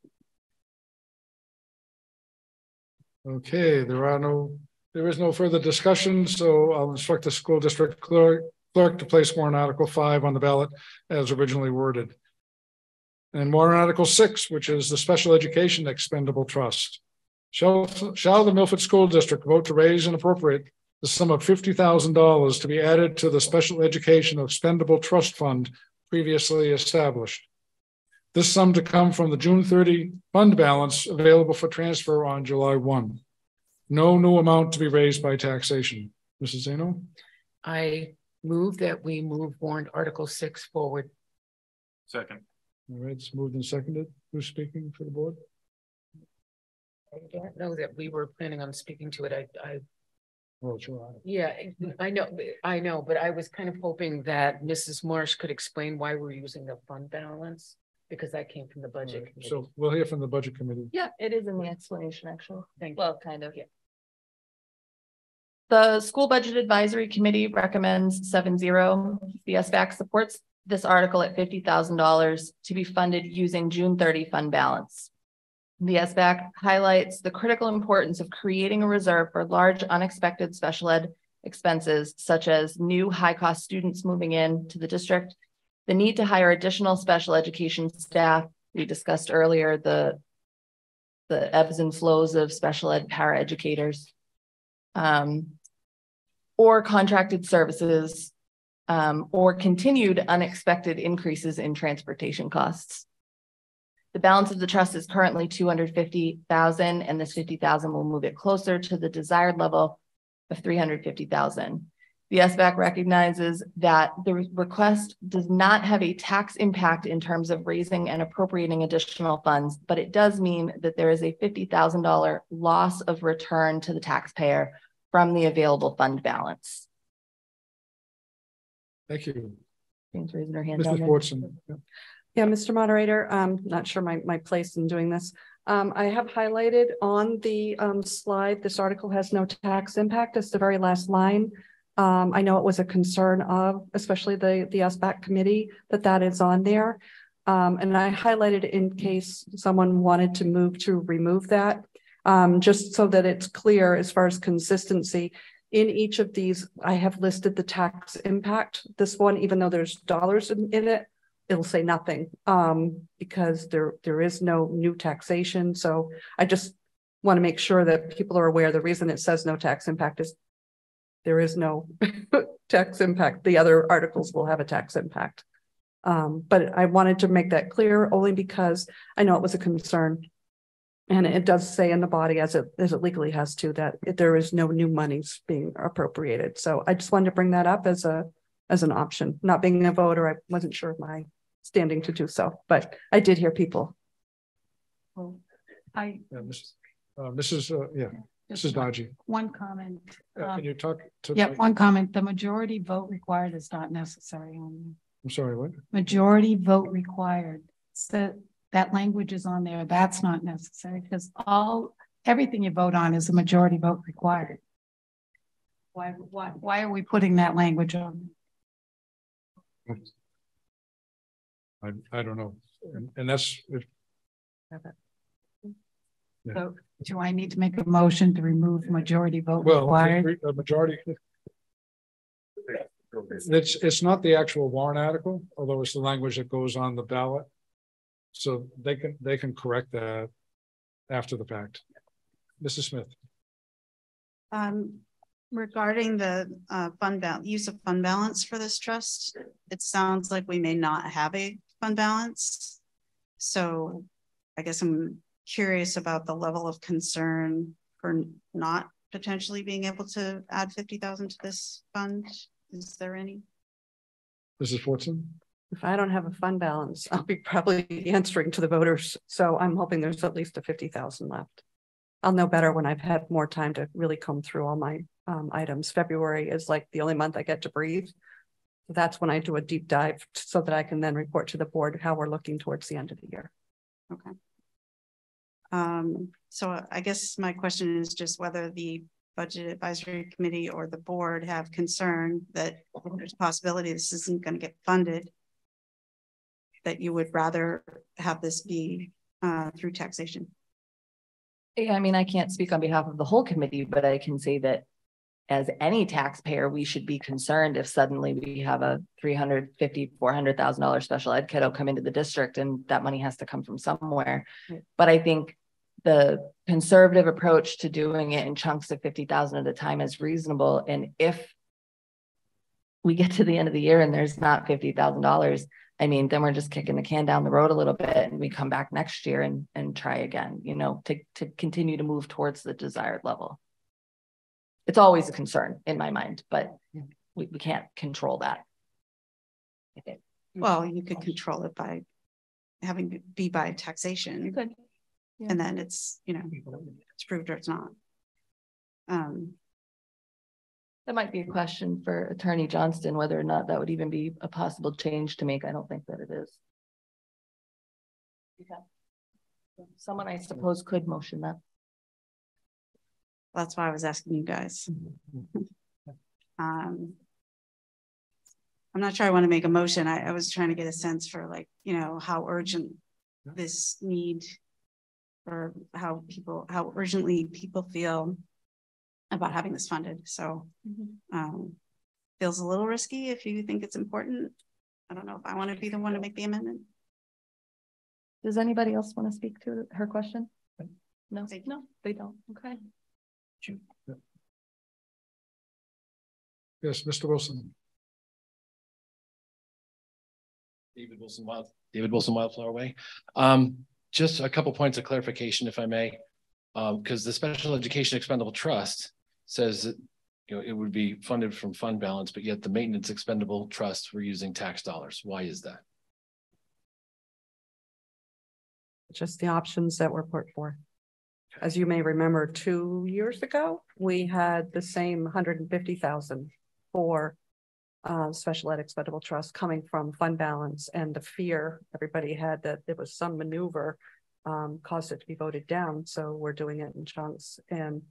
Okay, there is no further discussion, so I'll instruct the school district clerk to place warrant Article 5 on the ballot as originally worded. And warrant Article 6, which is the Special Education Expendable Trust. Shall the Milford School District vote to raise and appropriate the sum of $50,000 to be added to the Special Education Expendable Trust Fund previously established? This sum to come from the June 30 fund balance available for transfer on July 1. No new amount to be raised by taxation. Mrs. Zeno? I move that we move warrant Article 6 forward. Second. All right, it's moved and seconded. Who's speaking for the board? I don't know that we were planning on speaking to it. Oh, sure. Yeah, I know, but I was kind of hoping that Mrs. Marsh could explain why we're using the fund balance, because that came from the budget committee. So we'll hear from the budget committee. Yeah, it is in the explanation, actually. Thank you. Well, kind of. Yeah. The School Budget Advisory Committee recommends 7-0. The SBAC supports this article at $50,000 to be funded using June 30 fund balance. The SBAC highlights the critical importance of creating a reserve for large unexpected special ed expenses, such as new high-cost students moving in to the district, the need to hire additional special education staff. We discussed earlier the ebbs and flows of special ed paraeducators, or contracted services, or continued unexpected increases in transportation costs. The balance of the trust is currently $250,000, and this $50,000 will move it closer to the desired level of $350,000. The SBAC recognizes that the request does not have a tax impact in terms of raising and appropriating additional funds, but it does mean that there is a $50,000 loss of return to the taxpayer from the available fund balance. Thank you. James raising her hand. Mr. Fortson. Yeah, Mr. Moderator, not sure my place in doing this. I have highlighted on the slide, this article has no tax impact. It's the very last line. I know it was a concern of, especially the SBAC committee, that is on there. And I highlighted in case someone wanted to move to remove that, just so that it's clear as far as consistency. In each of these, I have listed the tax impact. This one, even though there's dollars in it, it'll say nothing, because there is no new taxation. So I just want to make sure that people are aware the reason it says no tax impact is there is no tax impact. The other articles will have a tax impact. But I wanted to make that clear only because I know it was a concern. And it does say in the body, as it legally has to, that there is no new monies being appropriated. So I just wanted to bring that up as an option. Not being a voter, I wasn't sure of my standing to do so, but I did hear people. Mrs. Dodgy. One comment. Can you talk to? Yeah, one comment. The majority vote required is not necessary. I'm sorry, what? Majority vote required. So that language is on there. That's not necessary because everything you vote on is a majority vote required. Why are we putting that language on? I don't know. And that's. Yeah. So do I need to make a motion to remove majority vote Well, required? a majority. It's not the actual warrant article, although it's the language that goes on the ballot. So they can correct that after the fact. Mrs. Smith. Regarding the use of fund balance for this trust, it sounds like we may not have a fund balance. So I guess I'm curious about the level of concern for not potentially being able to add 50,000 to this fund. Is there any? Mrs. Fortson? If I don't have a fund balance, I'll be probably answering to the voters. So I'm hoping there's at least a 50,000 left. I'll know better when I've had more time to really comb through all my items. February is like the only month I get to breathe. That's when I do a deep dive so that I can then report to the board how we're looking towards the end of the year. Okay. So I guess my question is just whether the Budget Advisory Committee or the board have concern that there's a possibility this isn't going to get funded, that you would rather have this be through taxation. Yeah, I mean, I can't speak on behalf of the whole committee, but I can say that as any taxpayer, we should be concerned if suddenly we have a $350,000, $400,000 special ed kiddo come into the district and that money has to come from somewhere. Right. But I think the conservative approach to doing it in chunks of 50,000 at a time is reasonable. And if we get to the end of the year and there's not $50,000, I mean, then we're just kicking the can down the road a little bit and we come back next year and try again, you know, to continue to move towards the desired level. It's always a concern in my mind, but we can't control that. Okay. Well, you could control it by having it be by taxation. You could. Yeah. And then it's, you know, it's proved or it's not. That might be a question for Attorney Johnston, whether or not that would even be a possible change to make. I don't think that it is. Okay. Someone, I suppose, could motion that. That's why I was asking you guys. I'm not sure I want to make a motion. I was trying to get a sense for, like, you know, how urgent this need, or how urgently people feel about having this funded. So feels a little risky if you think it's important. I don't know if I want to be the one to make the amendment. Does anybody else want to speak to her question? No, no, they don't. Okay. Yes, Mr. Wilson. David Wilson, Wildflower Way. Just a couple points of clarification, if I may, because the Special Education Expendable Trust says that, you know, it would be funded from fund balance, but yet the Maintenance Expendable Trust, we're using tax dollars. Why is that? Just the options that were put forth. As you may remember, 2 years ago, we had the same 150,000 for Special Ed Expendable Trust coming from fund balance, and the fear everybody had that there was some maneuver caused it to be voted down. So we're doing it in chunks and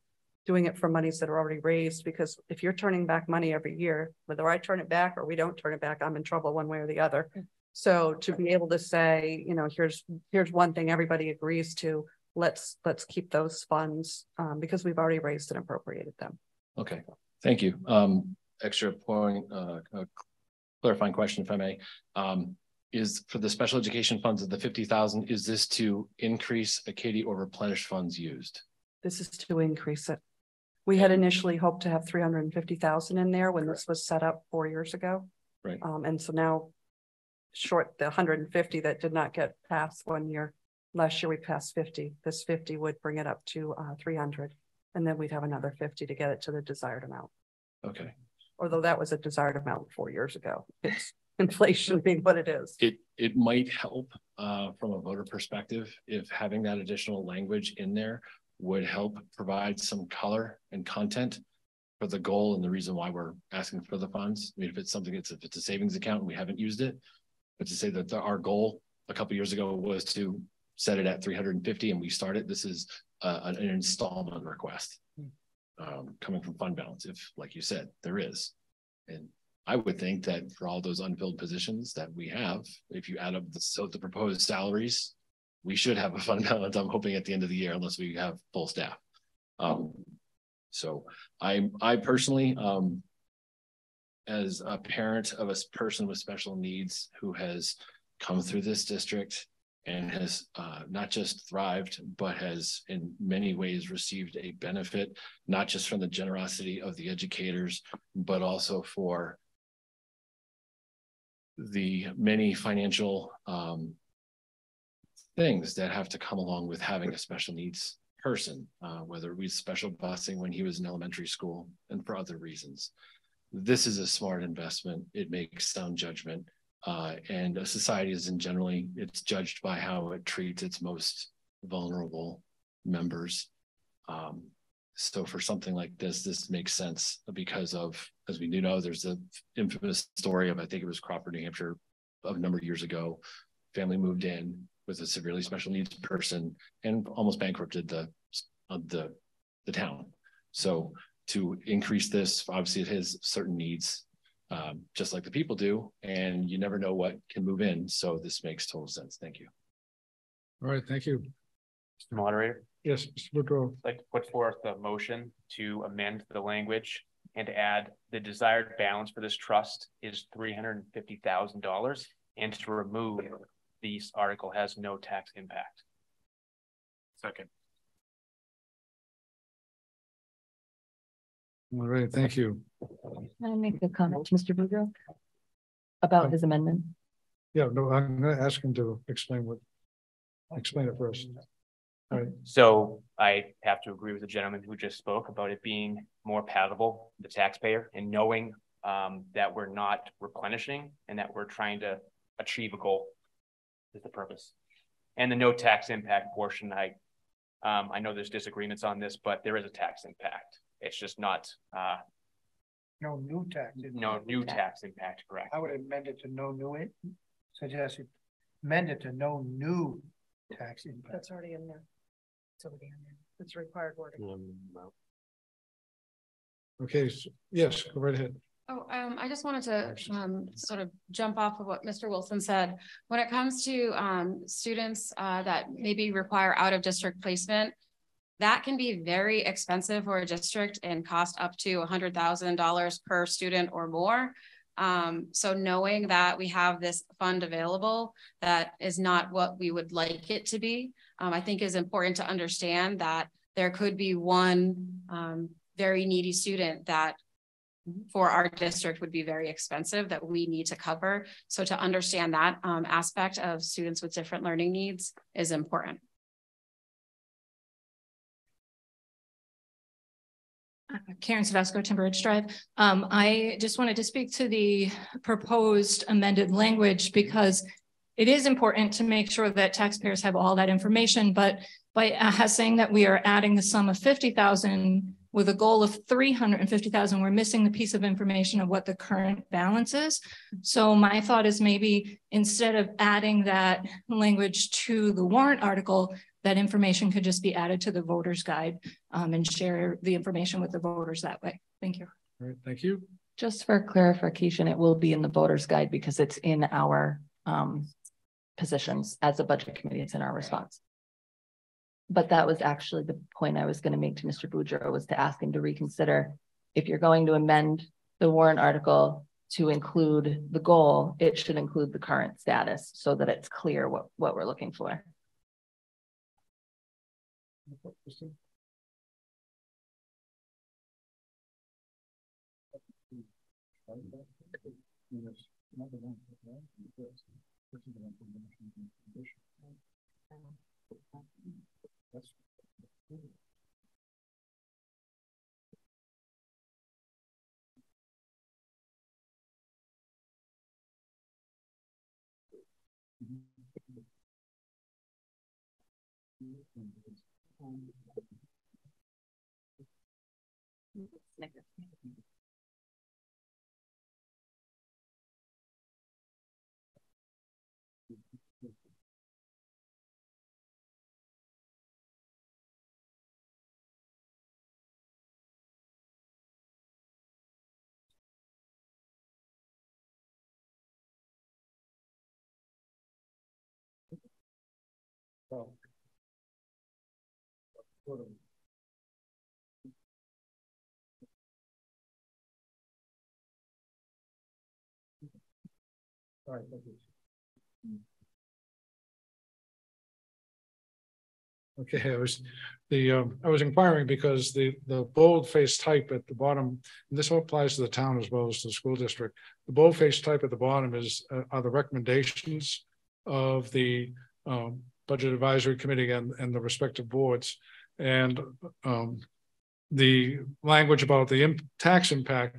doing it for monies that are already raised, because if you're turning back money every year, whether I turn it back or we don't turn it back, I'm in trouble one way or the other. So to be able to say, you know, here's one thing everybody agrees to, let's keep those funds because we've already raised and appropriated them. Okay, thank you. Extra point, clarifying question, if I may, is for the special education funds of the 50,000, is this to increase Acadia or replenish funds used? This is to increase it. We had initially hoped to have 350,000 in there when this was set up 4 years ago. Right. And so now, short the 150 that did not get passed 1 year. Last year we passed 50. This 50 would bring it up to 300, and then we'd have another 50 to get it to the desired amount. Okay. Although that was a desired amount 4 years ago. It's inflation being what it is. It might help from a voter perspective if having that additional language in there would help provide some color and content for the goal and the reason why we're asking for the funds. I mean, if it's something if it's a savings account and we haven't used it, but to say that our goal a couple of years ago was to set it at 350 and we started, this is an installment request coming from fund balance, if, like you said, there is. And I would think that for all those unfilled positions that we have, if you add up the proposed salaries, we should have a fund balance, I'm hoping, at the end of the year, unless we have full staff. So I personally, as a parent of a person with special needs who has come through this district and has not just thrived, but has in many ways received a benefit, not just from the generosity of the educators, but also for the many financial things that have to come along with having a special needs person, whether it be special busing when he was in elementary school and for other reasons. This is a smart investment. It makes sound judgment, and a society is it's judged by how it treats its most vulnerable members. So for something like this makes sense because of, as we do know, there's the infamous story of, I think it was Crawford, New Hampshire, a number of years ago. Family moved in with a severely special needs person and almost bankrupted the town. So to increase this, obviously it has certain needs, just like the people do, and you never know what can move in. So this makes total sense. Thank you. All right, thank you. Mr. Moderator? Yes, Mr. Boudreau. I'd like to put forth a motion to amend the language and to add the desired balance for this trust is $350,000, and to remove this article has no tax impact. Second. All right, thank you. Can I make a comment to Mr. Boudreau about his amendment? Yeah, no, I'm going to ask him to explain it first. All right. So I have to agree with the gentleman who just spoke about it being more palatable to the taxpayer, and knowing that we're not replenishing and that we're trying to achieve a goal is the purpose. And the no tax impact portion, I know there's disagreements on this, but there is a tax impact. It's just not no new tax. No new tax impact, correct. I would amend it to no new suggest it amend it to no new tax impact. That's already in there. It's already in there. It's required wording. Okay, so, yes, go right ahead. Oh, I just wanted to sort of jump off of what Mr. Wilson said. When it comes to students that maybe require out of district placement, that can be very expensive for a district and cost up to $100,000 per student or more. So knowing that we have this fund available, that is not what we would like it to be. I think is important to understand that there could be one very needy student that for our district would be very expensive that we need to cover. So to understand that aspect of students with different learning needs is important. Karen Savasco, Timber Ridge Drive. I just wanted to speak to the proposed amended language because it is important to make sure that taxpayers have all that information, but by saying that we are adding the sum of $50,000 with a goal of $350,000, we're missing the piece of information of what the current balance is. So my thought is maybe instead of adding that language to the warrant article, that information could just be added to the voter's guide and share the information with the voters that way. Thank you. All right, thank you. Just for clarification, it will be in the voter's guide because it's in our positions as a budget committee. It's in our response. But that was actually the point I was going to make to Mr. Boudreau, was to ask him to reconsider if you're going to amend the warrant article to include the goal, it should include the current status so that it's clear what we're looking for. Well, all right, thank you. Okay, I was inquiring because the bold-face type at the bottom, and this applies to the town as well as to the school district. The bold-face type at the bottom are the recommendations of the Budget Advisory Committee and the respective boards. And the language about the tax impact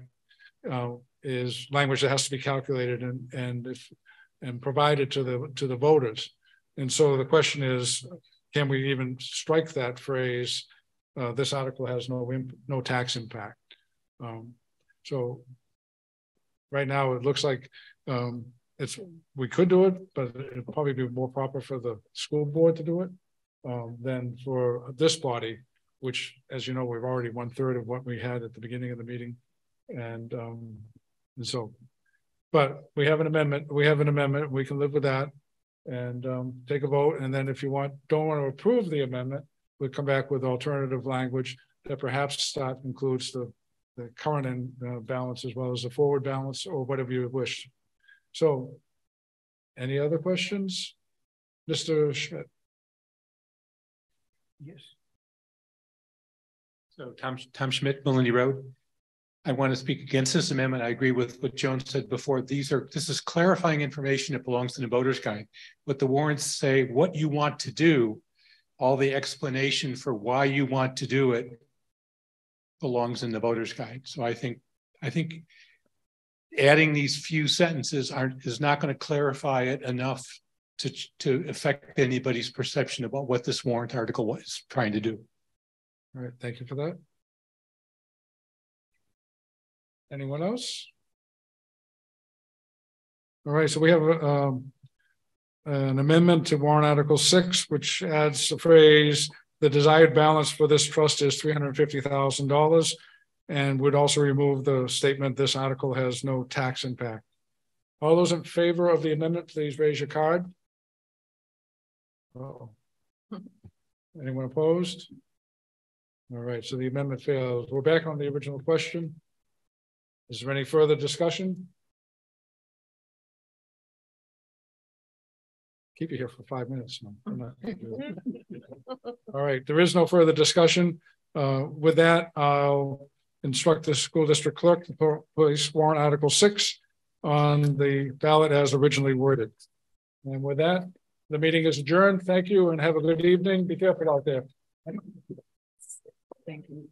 is language that has to be calculated and provided to the voters. And so the question is, can we even strike that phrase? This article has no tax impact. So right now it looks like we could do it, but it'd probably be more proper for the school board to do it than for this body, which, as you know, we've already 1/3 of what we had at the beginning of the meeting, and so. But we have an amendment. We can live with that. And take a vote, and then if you don't want to approve the amendment, we'll come back with alternative language that perhaps includes the current balance as well as the forward balance, or whatever you wish. So, any other questions, Mr. Schmidt? Yes. So Tom Schmidt, Melindy Road. I want to speak against this amendment. I agree with what Joan said before. This is clarifying information that belongs in the voter's guide. What the warrants say, what you want to do, all the explanation for why you want to do it belongs in the voter's guide. So I think adding these few sentences is not going to clarify it enough to affect anybody's perception about what this warrant article was trying to do. All right, thank you for that. Anyone else? All right, so we have an amendment to warrant article 6, which adds the phrase, the desired balance for this trust is $350,000, and would also remove the statement, this article has no tax impact. All those in favor of the amendment, please raise your card. Uh-oh. Anyone opposed? All right, so the amendment fails. We're back on the original question. Is there any further discussion? Keep you here for 5 minutes. All right, there is no further discussion. With that, I'll instruct the school district clerk to place warrant article 6 on the ballot as originally worded. And with that, the meeting is adjourned. Thank you and have a good evening. Be careful out there. Thank you.